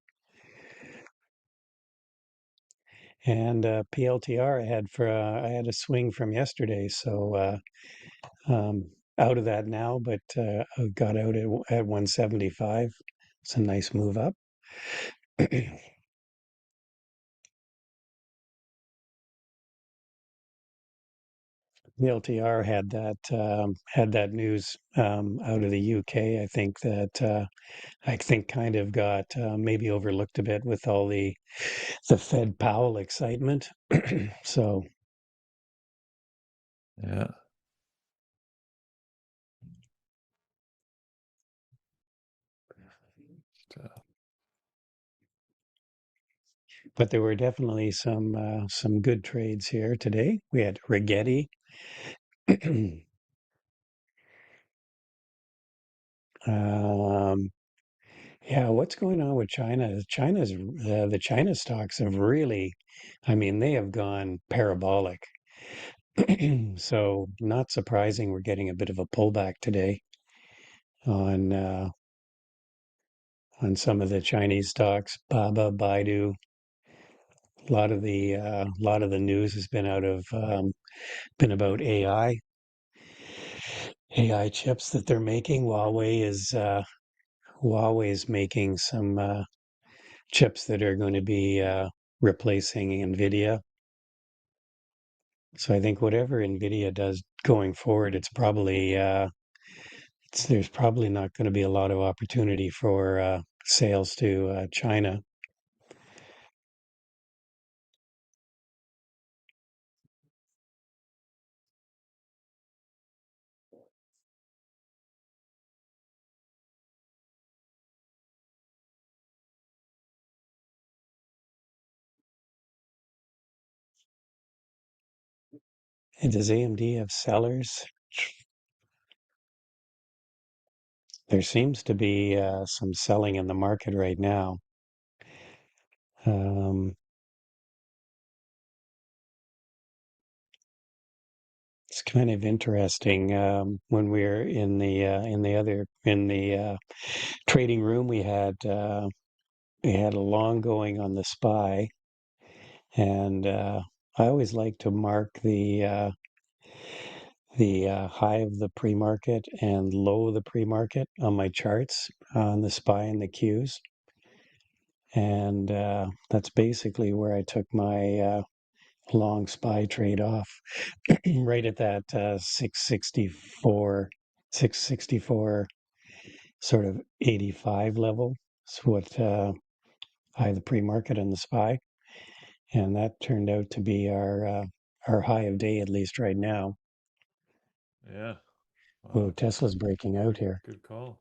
And PLTR I had a swing from yesterday, so out of that now, but I got out at 175. It's a nice move up. The LTR had that news out of the UK. I think kind of got maybe overlooked a bit with all the Fed Powell excitement. So Yeah. but there were definitely some good trades here today. We had Rigetti. um, yeah, what's going on with China? The China stocks have really, I mean, they have gone parabolic. So not surprising we're getting a bit of a pullback today on some of the Chinese stocks, Baba, Baidu. Lot of the news has been been about AI chips that they're making. Huawei is making some chips that are going to be replacing Nvidia. So I think whatever Nvidia does going forward, there's probably not going to be a lot of opportunity for sales to China. And does AMD have sellers? There seems to be some selling in the market right now. Um, it's kind of interesting. When we were in the trading room, we had a long going on the SPY, and I always like to mark the high of the pre-market and low of the pre-market on my charts on the SPY and the Qs. And that's basically where I took my long SPY trade off, right at that 664 sort of 85 level. It's what high the pre-market and the SPY. And that turned out to be our high of day, at least right now. Yeah. Whoa, Wow. Tesla's breaking out here. Good call.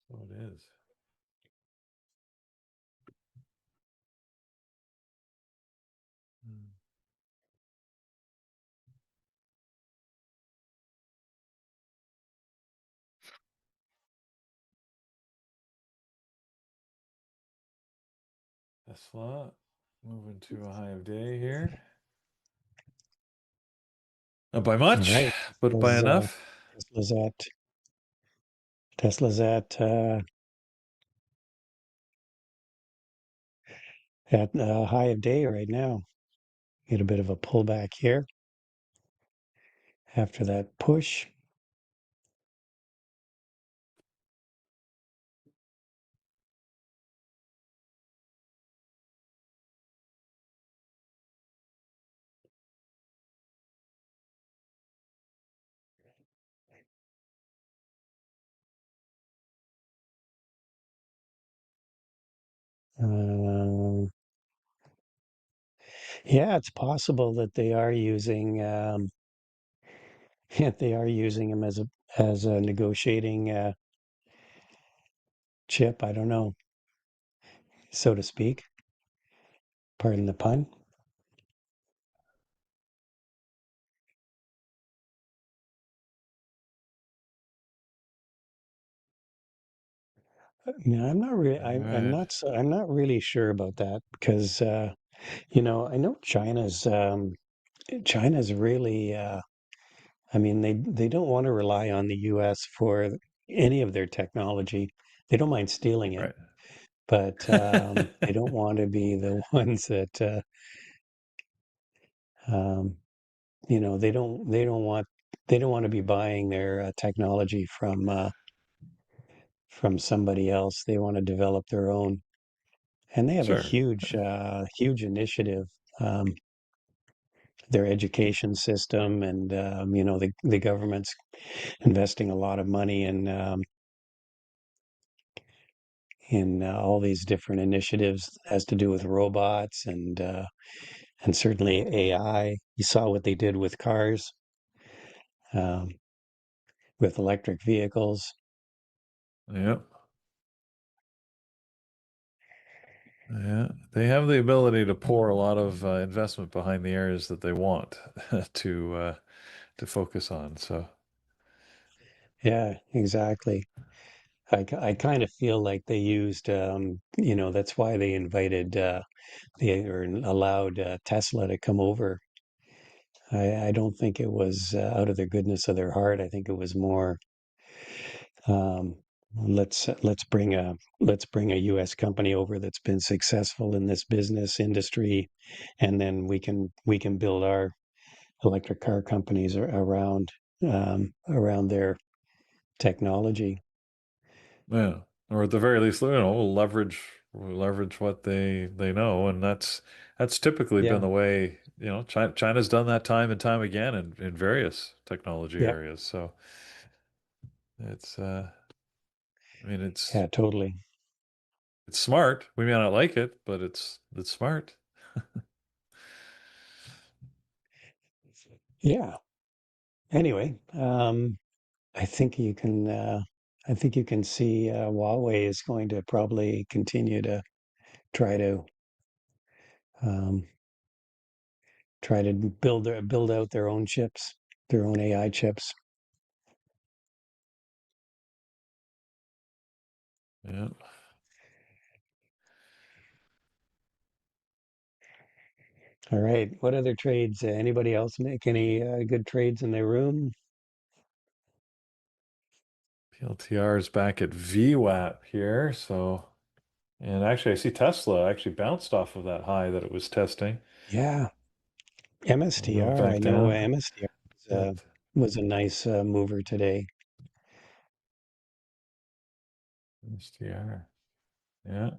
So it is. Hmm. Tesla moving to a high of day here. Not by All much, right. but by enough. Tesla's at Tesla's at high of day right now. Get a bit of a pullback here after that push. Uh, yeah, it's possible that they are using they are using him as a negotiating chip. I don't know, so to speak. Pardon the pun. No, I'm not really. All right. I'm not really sure about that because I know China's really. I mean, they don't want to rely on the U.S. for any of their technology. They don't mind stealing it, Right. but they don't want to be the ones that um, they don't want to be buying their technology from somebody else. They want to develop their own, and they have a Sure. huge initiative. Um, their education system, and the government's investing a lot of money in all these different initiatives has to do with robots and certainly AI. You saw what they did with cars, um, with electric vehicles. Yeah. Yeah. They have the ability to pour a lot of investment behind the areas that they want to focus on. So, Yeah, exactly. I kind of feel like they used, that's why they invited, they or allowed Tesla to come over. I don't think it was out of the goodness of their heart. I think it was more, um, let's bring a U.S. company over that's been successful in this business industry, and then we can build our electric car companies around their technology. yeah. Or at the very least, we'll leverage what they know, and that's typically been Yeah, the way, China's done that time and time again in various technology yeah, areas. So it's I mean yeah, totally. it's smart. We may not like it, but it's smart. Yeah. Anyway, I think you can. I think you can see Huawei is going to probably continue to try to um, build out their own chips, their own AI chips. Yeah. All right. What other trades? Anybody else make any good trades in their room? PLTR is back at VWAP here, so and actually I see Tesla actually bounced off of that high that it was testing. Yeah, Moved MSTR. I back know down. MSTR But was a nice mover today. MSTR. Yeah.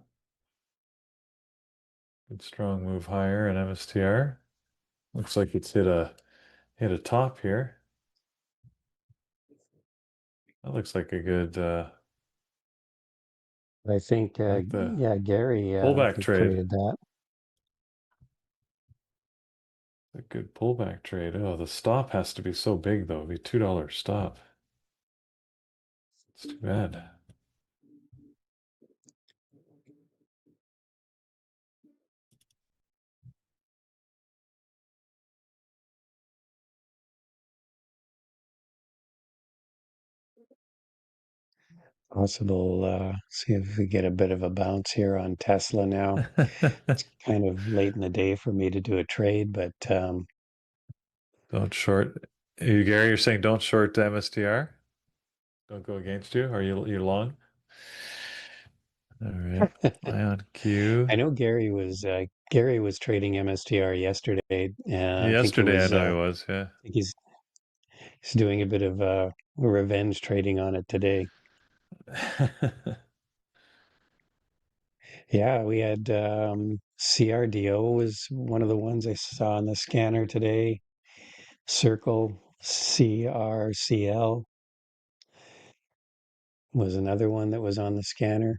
Good strong move higher in MSTR. Looks like it's hit a top here. That looks like a good I think, like the yeah, Gary pullback has trade. traded that. A good pullback trade. Oh, the stop has to be so big though. It'd be $2 stop. It's too bad. Possible. See if we get a bit of a bounce here on Tesla now. It's kind of late in the day for me to do a trade, but Don't short. Gary, you're saying don't short MSTR? Don't go against you? Are you long? All right. Buy on I Q. know Gary was trading MSTR yesterday. I think it Yesterday I was. know he was, yeah. I think he's doing a bit of revenge trading on it today. Yeah, we had CRDO was one of the ones I saw on the scanner today. Circle CRCL was another one that was on the scanner.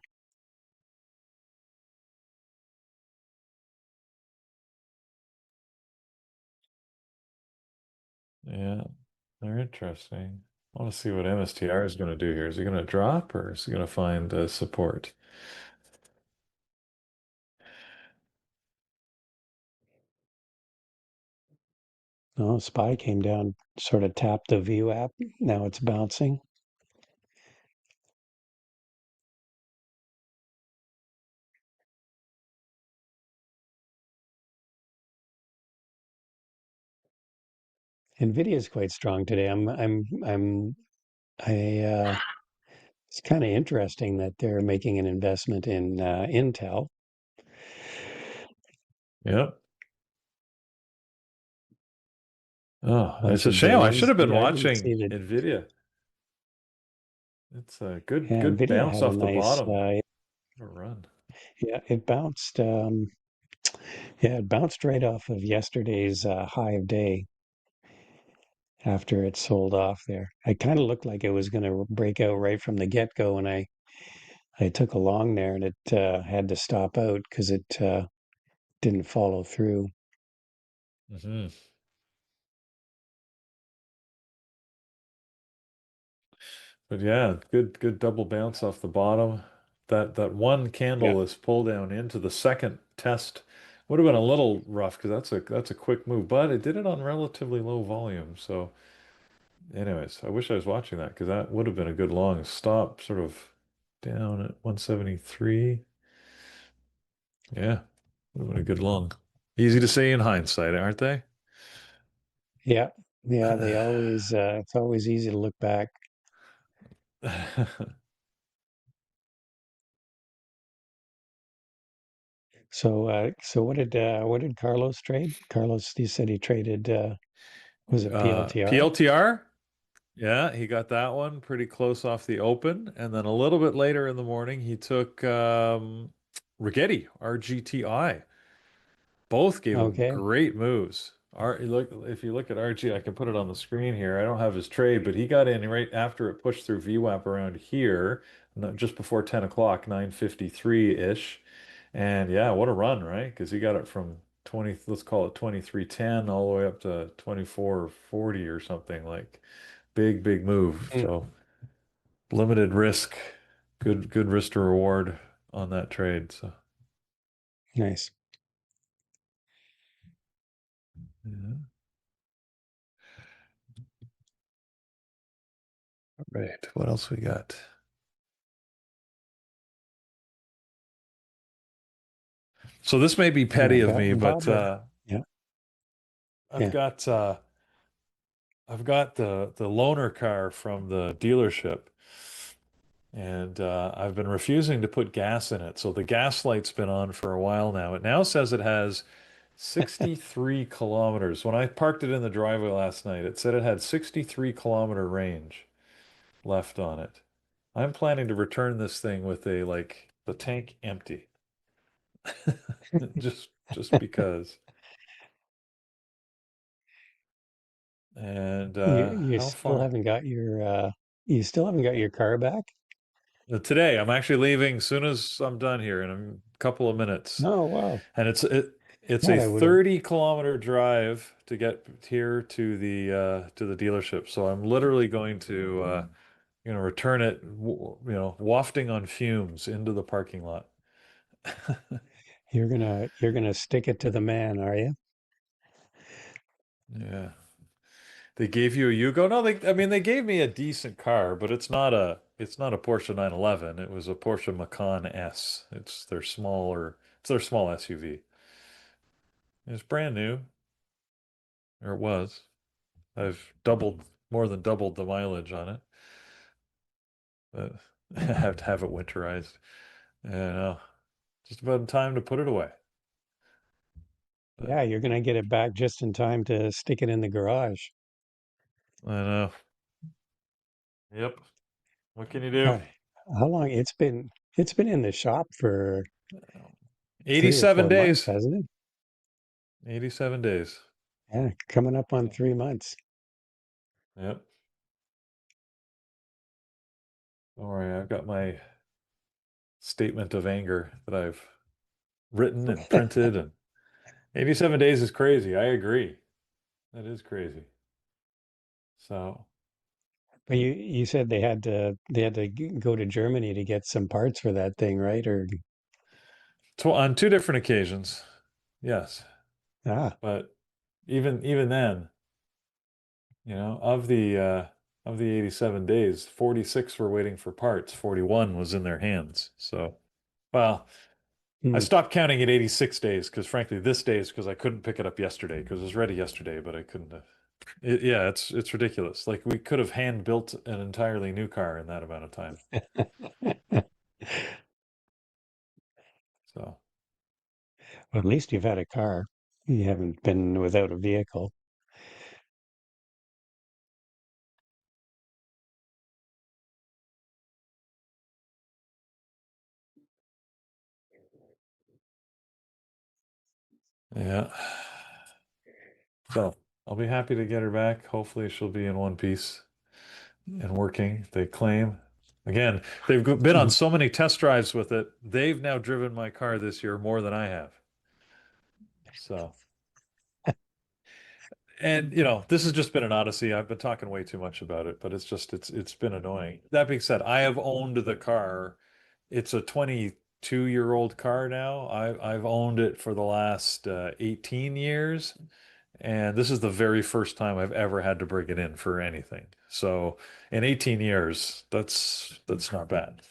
Yeah, they're interesting. I want to see what MSTR is going to do here. Is it going to drop or is it going to find support? Oh, SPY came down, sort of tapped the view app. Now it's bouncing. Nvidia is quite strong today. I It's kind of interesting that they're making an investment in Intel. Yep. Oh, it's Bunch a of shame. I should billions. have been Yeah, I didn't watching see that. Nvidia. It's a good Yeah, good Nvidia bounce had a off the nice. bottom. What a run. Yeah, it bounced. Yeah, it bounced right off of yesterday's high of day after it sold off there. It kind of looked like it was going to break out right from the get-go, and I took a long there, and it had to stop out because it didn't follow through. Hmm. But yeah, good double bounce off the bottom. That one Yeah. candle is pull down into the second test would have been a little rough because that's a quick move, but it did it on relatively low volume. So, anyways, I wish I was watching that because that would have been a good long stop, sort of down at 173. Yeah, would have been a good long. Easy to say in hindsight, aren't they? Yeah, yeah, they always it's always easy to look back. So what did Carlos trade? Carlos, you said he traded was it PLTR? PLTR? Yeah, he got that one pretty close off the open. And then a little bit later in the morning, he took Rigetti, RGTI. Both gave him Okay. great moves. Look, if you look at RG, I can put it on the screen here. I don't have his trade, but he got in right after it pushed through VWAP around here, just before 10 o'clock, 9:53-ish. And yeah, what a run, right? Because he got it from 20, let's call it 23.10 all the way up to 24.40 or something, like big move. Mm, So limited risk, good risk to reward on that trade. So nice. yeah. All right, what else we got? So this may be Yeah, petty of me, but Yeah, I've yeah. got uh, I've got the loaner car from the dealership, and I've been refusing to put gas in it. So the gas light's been on for a while now. It now says it has 63 kilometers. When I parked it in the driveway last night, it said it had 63-kilometer range left on it. I'm planning to return this thing with the tank empty, just because. And You how still far? haven't got your you still haven't got your car back? Today, I'm actually leaving as soon as I'm done here in a couple of minutes. No, wow. And it's a God, I would have 30-kilometer drive to get here to the dealership. So I'm literally going to return it, wafting on fumes into the parking lot. you're gonna stick it to the man, are you? Yeah. They gave you a Yugo? No, I mean they gave me a decent car, but it's not a Porsche 911. It was a Porsche Macan S. It's their small SUV. It's brand new, or it was. I've more than doubled the mileage on it, but I have to have it winterized. And just about time to put it away. But Yeah, you're gonna get it back just in time to stick it in the garage. I know. Yep. What can you do? God, how long it's been in the shop for 3 or 87 4 months, days. hasn't it? 87 days. Yeah, coming up on 3 months. Yep. Don't worry, I've got my statement of anger that I've written and printed, and 87 days is crazy. I agree. That is crazy. So, But you said they had to go to Germany to get some parts for that thing, right? Or on two different occasions, yes. ah, But even then, of the 87 days, 46 were waiting for parts, 41 was in their hands. So, well, I hmm, stopped counting at 86 days because frankly, this day is because I couldn't pick it up yesterday because it was ready yesterday, but I couldn't. Yeah, it's ridiculous. Like we could have hand built an entirely new car in that amount of time. So Well, at least you've had a car. You haven't been without a vehicle. yeah. So I'll be happy to get her back. Hopefully she'll be in one piece and working. They claim. Again, they've been on so many test drives with it. They've now driven my car this year more than I have. So, and this has just been an odyssey. I've been talking way too much about it, but it's been annoying. That being said, I have owned the car. It's a 22-year-old car now. I've owned it for the last 18 years, and this is the very first time I've ever had to bring it in for anything. So, in 18 years, that's not bad.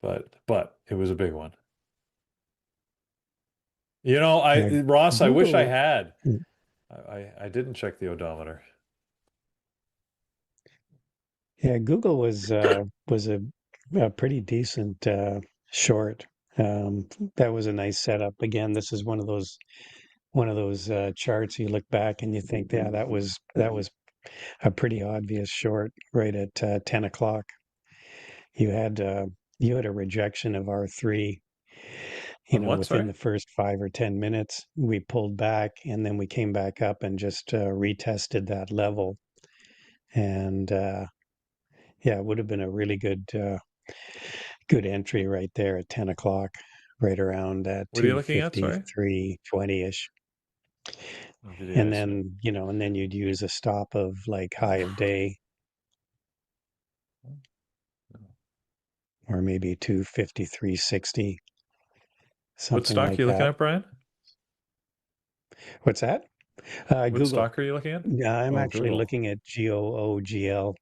But it was a big one. Yeah, Ross, I wish I Google. had. I didn't check the odometer. Yeah, Google was a pretty decent short. That was a nice setup. Again, this is one of those charts you look back and you think, yeah, that was a pretty obvious short right at 10 o'clock. You had you had a rejection of R3, On what? within Sorry? the first 5 or 10 minutes. We pulled back and then we came back up and just retested that level. And yeah, it would have been a really good entry right there at 10 o'clock, right around What are you looking at? Sorry? 253.20-ish. And Videos. then you'd use a stop of like high of day, or maybe 253.60, What something stock are like you looking that. at, Brian? What's that? What Google. stock are you looking at? Yeah, I'm Oh, actually Google. looking at GOOGL.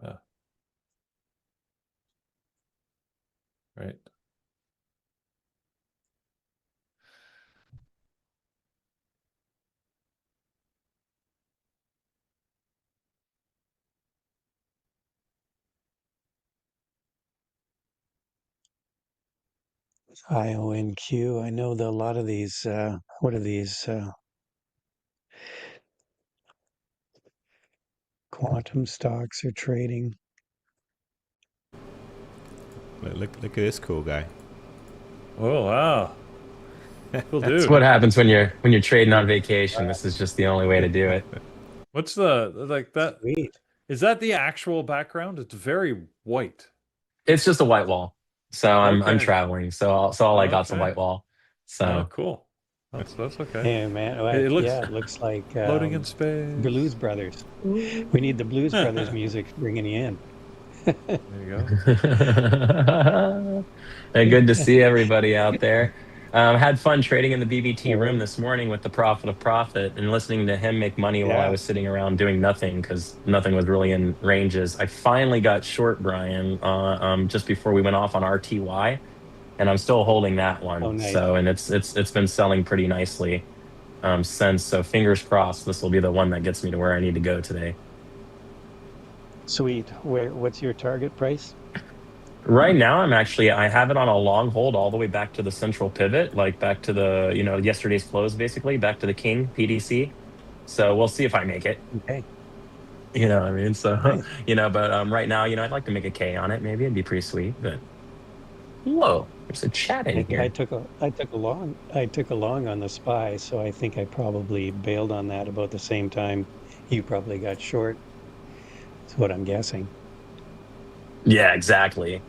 Yeah, right. IONQ. I know that a lot of these, what are these? Quantum stocks are trading. Look at this cool guy. Oh, wow. Cool That's dude. what happens when you're trading on vacation. This is just the only way to do it. What's like that? Sweet. Is that the actual background? It's very white. It's just a white wall. So I'm Okay. traveling. So all I got's a Okay. white wall. Oh, So cool. That's okay. Hey man, It looks yeah, it looks like floating in space. Blues Brothers. We need the Blues Brothers music bringing you in. There you go. Hey, good to see everybody out there. Had fun trading in the BBT All room right. this morning with the Prophet of Profit and listening to him make money while I Yeah. was sitting around doing nothing because nothing was really in ranges. I finally got short, Brian, just before we went off on RTY, and I'm still holding that Oh, one. nice. So, and it's been selling pretty nicely since. So, fingers crossed, this will be the one that gets me to where I need to go today. Sweet. What's your target price? Right now, I have it on a long hold all the way back to the central pivot, like back to the, yesterday's close, basically, back to the King PDC. So we'll see if I make it. Okay, You know what I mean? So, nice. but right now, I'd like to make a K on it. Maybe it'd be pretty sweet. But whoa, there's a chat in I here. took a long on the SPY, so I think I probably bailed on that about the same time you probably got short. That's what I'm guessing. Yeah, exactly.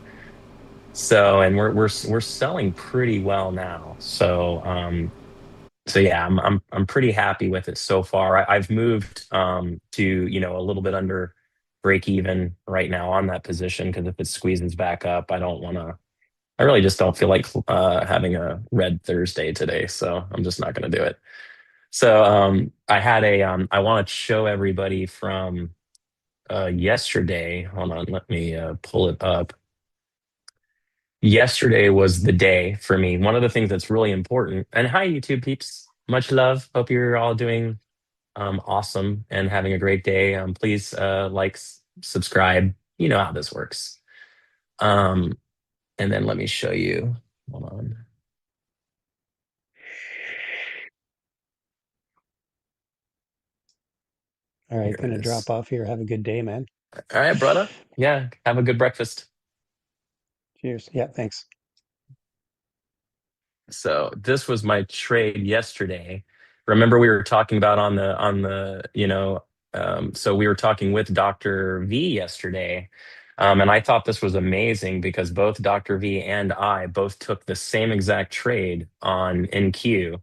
So, and we're selling pretty well now. So yeah, I'm pretty happy with it so far. I've moved to a little bit under break even right now on that position because if it squeezes back up, I don't want to. I really just don't feel like having a red Thursday today, so I'm just not going to do it. So I had a I want to show everybody from yesterday. Hold on, let me pull it up. yesterday was the day for me. One of the things that's really important. And hi, YouTube peeps. Much love. Hope you're all doing awesome and having a great day. Please subscribe. You know how this works. And then let me show you. Hold on. All right, Here gonna it is. drop off here. Have a good day, man. All right, brother. Yeah, have a good breakfast. Cheers. Yeah, thanks. So this was my trade yesterday. Remember we were talking about so we were talking with Dr. V yesterday. And I thought this was amazing because both Dr. V and I both took the same exact trade on NQ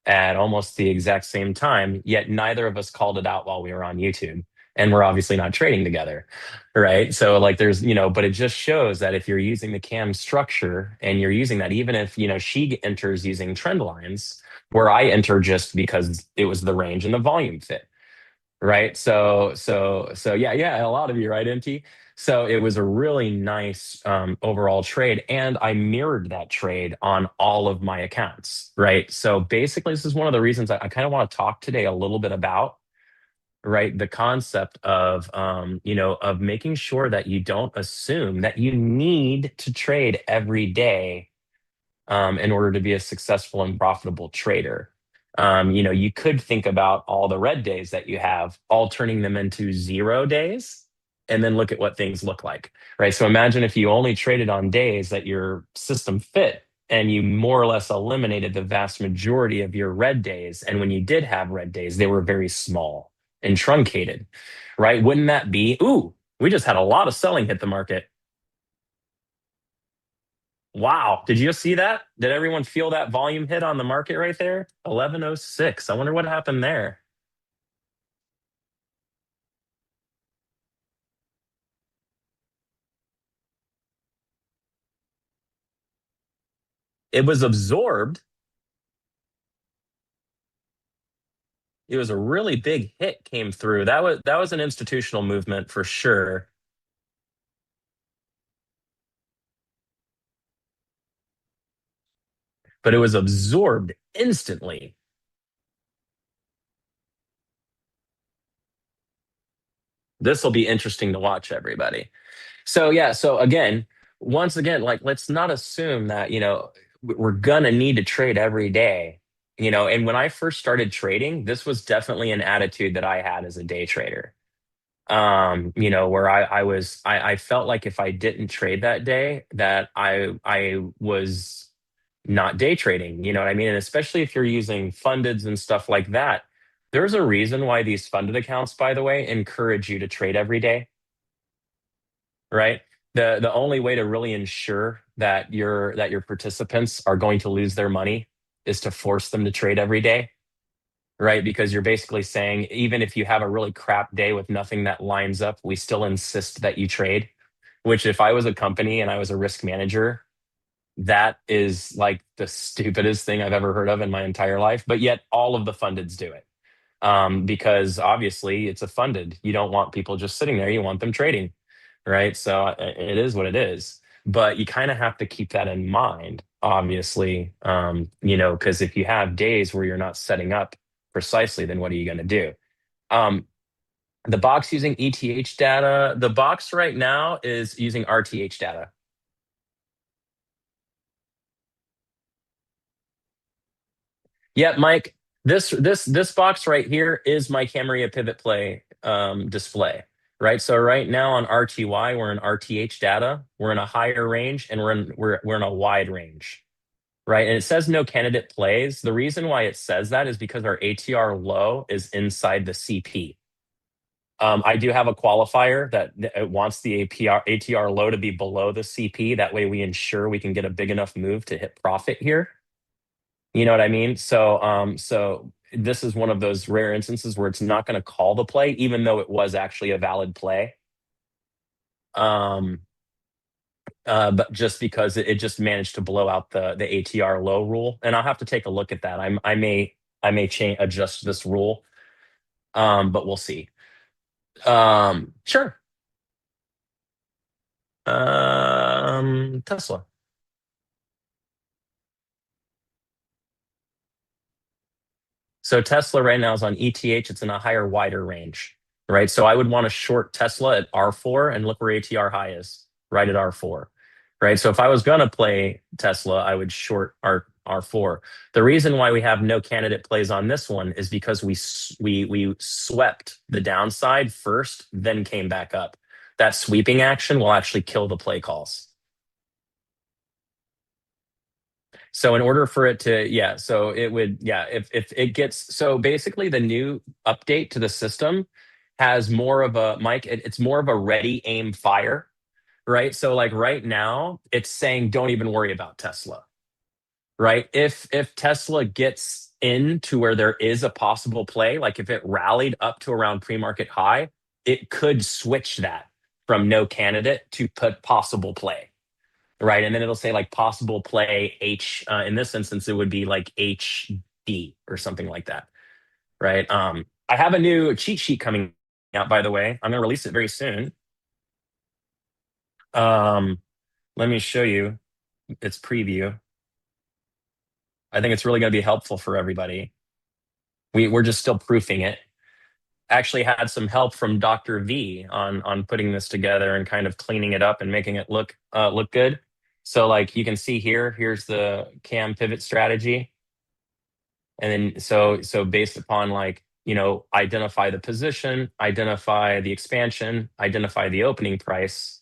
at almost the exact same time, yet neither of us called it out while we were on YouTube. And we're obviously not trading together, right? So like but it just shows that if you're using the cam structure and you're using that, even if, she enters using trend lines, where I enter just because it was the range and the volume fit, right? So yeah, a lot of you, right, MT? So it was a really nice overall trade, and I mirrored that trade on all of my accounts, right? So basically, this is one of the reasons I kind of want to talk today a little bit about, right, the concept of of making sure that you don't assume that you need to trade every day in order to be a successful and profitable trader. You could think about all the red days that you have, all turning them into 0 days, and then look at what things look like, right? So imagine if you only traded on days that your system fit and you more or less eliminated the vast majority of your red days. And when you did have red days, they were very small and truncated, right? Wouldn't that be, ooh, we just had a lot of selling hit the market. Wow. Did you see that? Did everyone feel that volume hit on the market right there? 1106. I wonder what happened there. It was absorbed. It was a really big hit came through. That was an institutional movement for sure. But it was absorbed instantly. This will be interesting to watch, everybody. So yeah, so again, once again, like let's not assume that, we're gonna need to trade every day. And when I first started trading, this was definitely an attitude that I had as a day trader. Where I felt like if I didn't trade that day, that I was not day trading, you know what I mean? And especially if you're using fundeds and stuff like that, there's a reason why these funded accounts, by the way, encourage you to trade every day, right? The only way to really ensure that your participants are going to lose their money is to force them to trade every day, right? Because you're basically saying, even if you have a really crap day with nothing that lines up, we still insist that you trade. Which, if I was a company and I was a risk manager, that is like the stupidest thing I've ever heard of in my entire life. But yet, all of the fundeds do it because obviously it's a funded. You don't want people just sitting there, you want them trading, right? So it is what it is. But you kind of have to keep that in mind, obviously, because if you have days where you're not setting up precisely, then what are you going to do? Um, the box using ETH data, the box right now is using RTH data. Yeah, Mike, this box right here is my Camaria pivot play display, right? So right now on RTY, we're in RTH data, we're in a higher range, and we're in a wide range, right? And it says no candidate plays. The reason why it says that is because our ATR low is inside the CP. I do have a qualifier that it wants the ATR low to be below the CP. That way we ensure we can get a big enough move to hit profit here. You know what I mean? So this is one of those rare instances where it's not going to call the play, even though it was actually a valid play. But just because it just managed to blow out the ATR low rule, and I'll have to take a look at that. I may adjust this rule, but we'll see. Sure. Tesla. So Tesla right now is on ETH. It's in a higher, wider range, right? So I would want to short Tesla at R4 and look where ATR high is, right at R4, right? So if I was going to play Tesla, I would short R4. The reason why we have no candidate plays on this one is because we swept the downside first, then came back up. That sweeping action will actually kill the play calls. So in order for it to, yeah, so it would, yeah, if it gets, so basically the new update to the system has more of a, Mike, it's more of a ready, aim, fire, right? So like right now, it's saying don't even worry about Tesla, right? If Tesla gets into where there is a possible play, like if it rallied up to around pre-market high, it could switch that from no candidate to put possible play. Right. And then it'll say like possible play H. In this instance, it would be like HD or something like that. Right. I have a new cheat sheet coming out, by the way. I'm going to release it very soon. Let me show you its preview. I think it's really going to be helpful for everybody. We're just still proofing it. Actually had some help from Dr. V on putting this together and kind of cleaning it up and making it look good. So like you can see here, here's the cam pivot strategy. And then so based upon like, you know, identify the position, identify the expansion, identify the opening price,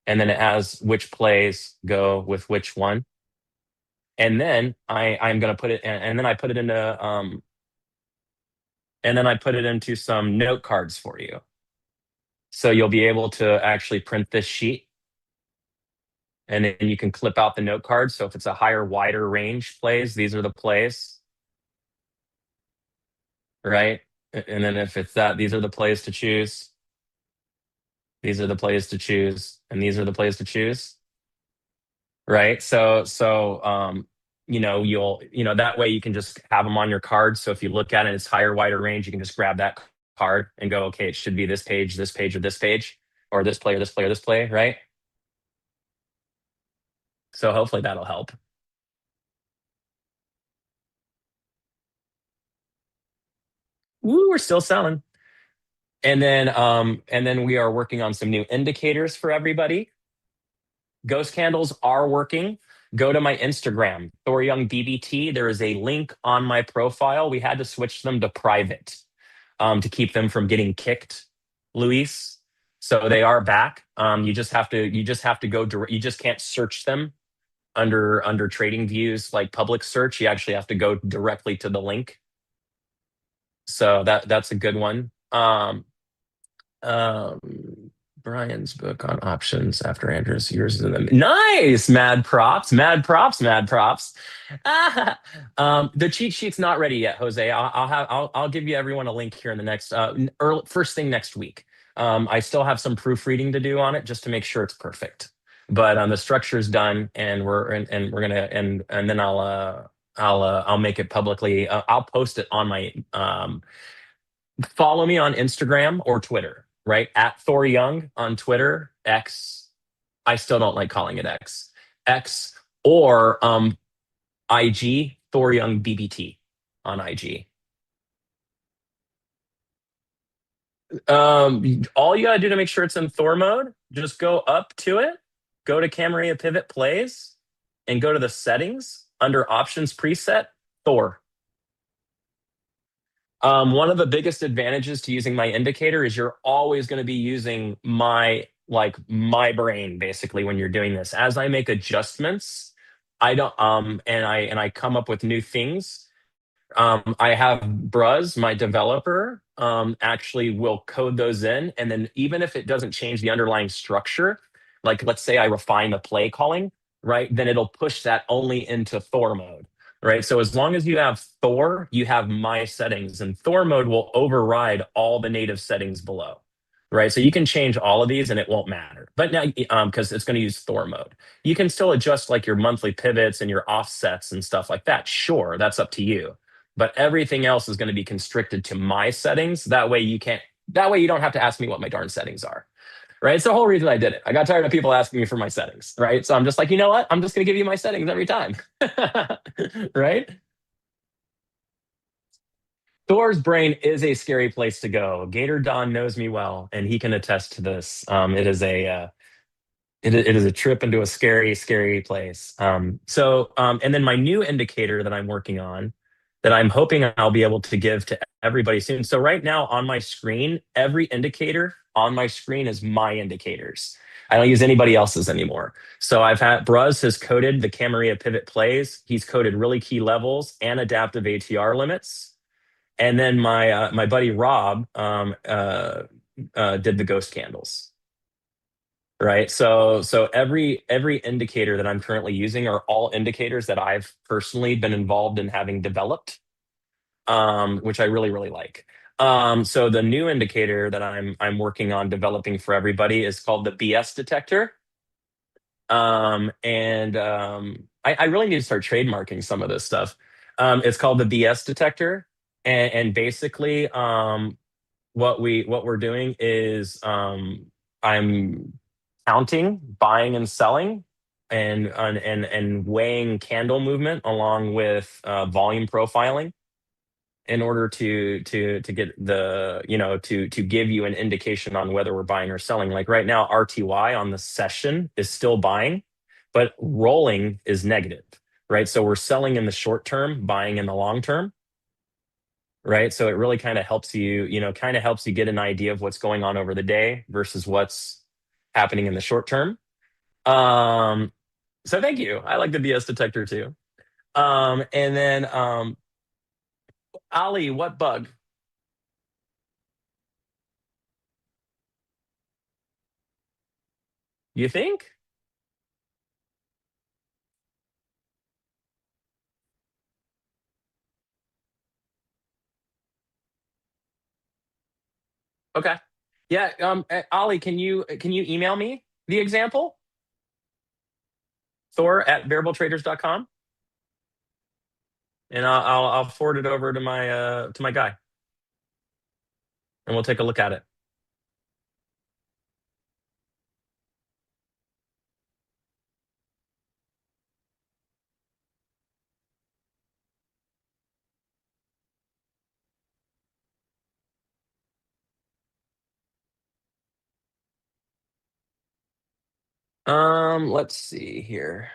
and then it has which plays go with which one. And then I'm going to put it, and then I put it into, and then I put it into some note cards for you. So you'll be able to actually print this sheet and then you can clip out the note cards. So if it's a higher, wider range plays, these are the plays, right? And then if it's that, these are the plays to choose. These are the plays to choose, and these are the plays to choose, right? So you know, that way you can just have them on your card. So if you look at it, it's higher, wider range, you can just grab that card and go, okay, it should be this page, or this page, or this play, or this play, or this play, right? So hopefully that'll help. Woo, we're still selling. And then we are working on some new indicators for everybody. Ghost candles are working. Go to my Instagram, Thor Young BBT. There is a link on my profile. We had to switch them to private to keep them from getting kicked, Luis. So they are back. You just have to go direct. You just can't search them under trading views like public search. You actually have to go directly to the link. So that's a good one. Brian's book on options after Andrew's years in them. Nice, mad props. The cheat sheet's not ready yet, Jose. I'll give you everyone a link here in the next first thing next week. I still have some proofreading to do on it just to make sure it's perfect. But the structure's done, and we're gonna and then I'll make it publicly. I'll post it on my follow me on Instagram or Twitter, right? At Thor Young on Twitter, X. I still don't like calling it X, or IG, Thor Young BBT on IG. All you gotta do to make sure it's in Thor mode, just go up to it, go to Camera Pivot Plays, and go to the settings under Options Preset, Thor. One of the biggest advantages to using my indicator is you're always going to be using my brain basically when you're doing this. As I make adjustments, I don't and I come up with new things. I have Bruz, my developer, actually will code those in, and then even if it doesn't change the underlying structure, like let's say I refine the play calling, right? Then it'll push that only into Thor mode. Right. So as long as you have Thor, you have my settings, and Thor mode will override all the native settings below. Right. So you can change all of these and it won't matter. But now, because it's going to use Thor mode, you can still adjust like your monthly pivots and your offsets and stuff like that. Sure, that's up to you. But everything else is going to be constricted to my settings. That way you don't have to ask me what my darn settings are. Right. It's the whole reason I did it. I got tired of people asking me for my settings. Right. So I'm just like, you know what? I'm just going to give you my settings every time. Right. Thor's brain is a scary place to go. Gator Don knows me well, and he can attest to this. It is a trip into a scary, scary place. And then my new indicator that I'm working on, that I'm hoping I'll be able to give to everybody soon. So right now on my screen, every indicator on my screen is my indicators. I don't use anybody else's anymore. So I've had Bruz has coded the Camarilla pivot plays. He's coded really key levels and adaptive ATR limits. And then my buddy Rob did the ghost candles. Right. So every indicator that I'm currently using are all indicators that I've personally been involved in having developed, which I really, really like. So the new indicator that I'm working on developing for everybody is called the BS detector. I really need to start trademarking some of this stuff. It's called the BS detector. And basically what we're doing is I'm counting, buying and selling, and weighing candle movement along with volume profiling in order to get the to give you an indication on whether we're buying or selling. Like right now, RTY on the session is still buying, but rolling is negative, right? So we're selling in the short term, buying in the long term, right? So it really kind of helps you, kind of helps you get an idea of what's going on over the day versus what's happening in the short term. Um, so thank you. I like the BS detector too. And then Ali, what bug? You think? Okay. Yeah. Ali, can you email me the example? Thor at variabletraders.com, and I'll forward it over to my guy, and we'll take a look at it. Let's see here.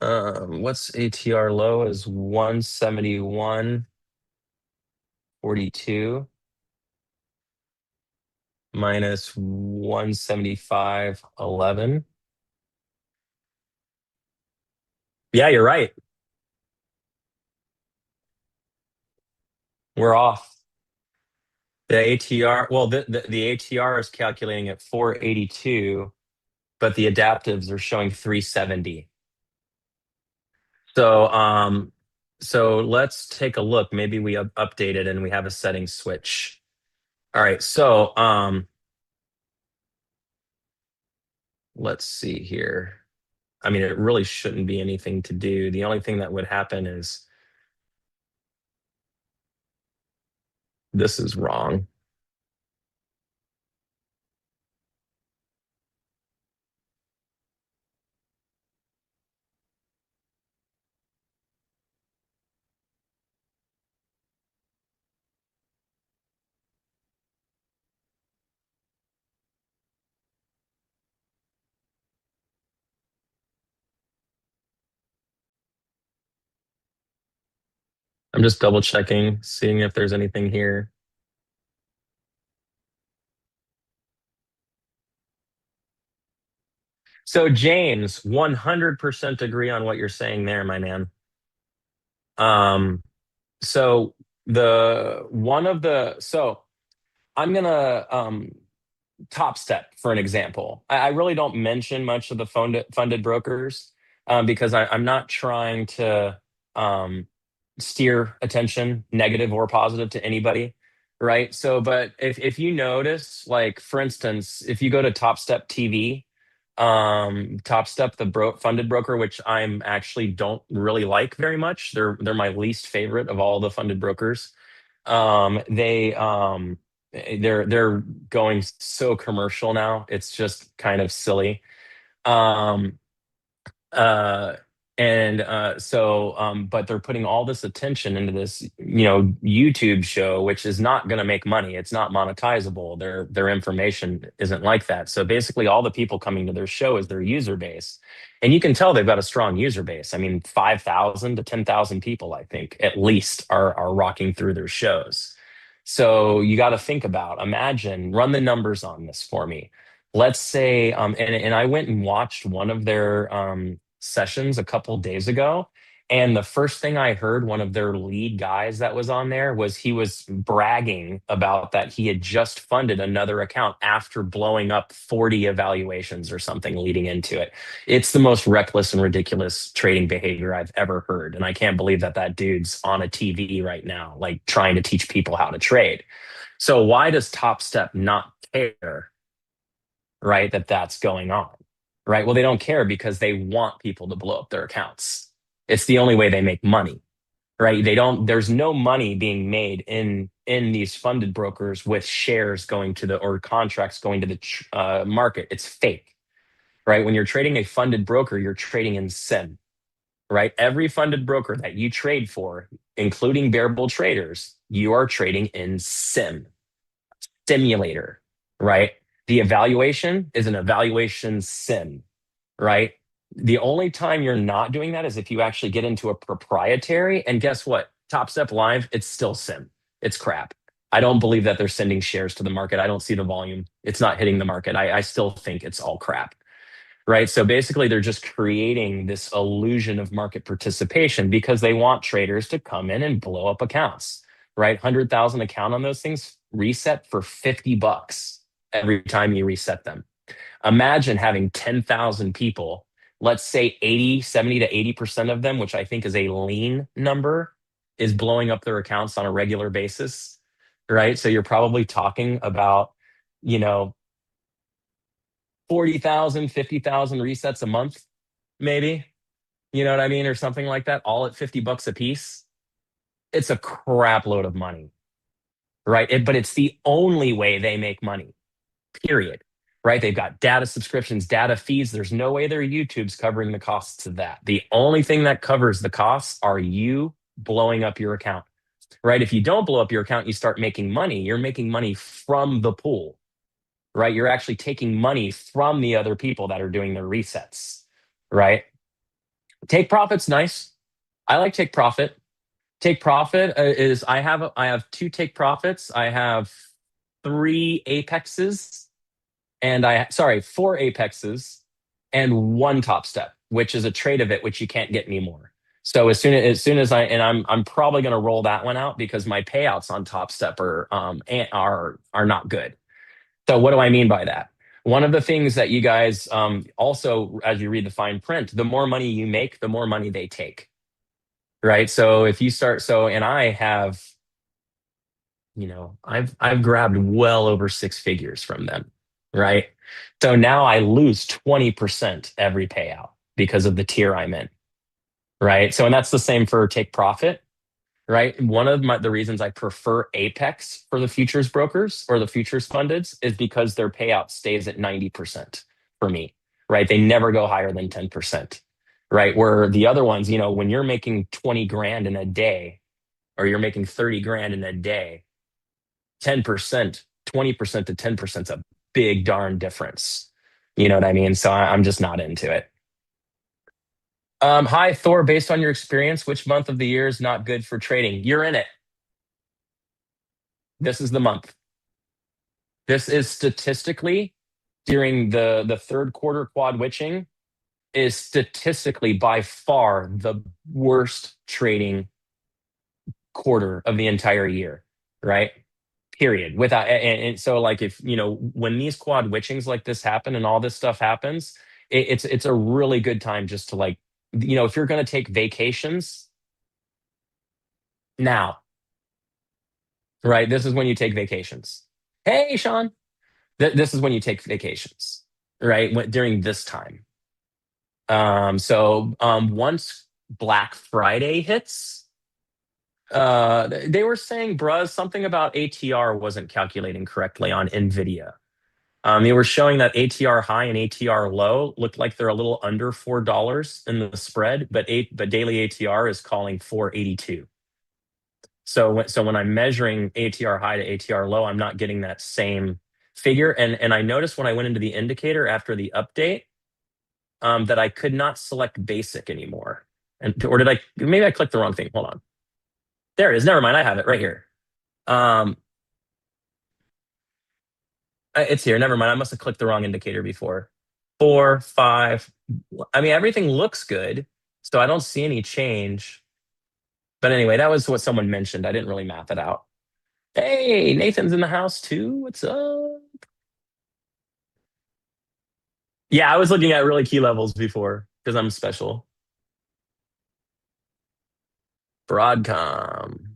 What's ATR low is 171.42 minus 175.11. Yeah, you're right. We're off. The ATR, well, the ATR is calculating at 482, but the adaptives are showing 370. So let's take a look. Maybe we update it and we have a setting switch. All right, so let's see here. I mean, it really shouldn't be anything to do. The only thing that would happen is this is wrong. I'm just double checking, seeing if there's anything here. So James, 100% agree on what you're saying there, my man. Um, so so I'm gonna Top Step for an example. I really don't mention much of the funded brokers because I'm not trying to um, steer attention, negative or positive, to anybody, right? So, but if you notice, like for instance, if you go to Top Step TV, Top Step, the funded broker, which I'm actually don't really like very much. They're my least favorite of all the funded brokers. They're going so commercial now. It's just kind of silly. Um, uh, And but they're putting all this attention into this, YouTube show, which is not going to make money. It's not monetizable. Their information isn't like that. So basically, all the people coming to their show is their user base, and you can tell they've got a strong user base. I mean, 5,000 to 10,000 people, I think, at least, are rocking through their shows. So you got to think about, imagine, run the numbers on this for me. Let's say, and I went and watched one of their sessions a couple days ago. And the first thing I heard, one of their lead guys that was on there, was he was bragging about that he had just funded another account after blowing up 40 evaluations or something leading into it. It's the most reckless and ridiculous trading behavior I've ever heard. And I can't believe that that dude's on a TV right now, like trying to teach people how to trade. So why does Top Step not care, right, that that's going on? Right? Well, they don't care because they want people to blow up their accounts. It's the only way they make money, right? They don't. There's no money being made in these funded brokers with shares going to the, or contracts going to the market. It's fake, right? When you're trading a funded broker, you're trading in sim, right? Every funded broker that you trade for, including bearable traders, you are trading in simulator, right? The evaluation is an evaluation sim, right? The only time you're not doing that is if you actually get into a proprietary. And guess what? Top Step Live, it's still sim. It's crap. I don't believe that they're sending shares to the market. I don't see the volume. It's not hitting the market. I still think it's all crap, right? So basically, they're just creating this illusion of market participation because they want traders to come in and blow up accounts, right? 100,000 account on those things reset for $50 every time you reset them. Imagine having 10,000 people, let's say 70 to 80% of them, which I think is a lean number, is blowing up their accounts on a regular basis, right? So you're probably talking about, you know, 40,000, 50,000 resets a month, maybe, you know what I mean? Or something like that, all at $50 a piece. It's a crap load of money, right? But it's the only way they make money, period. Right? They've got data subscriptions, data fees. There's no way their YouTube's covering the costs of that. The only thing that covers the costs are you blowing up your account, right? If you don't blow up your account, you start making money. You're making money from the pool, right? You're actually taking money from the other people that are doing their resets, right? Take profit's nice. I like take profit. Take profit is I have two take profits. I have three apexes and four apexes and one top step, which is a trade of it, which you can't get anymore. So as soon as I'm probably going to roll that one out because my payouts on top step are not good. So what do I mean by that? One of the things that you guys also, as you read the fine print, the more money you make, the more money they take, right? So if you start, and I have, I've grabbed well over six figures from them, right? So now I lose 20% every payout because of the tier I'm in, right? So, and that's the same for take profit, right? One of the reasons I prefer Apex for the futures brokers or the futures fundeds is because their payout stays at 90% for me, right? They never go higher than 10%, right? Where the other ones, when you're making 20 grand in a day or you're making 30 grand in a day, 10%, 20% to 10% is a big darn difference. You know what I mean? So I'm just not into it. Hi, Thor. Based on your experience, which month of the year is not good for trading? You're in it. This is the month. This is statistically during the third quarter quad witching is statistically by far the worst trading quarter of the entire year, right? Period. Without and so like if when these quad witchings like this happen and all this stuff happens, it's a really good time just to if you're going to take vacations now, right? This is when you take vacations. Hey, Sean, this is when you take vacations, right? During this time. Once Black Friday hits, they were saying, bruh, something about ATR wasn't calculating correctly on NVIDIA. You were showing that ATR high and ATR low looked like they're a little under $4 in the spread, but daily ATR is calling 482. So when I'm measuring ATR high to ATR low, I'm not getting that same figure. And I noticed when I went into the indicator after the update, that I could not select basic anymore. Or did I? Maybe I clicked the wrong thing. Hold on. There it is. Never mind. I have it right here. It's here. Never mind. I must have clicked the wrong indicator before. 4, 5. I mean, everything looks good, so I don't see any change. But anyway, that was what someone mentioned. I didn't really map it out. Hey, Nathan's in the house too. What's up? Yeah, I was looking at really key levels before because I'm special. Broadcom.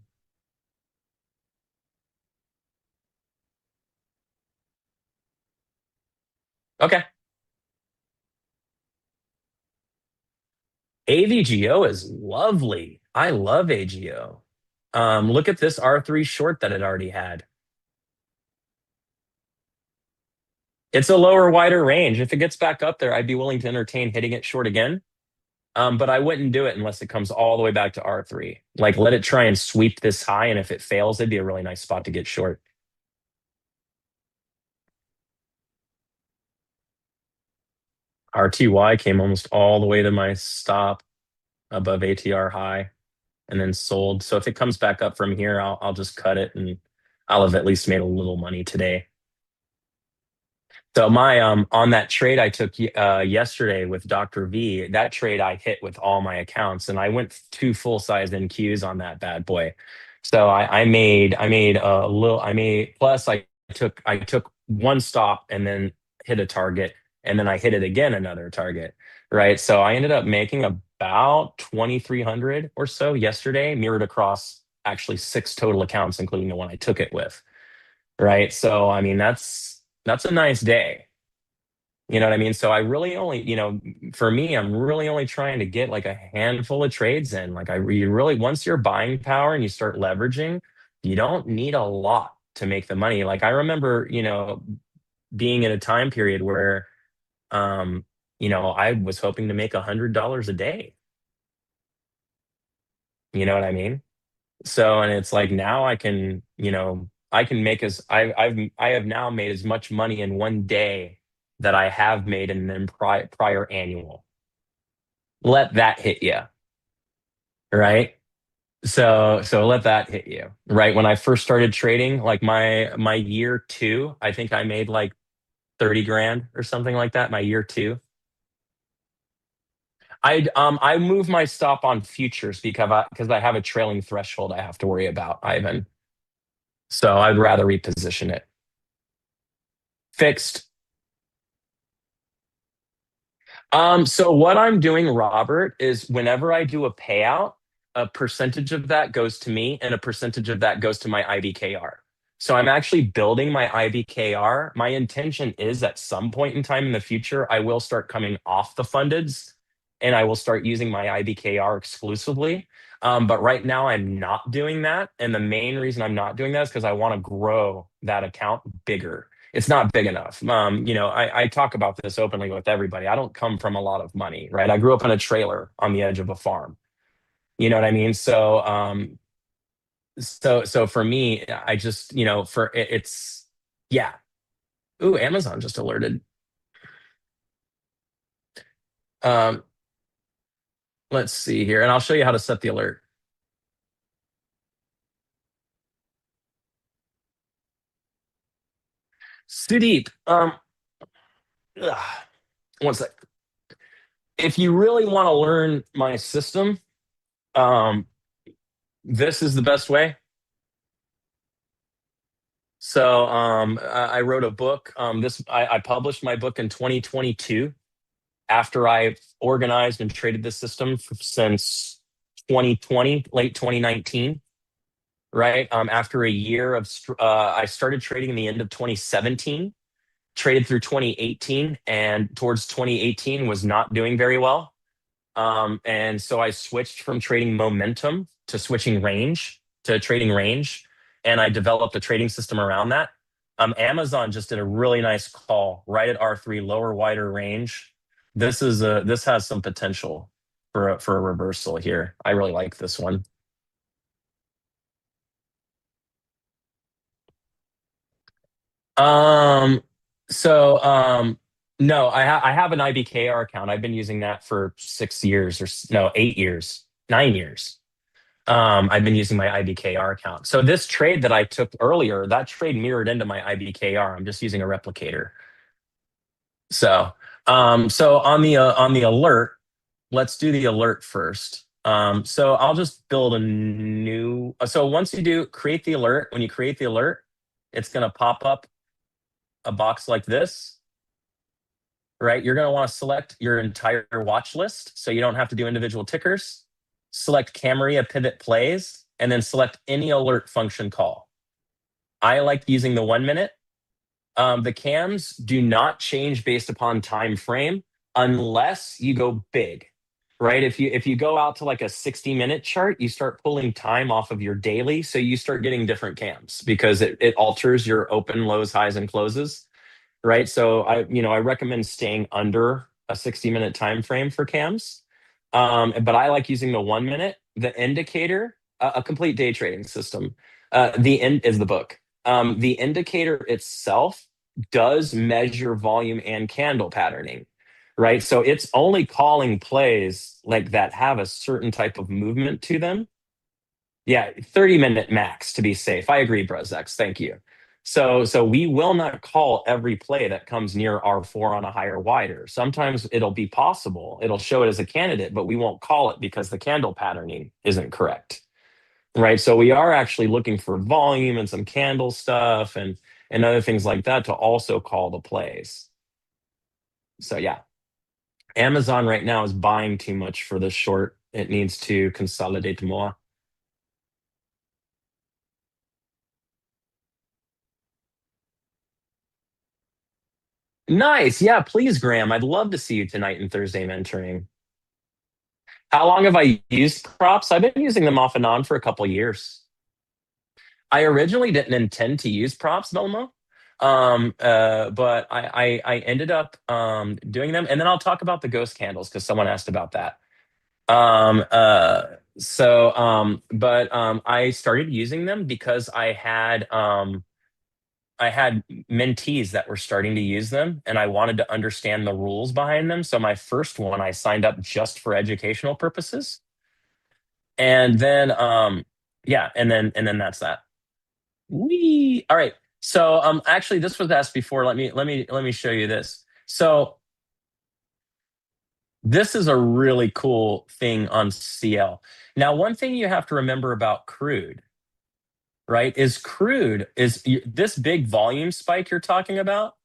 Okay. AVGO is lovely. I love AGO. Look at this R3 short that it already had. It's a lower, wider range. If it gets back up there, I'd be willing to entertain hitting it short again. But I wouldn't do it unless it comes all the way back to R3. Like, let it try and sweep this high, and if it fails, it'd be a really nice spot to get short. RTY came almost all the way to my stop above ATR high and then sold. So if it comes back up from here, I'll just cut it, and I'll have at least made a little money today. So my on that trade I took yesterday with Dr. V, that trade I hit with all my accounts, and I went 2 full-size NQs on that bad boy. So I made a little, plus I took one stop and then hit a target, and then I hit it again, another target, right? So I ended up making about 2,300 or so yesterday, mirrored across actually 6 total accounts, including the one I took it with, right? So I mean that's a nice day. You know what I mean? So I really only, for me, I'm really only trying to get like a handful of trades in. Like you really, once you're buying power and you start leveraging, you don't need a lot to make the money. Like I remember, being in a time period where, I was hoping to make $100 a day. You know what I mean? So, and it's like now I can make I have now made as much money in one day that I have made in an prior annual. Let that hit you, right? So let that hit you, right? When I first started trading, like my year 2, I think I made like 30 grand or something like that. My year 2. I move my stop on futures because I have a trailing threshold I have to worry about, Ivan. So I'd rather reposition it. Fixed. So what I'm doing, Robert, is whenever I do a payout, a percentage of that goes to me and a percentage of that goes to my IBKR. So I'm actually building my IBKR. My intention is at some point in time in the future, I will start coming off the fundeds and I will start using my IBKR exclusively. But right now I'm not doing that. And the main reason I'm not doing that is because I want to grow that account bigger. It's not big enough. I talk about this openly with everybody. I don't come from a lot of money, right? I grew up in a trailer on the edge of a farm. You know what I mean? So for me, I just, it's yeah. Ooh, Amazon just alerted. Um, let's see here, and I'll show you how to set the alert. Sudeep, one sec. If you really want to learn my system, this is the best way. So I wrote a book. I published my book in 2022 after I organized and traded this system since 2020, late 2019. Right after a year of, I started trading in the end of 2017, traded through 2018, and towards 2018 was not doing very well. And so I switched from trading momentum to switching range to trading range, and I developed a trading system around that. Amazon just did a really nice call right at R3, lower, wider range. This has some potential for a reversal here. I really like this one. No, I have an IBKR account. I've been using that for 6 years, or no, 8 years, 9 years. I've been using my IBKR account. So this trade that I took earlier, that trade mirrored into my IBKR. I'm just using a replicator. So, so on the alert, let's do the alert first. So I'll just build a new. So once you do create the alert, when you create the alert, it's going to pop up a box like this, right? You're going to want to select your entire watch list, so you don't have to do individual tickers. Select Camaria pivot plays, and then select any alert function call. I like using the 1 minute. The cams do not change based upon time frame unless you go big, right? If you go out to like a 60-minute chart, you start pulling time off of your daily, so you start getting different cams because it alters your open, lows, highs, and closes, right? So I recommend staying under a 60-minute time frame for cams. But I like using the 1 minute. The indicator, a complete day trading system. The end is the book. The indicator itself does measure volume and candle patterning, right? So it's only calling plays like that have a certain type of movement to them. Yeah, 30-minute max to be safe. I agree, Bruzex. Thank you. So we will not call every play that comes near R4 on a higher wider. Sometimes it'll be possible. It'll show it as a candidate, but we won't call it because the candle patterning isn't correct. Right. So we are actually looking for volume and some candle stuff and other things like that to also call the plays. So yeah. Amazon right now is buying too much for this short. It needs to consolidate more. Nice. Yeah, please, Graham. I'd love to see you tonight in Thursday mentoring. How long have I used props? I've been using them off and on for a couple years. I originally didn't intend to use props, Belmo. But I ended up doing them. And then I'll talk about the ghost candles because someone asked about that. I started using them because I had mentees that were starting to use them and I wanted to understand the rules behind them. So my first one, I signed up just for educational purposes. And then, yeah, and then that's that. All right. So, actually this was asked before. Let me show you this. So this is a really cool thing on CL. Now, one thing you have to remember about crude, right, is this big volume spike you're talking about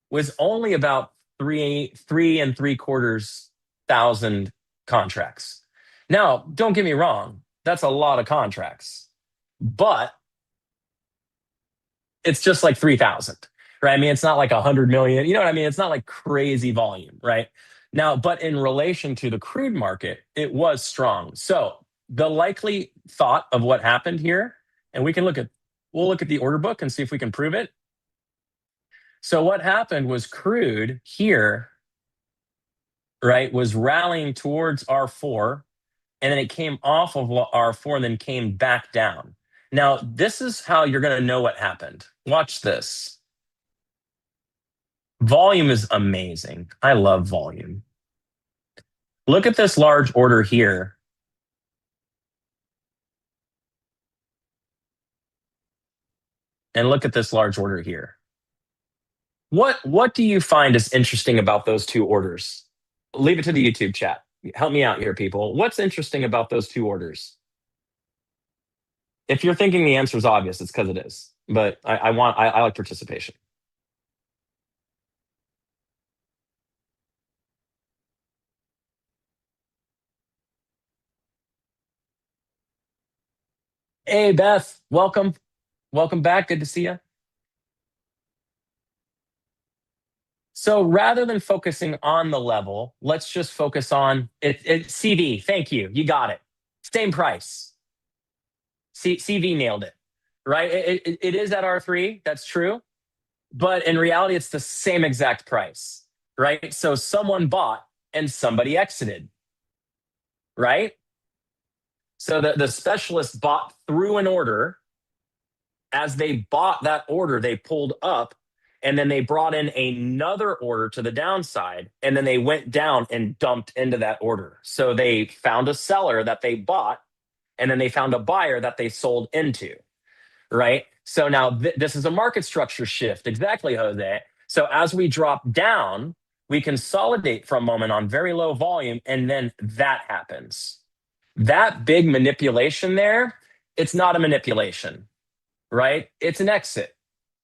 was only about 3.75 thousand contracts. Now, don't get me wrong, that's a lot of contracts, but it's just like 3,000, right? I mean, it's not like 100 million. You know what I mean? It's not like crazy volume, right? Now, but in relation to the crude market, it was strong. So the likely thought of what happened here, and we'll look at the order book and see if we can prove it. So what happened was crude here, right, was rallying towards R4, and then it came off of R4 and then came back down. Now, this is how you're going to know what happened. Watch this. Volume is amazing. I love volume. Look at this large order here. And look at this large order here. What do you find is interesting about those two orders? Leave it to the YouTube chat. Help me out here, people. What's interesting about those two orders? If you're thinking the answer is obvious, it's because it is. But I like participation. Hey, Beth, welcome. Welcome back. Good to see you. So rather than focusing on the level, let's just focus on it. CV. Thank you. You got it. Same price. CV nailed it, right? It is at R3. That's true. But in reality, it's the same exact price, right? So someone bought and somebody exited, right? So the specialist bought through an order. As they bought that order, they pulled up and then they brought in another order to the downside. And then they went down and dumped into that order. So they found a seller that they bought and then they found a buyer that they sold into, right? So now this is a market structure shift. Exactly, Jose. So as we drop down, we consolidate for a moment on very low volume, and then that happens. That big manipulation there, it's not a manipulation, right? It's an exit,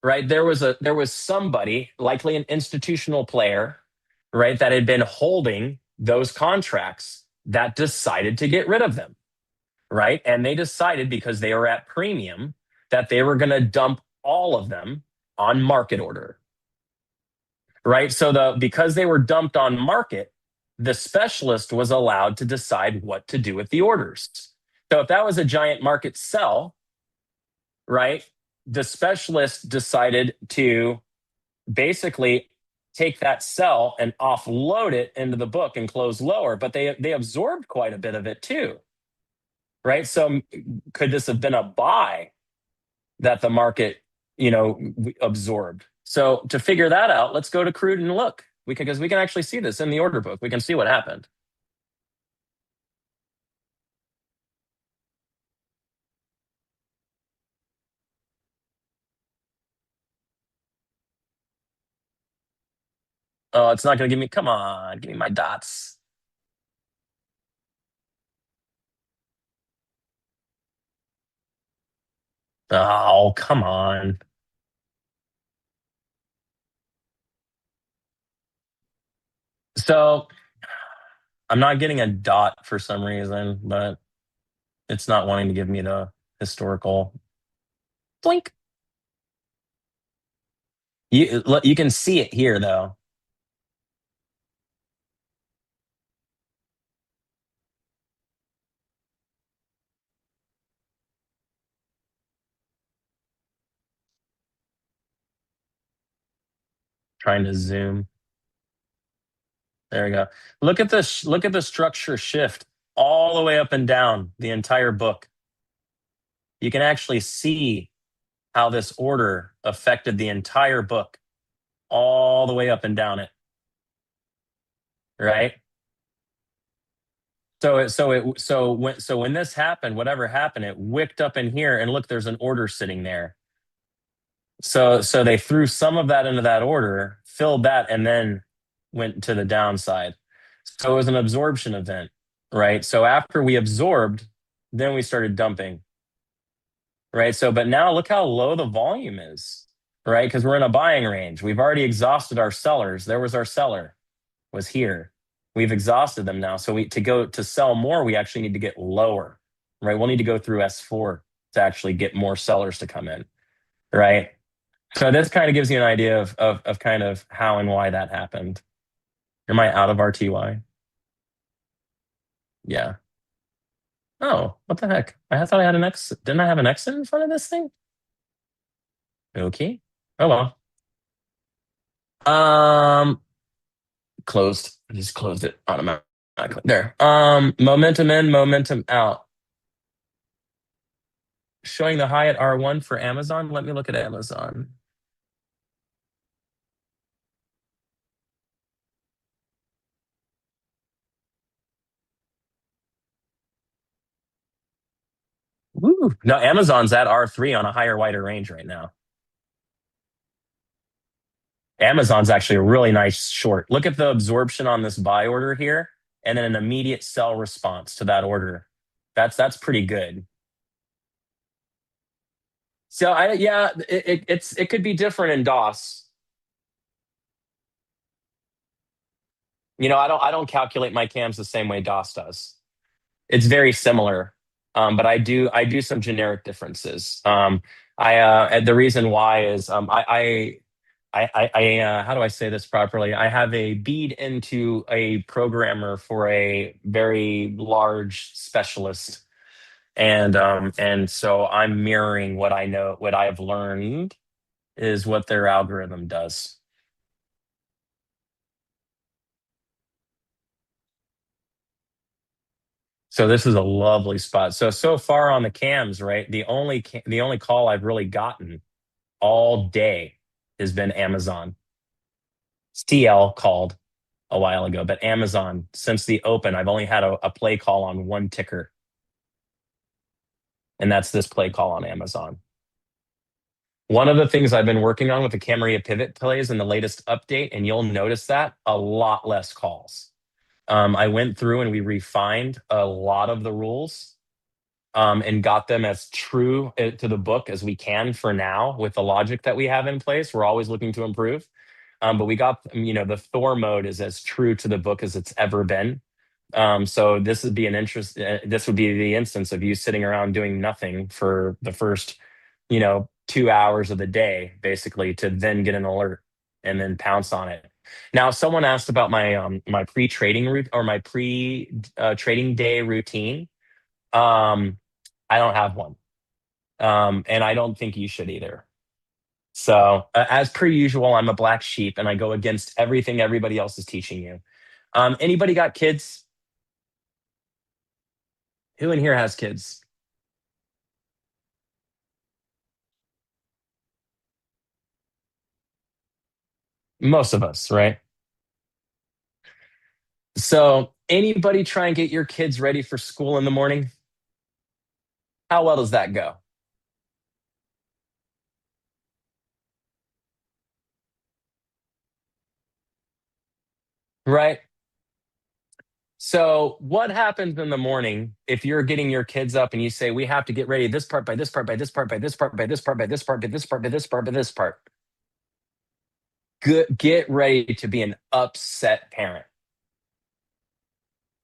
right? There was somebody, likely an institutional player, right, that had been holding those contracts that decided to get rid of them, right? And they decided, because they were at premium, that they were going to dump all of them on market order, right? So because they were dumped on market, the specialist was allowed to decide what to do with the orders. So if that was a giant market sell, right, the specialist decided to basically take that sell and offload it into the book and close lower, but they absorbed quite a bit of it too, right? So could this have been a buy that the market, absorbed? So to figure that out, let's go to crude and look. Because we can actually see this in the order book. We can see what happened. Oh, it's not going to give me. Come on, give me my dots. Oh, come on. So I'm not getting a dot for some reason, but it's not wanting to give me the historical. Blink. You can see it here though. Trying to zoom. There we go. Look at this. Look at the structure shift all the way up and down the entire book. You can actually see how this order affected the entire book all the way up and down it. Right? So when this happened, whatever happened, it wicked up in here, and look, there's an order sitting there. So they threw some of that into that order, filled that, and then went to the downside. So it was an absorption event, right? So after we absorbed, then we started dumping, right? So, but now look how low the volume is, right? Because we're in a buying range. We've already exhausted our sellers. There was our seller, was here. We've exhausted them now. So to sell more, we actually need to get lower, right? We'll need to go through S4 to actually get more sellers to come in, right? So this kind of gives you an idea of kind of how and why that happened. Am I out of RTY? Yeah. Oh, what the heck? I thought I had an X. Didn't I have an exit in front of this thing? Okay. Oh well. Closed. I just closed it automatically. There. Momentum in, momentum out. Showing the high at R1 for Amazon. Let me look at Amazon. Woo. No, Amazon's at R3 on a higher, wider range right now. Amazon's actually a really nice short. Look at the absorption on this buy order here, and then an immediate sell response to that order. That's pretty good. So it could be different in DOS. I don't calculate my cams the same way DOS does. It's very similar, but I do some generic differences. The reason why is how do I say this properly? I have a bead into a programmer for a very large specialist, and so I'm mirroring what I know, what I've learned, is what their algorithm does. So this is a lovely spot. So far on the cams, right? The only call I've really gotten all day has been Amazon. CL called a while ago, but Amazon, since the open, I've only had a play call on one ticker. And that's this play call on Amazon. One of the things I've been working on with the Camarilla pivot plays in the latest update, and you'll notice that a lot less calls. I went through and we refined a lot of the rules and got them as true to the book as we can for now with the logic that we have in place. We're always looking to improve. But we got, the Thor mode is as true to the book as it's ever been. So this would be this would be the instance of you sitting around doing nothing for the first, 2 hours of the day, basically, to then get an alert and then pounce on it. Now, someone asked about my pre-trading route or my trading day routine. I don't have one, and I don't think you should either. So, as per usual, I'm a black sheep, and I go against everything everybody else is teaching you. Anybody got kids? Who in here has kids? Most of us, right? So, anybody try and get your kids ready for school in the morning? How well does that go? Right? So, what happens in the morning if you're getting your kids up and you say, we have to get ready this part by this part by this part by this part by this part by this part by this part by this part by this part? Get ready to be an upset parent,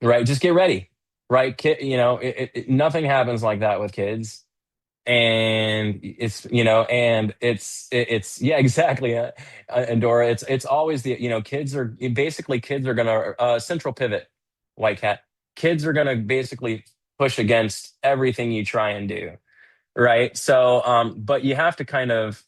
right? Just get ready, right? Nothing happens like that with kids. And it's yeah, exactly. And Dora, it's always kids are gonna central pivot, white cat. Kids are gonna basically push against everything you try and do, right? So but you have to kind of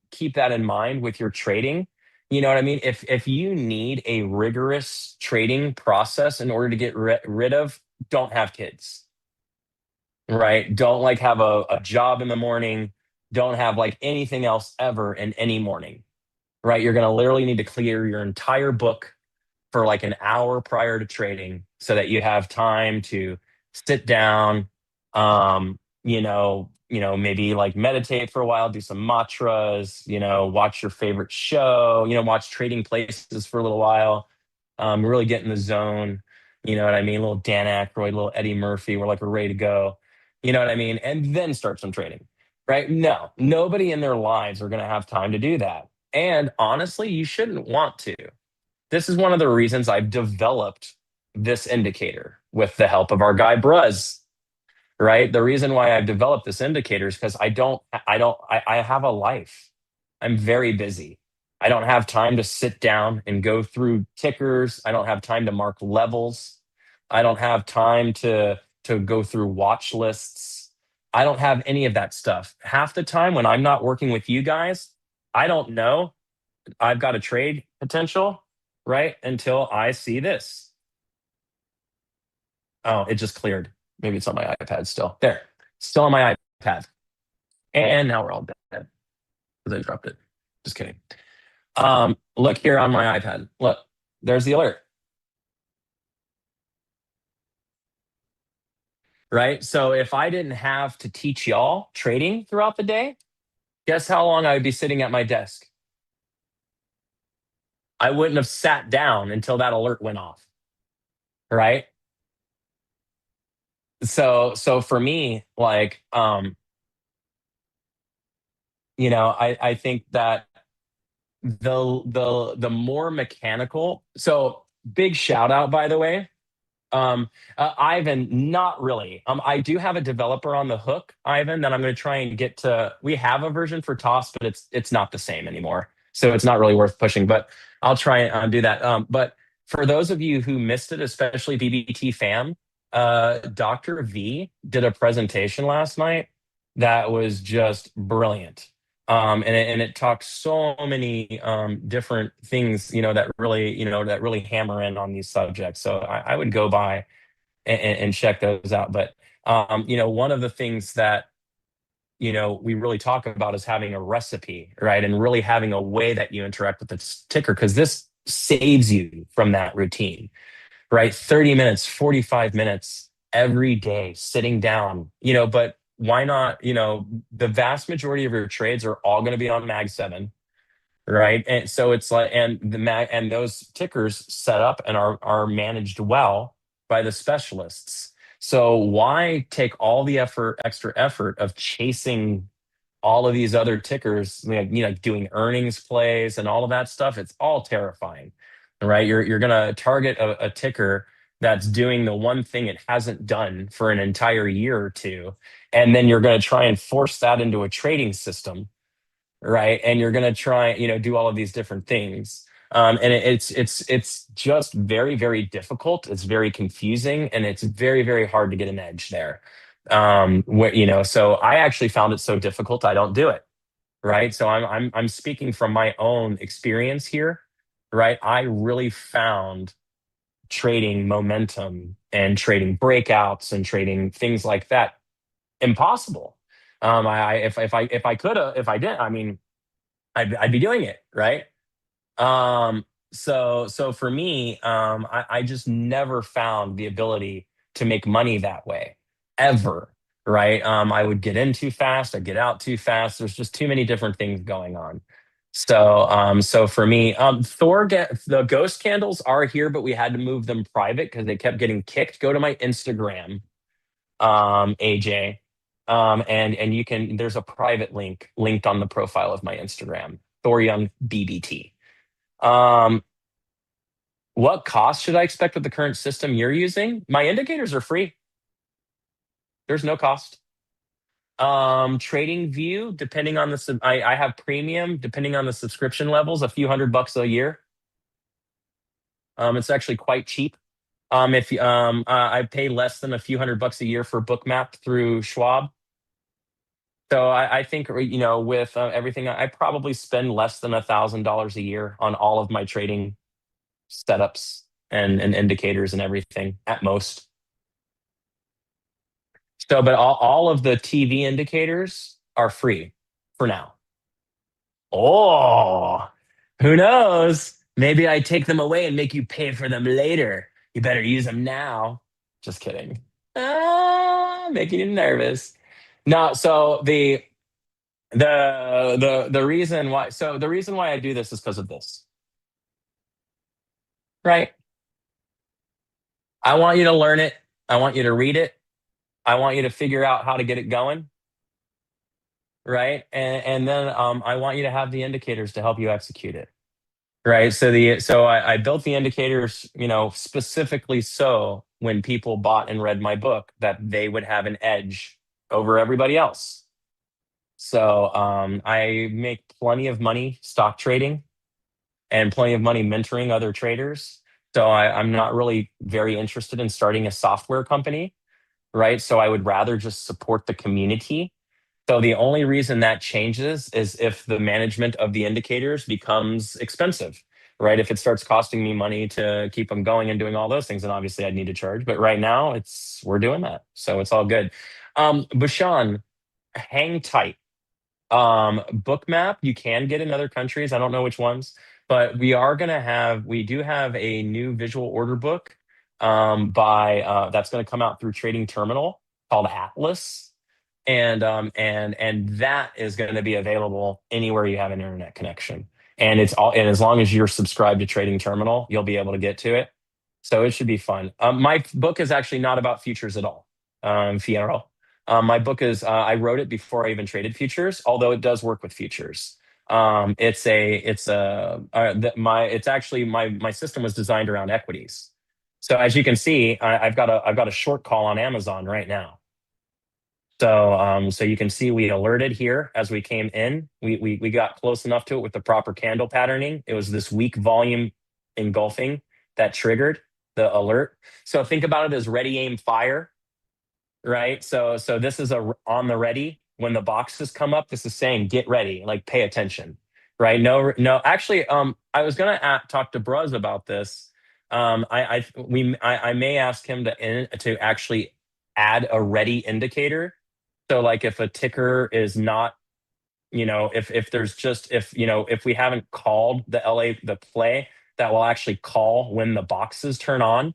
keep that in mind with your trading. You know what I mean? If you need a rigorous trading process in order to get rid of, don't have kids. Right. Don't like have a job in the morning. Don't have like anything else ever in any morning. Right. You're going to literally need to clear your entire book for like an hour prior to trading so that you have time to sit down, maybe like meditate for a while, do some mantras, watch your favorite show, watch Trading Places for a little while, really get in the zone. You know what I mean? A little Dan Aykroyd, a little Eddie Murphy. We're ready to go. You know what I mean? And then start some trading, right? No, nobody in their lives are going to have time to do that. And honestly, you shouldn't want to. This is one of the reasons I've developed this indicator with the help of our guy Bruz, right? The reason why I've developed this indicator is because I have a life. I'm very busy. I don't have time to sit down and go through tickers. I don't have time to mark levels. I don't have time to go through watch lists. I don't have any of that stuff. Half the time when I'm not working with you guys, I don't know I've got a trade potential, right? Until I see this. Oh, it just cleared. Maybe it's on my iPad still. There, still on my iPad. And now we're all dead because I dropped it. Just kidding. Look here on my iPad. Look, there's the alert. Right? So if I didn't have to teach y'all trading throughout the day, guess how long I would be sitting at my desk? I wouldn't have sat down until that alert went off. Right? So for me, like I think that the more mechanical. So big shout out, by the way. Ivan, not really. I do have a developer on the hook, Ivan, that I'm going to try and get to. We have a version for TOS, but it's not the same anymore, so it's not really worth pushing. But I'll try and do that. But for those of you who missed it, especially BBT fam, Dr. V did a presentation last night that was just brilliant. and it talks so many different things, that really hammer in on these subjects. So I would go by and check those out. But one of the things that we really talk about is having a recipe, right? And really having a way that you interact with the ticker, because this saves you from that routine, right? 30 minutes, 45 minutes every day sitting down, but why not? The vast majority of your trades are all going to be on Mag 7, right? And so it's like, and the mag and those tickers set up and are managed well by the specialists. So why take all the extra effort of chasing all of these other tickers, doing earnings plays and all of that stuff? It's all terrifying, right? You're gonna target a ticker that's doing the one thing it hasn't done for an entire year or two, and then you're gonna try and force that into a trading system, right? And you're going to try, do all of these different things. And it's just very, very difficult. It's very confusing, and it's very, very hard to get an edge there. So I actually found it so difficult, I don't do it, right? So I'm speaking from my own experience here, right? I really found trading momentum and trading breakouts and trading things like that impossible. If I could have, if I did, I mean, I'd be doing it, right? So for me, I just never found the ability to make money that way, ever, right? I would get in too fast, I'd get out too fast. There's just too many different things going on. So for me, the ghost candles are here, but we had to move them private because they kept getting kicked. Go to my Instagram, AJ. And there's a private link linked on the profile of my Instagram, Thor Young BBT. Um, what cost should I expect with the current system you're using? My indicators are free. There's no cost. Trading View, depending on I have premium, depending on the subscription levels, a few $100 a year. It's actually quite cheap. If I pay less than a few $100 a year for Bookmap through Schwab. So I think, with everything, I probably spend less than $1,000 a year on all of my trading setups and indicators and everything at most. So, but all of the TV indicators are free for now. Oh, who knows? Maybe I take them away and make you pay for them later. You better use them now. Just kidding. Making you nervous. No, so the reason why I do this is because of this, right? I want you to learn it. I want you to read it. I want you to figure out how to get it going, right? And then I want you to have the indicators to help you execute it, right? So I built the indicators, specifically so when people bought and read my book that they would have an edge over everybody else. So I make plenty of money stock trading and plenty of money mentoring other traders. So I'm not really very interested in starting a software company, right? So I would rather just support the community. So the only reason that changes is if the management of the indicators becomes expensive, right? If it starts costing me money to keep them going and doing all those things, then obviously I'd need to charge. But right now, we're doing that, so it's all good. Bashan, hang tight. Bookmap, you can get in other countries. I don't know which ones, but we do have a new visual order book by that's going to come out through Trading Terminal called Atlas. And that is going to be available anywhere you have an internet connection. And as long as you're subscribed to Trading Terminal, you'll be able to get to it. So it should be fun. My book is actually not about futures at all. Fierro. My book is I wrote it before I even traded futures, although it does work with futures. It's actually my system was designed around equities. So as you can see, I've got a short call on Amazon right now. So you can see we alerted here as we came in. We got close enough to it with the proper candle patterning. It was this weak volume engulfing that triggered the alert. So think about it as ready, aim, fire, right? So this is on the ready. when the boxes come up, this is saying get ready, like pay attention, right? No, no. Actually, I was gonna talk to Bruz about this. I may ask him to actually add a ready indicator. So like if a ticker is not, if there's just if we haven't called the play, that will actually call when the boxes turn on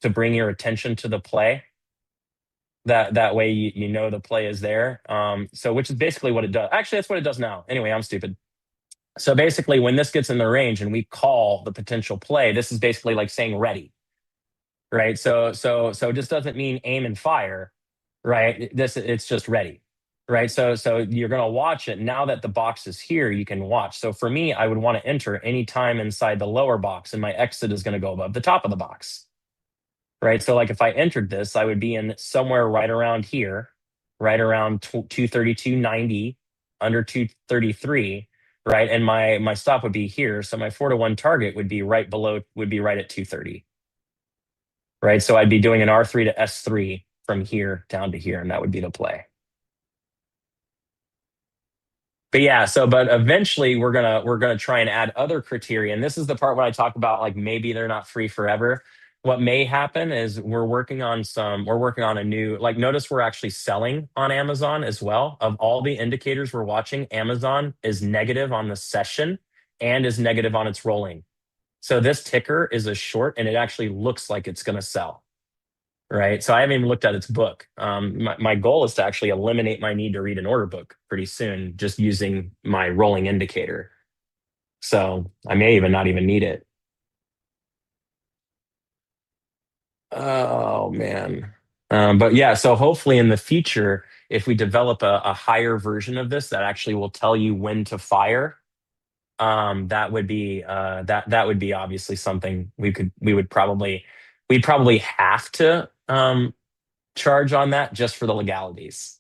to bring your attention to the play. That way you know the play is there. So which is basically what it does. Actually, that's what it does now. Anyway, I'm stupid. So basically, when this gets in the range and we call the potential play, this is basically like saying ready, right? So it just doesn't mean aim and fire, right? It's just ready, right? So you're gonna watch it now that the box is here. You can watch. So for me, I would want to enter any time inside the lower box, and my exit is going to go above the top of the box, right? So like if I entered this, I would be in somewhere right around here, right around 232.90, under 233, right? And my stop would be here. So my 4-to-1 target would be right at 230, right? So I'd be doing an R3 to S3 from here down to here, and that would be the play. But yeah, but eventually we're gonna try and add other criteria. And this is the part when I talk about like maybe they're not free forever. What may happen is we're working on a new, like, notice we're actually selling on Amazon as well. Of all the indicators we're watching, Amazon is negative on the session and is negative on its rolling. So this ticker is a short, and it actually looks like it's gonna sell. Right. So I haven't even looked at its book. My goal is to actually eliminate my need to read an order book pretty soon, just using my rolling indicator. So I may even not even need it. Oh, man. But yeah, so hopefully in the future, if we develop a higher version of this that actually will tell you when to fire, that would be that would be obviously something we'd probably have to charge on that just for the legalities,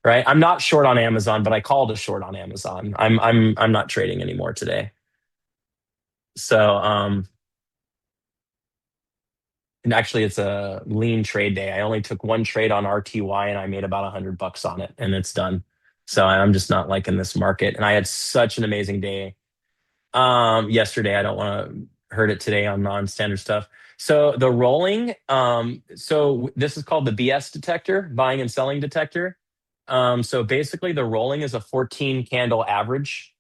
right? I'm not short on Amazon, but I called a short on Amazon. I'm not trading anymore today. So and actually it's a lean trade day. I only took one trade on RTY and I made about $100 on it, and it's done. So I'm just not liking this market. And I had such an amazing day yesterday. I don't want to hurt it today on non-standard stuff. So the rolling, so this is called the BS detector, buying and selling detector. So basically the rolling is a 14 candle average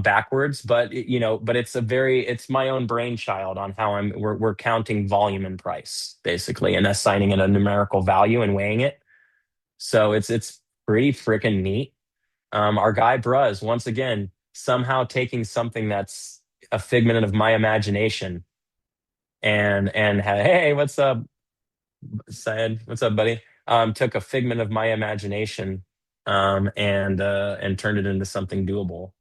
backwards, but it's my own brainchild on how we're counting volume and price basically, and assigning it a numerical value and weighing it. So it's pretty freaking neat. Our guy Bruz, once again, somehow taking something that's a figment of my imagination and hey, what's up, Syed? What's up, buddy? Took a figment of my imagination and turned it into something doable.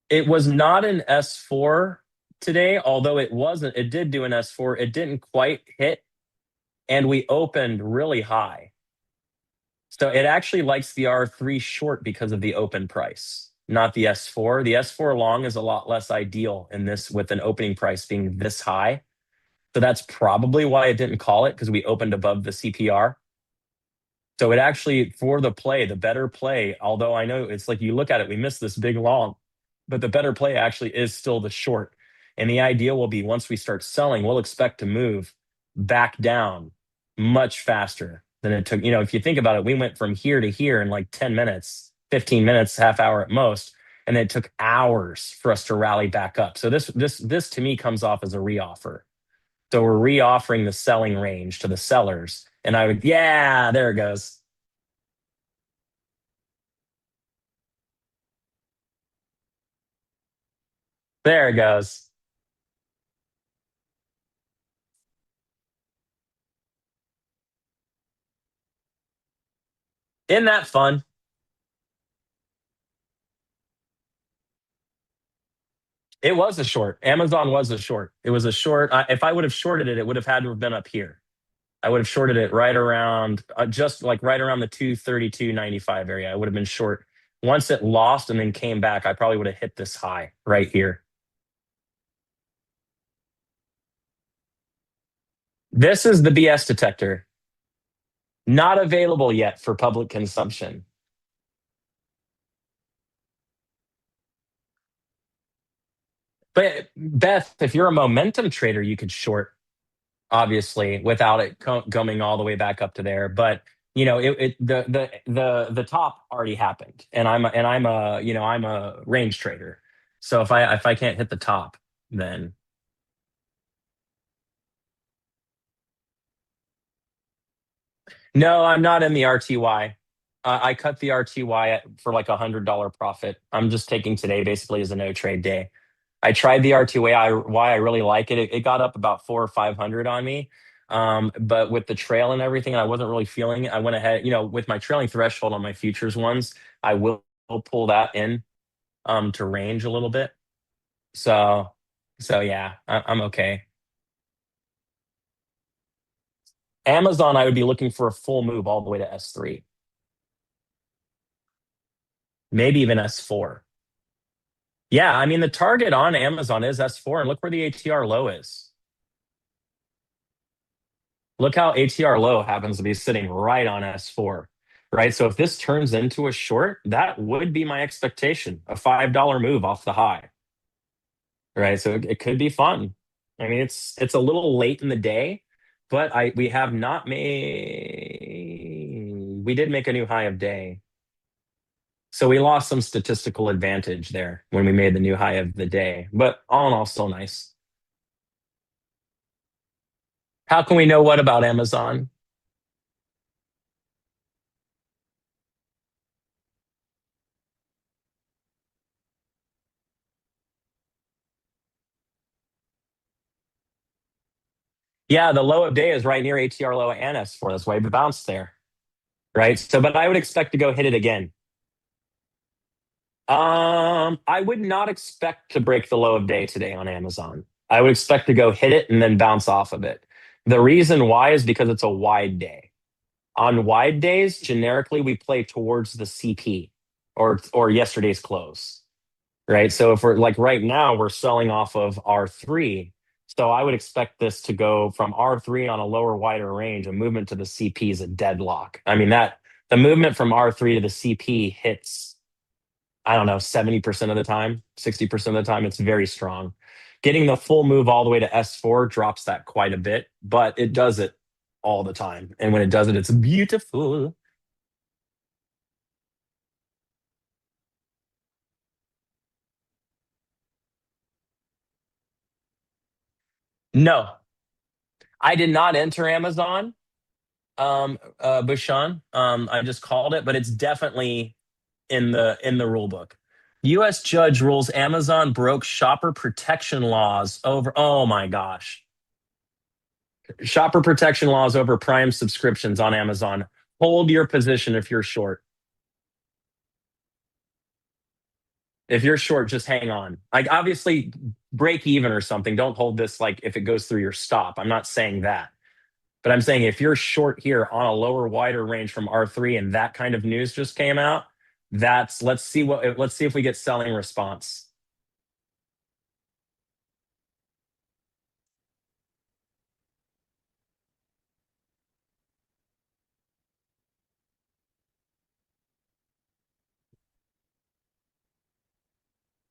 It was not an S4 today, although it did do an S4. It didn't quite hit, and we opened really high. So it actually likes the R3 short because of the open price, not the S4. The S4 long is a lot less ideal in this, with an opening price being this high. So that's probably why it didn't call it, because we opened above the CPR. So it actually, for the play, the better play, although I know it's like you look at it, we missed this big long, but the better play actually is still the short. And the idea will be once we start selling, we'll expect to move back down much faster than it took. If you think about it, we went from here to here in like 10 minutes, 15 minutes, half hour at most. And it took hours for us to rally back up. So this to me comes off as a reoffer. So we're reoffering the selling range to the sellers. And yeah, there it goes. There it goes. Isn't that fun? It was a short. Amazon was a short. It was a short. If I would have shorted it, it would have had to have been up here. I would have shorted it right around, just like right around the 232.95 area. I would have been short. Once it lost and then came back, I probably would have hit this high right here. This is the BS detector. Not available yet for public consumption. But Beth, if you're a momentum trader, you could short, obviously, without it coming all the way back up to there. But the top already happened, and I'm a range trader. So if I can't hit the top, then no, I'm not in the RTY. I cut the RTY for like $100 profit. I'm just taking today basically as a no trade day. I tried the RTY. Why I really like it. It got up about 400 or 500 on me. But with the trail and everything, I wasn't really feeling it. I went ahead, with my trailing threshold on my futures ones, I will pull that in to range a little bit. So yeah, I'm okay. Amazon, I would be looking for a full move all the way to S3, maybe even S4. Yeah, I mean the target on Amazon is S4, and look where the ATR low is. Look how ATR low happens to be sitting right on S4, right? So if this turns into a short, that would be my expectation, a $5 move off the high, right? So it could be fun. I mean, it's a little late in the day, but we did make a new high of day. So we lost some statistical advantage there when we made the new high of the day, but all in all, still nice. How can we know what about Amazon? Yeah, the low of day is right near ATR low and S4. That's why we bounced there, right? So, but I would expect to go hit it again. I would not expect to break the low of day today on Amazon. I would expect to go hit it and then bounce off of it. The reason why is because it's a wide day. On wide days, generically, we play towards the CP or yesterday's close, right? So if we're like right now, we're selling off of R3. So I would expect this to go from R3 on a lower, wider range. A movement to the CP is a deadlock. I mean, that the movement from R3 to the CP hits, I don't know, 70% of the time, 60% of the time. It's very strong. Getting the full move all the way to S4 drops that quite a bit, but it does it all the time. And when it does it, it's beautiful. No, I did not enter Amazon, Bushan. I just called it, but it's definitely in the rule book. U.S. judge rules Amazon broke shopper protection laws over. Oh my gosh, shopper protection laws over Prime subscriptions on Amazon. Hold your position if you're short. If you're short, just hang on. Like obviously break even or something. Don't hold this like if it goes through your stop. I'm not saying that. But I'm saying if you're short here on a lower, wider range from R3 and that kind of news just came out, let's see if we get selling response.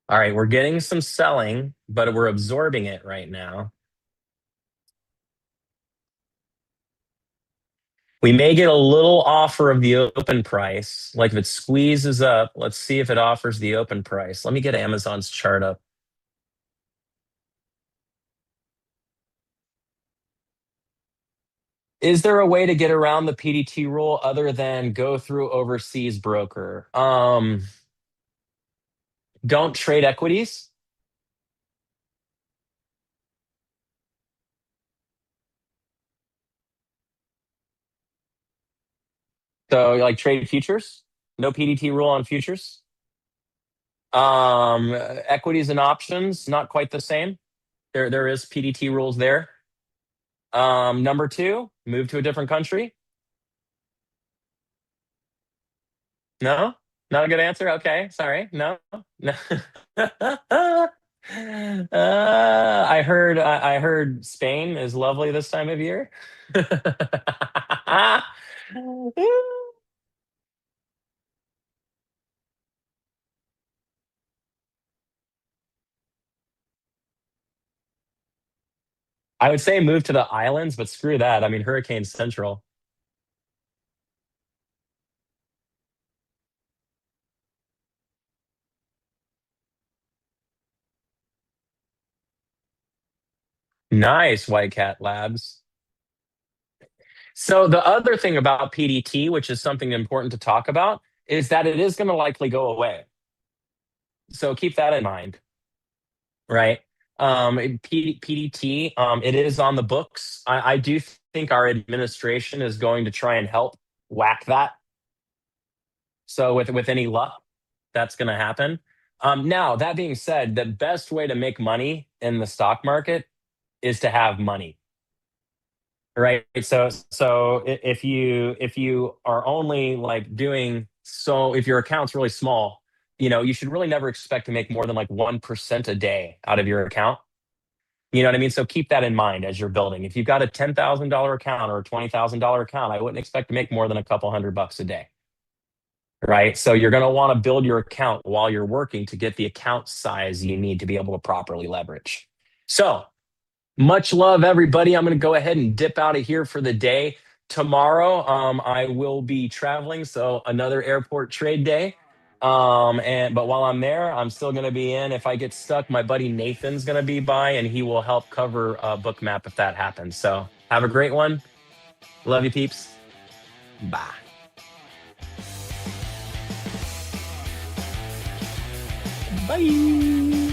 All right, we're getting some selling, but we're absorbing it right now. We may get a little offer of the open price. Like if it squeezes up, let's see if it offers the open price. Let me get Amazon's chart up. Is there a way to get around the PDT rule other than go through overseas broker? Don't trade equities. So like trade futures, no PDT rule on futures. Equities and options, not quite the same. There is PDT rules there. Number two, move to a different country. No, not a good answer. Okay, sorry. No, no. I heard Spain is lovely this time of year. I would say move to the islands, but screw that. I mean, Hurricane Central. Nice, White Cat Labs. So the other thing about PDT, which is something important to talk about, is that it is going to likely go away. So keep that in mind, right? PDT, it is on the books. I do think our administration is going to try and help whack that. So with any luck, that's going to happen. Now, that being said, the best way to make money in the stock market is to have money, right? So if you are only like doing so, if your account's really small, you should really never expect to make more than like 1% a day out of your account. You know what I mean? So keep that in mind as you're building. If you've got a $10,000 account or a $20,000 account, I wouldn't expect to make more than a couple $100 a day. Right. So you're going to want to build your account while you're working to get the account size you need to be able to properly leverage. So much love, everybody. I'm going to go ahead and dip out of here for the day. Tomorrow, I will be traveling. So another airport trade day. But while I'm there, I'm still going to be in. If I get stuck, my buddy Nathan's going to be by and he will help cover book map if that happens. So have a great one. Love you, peeps. Bye. Bye.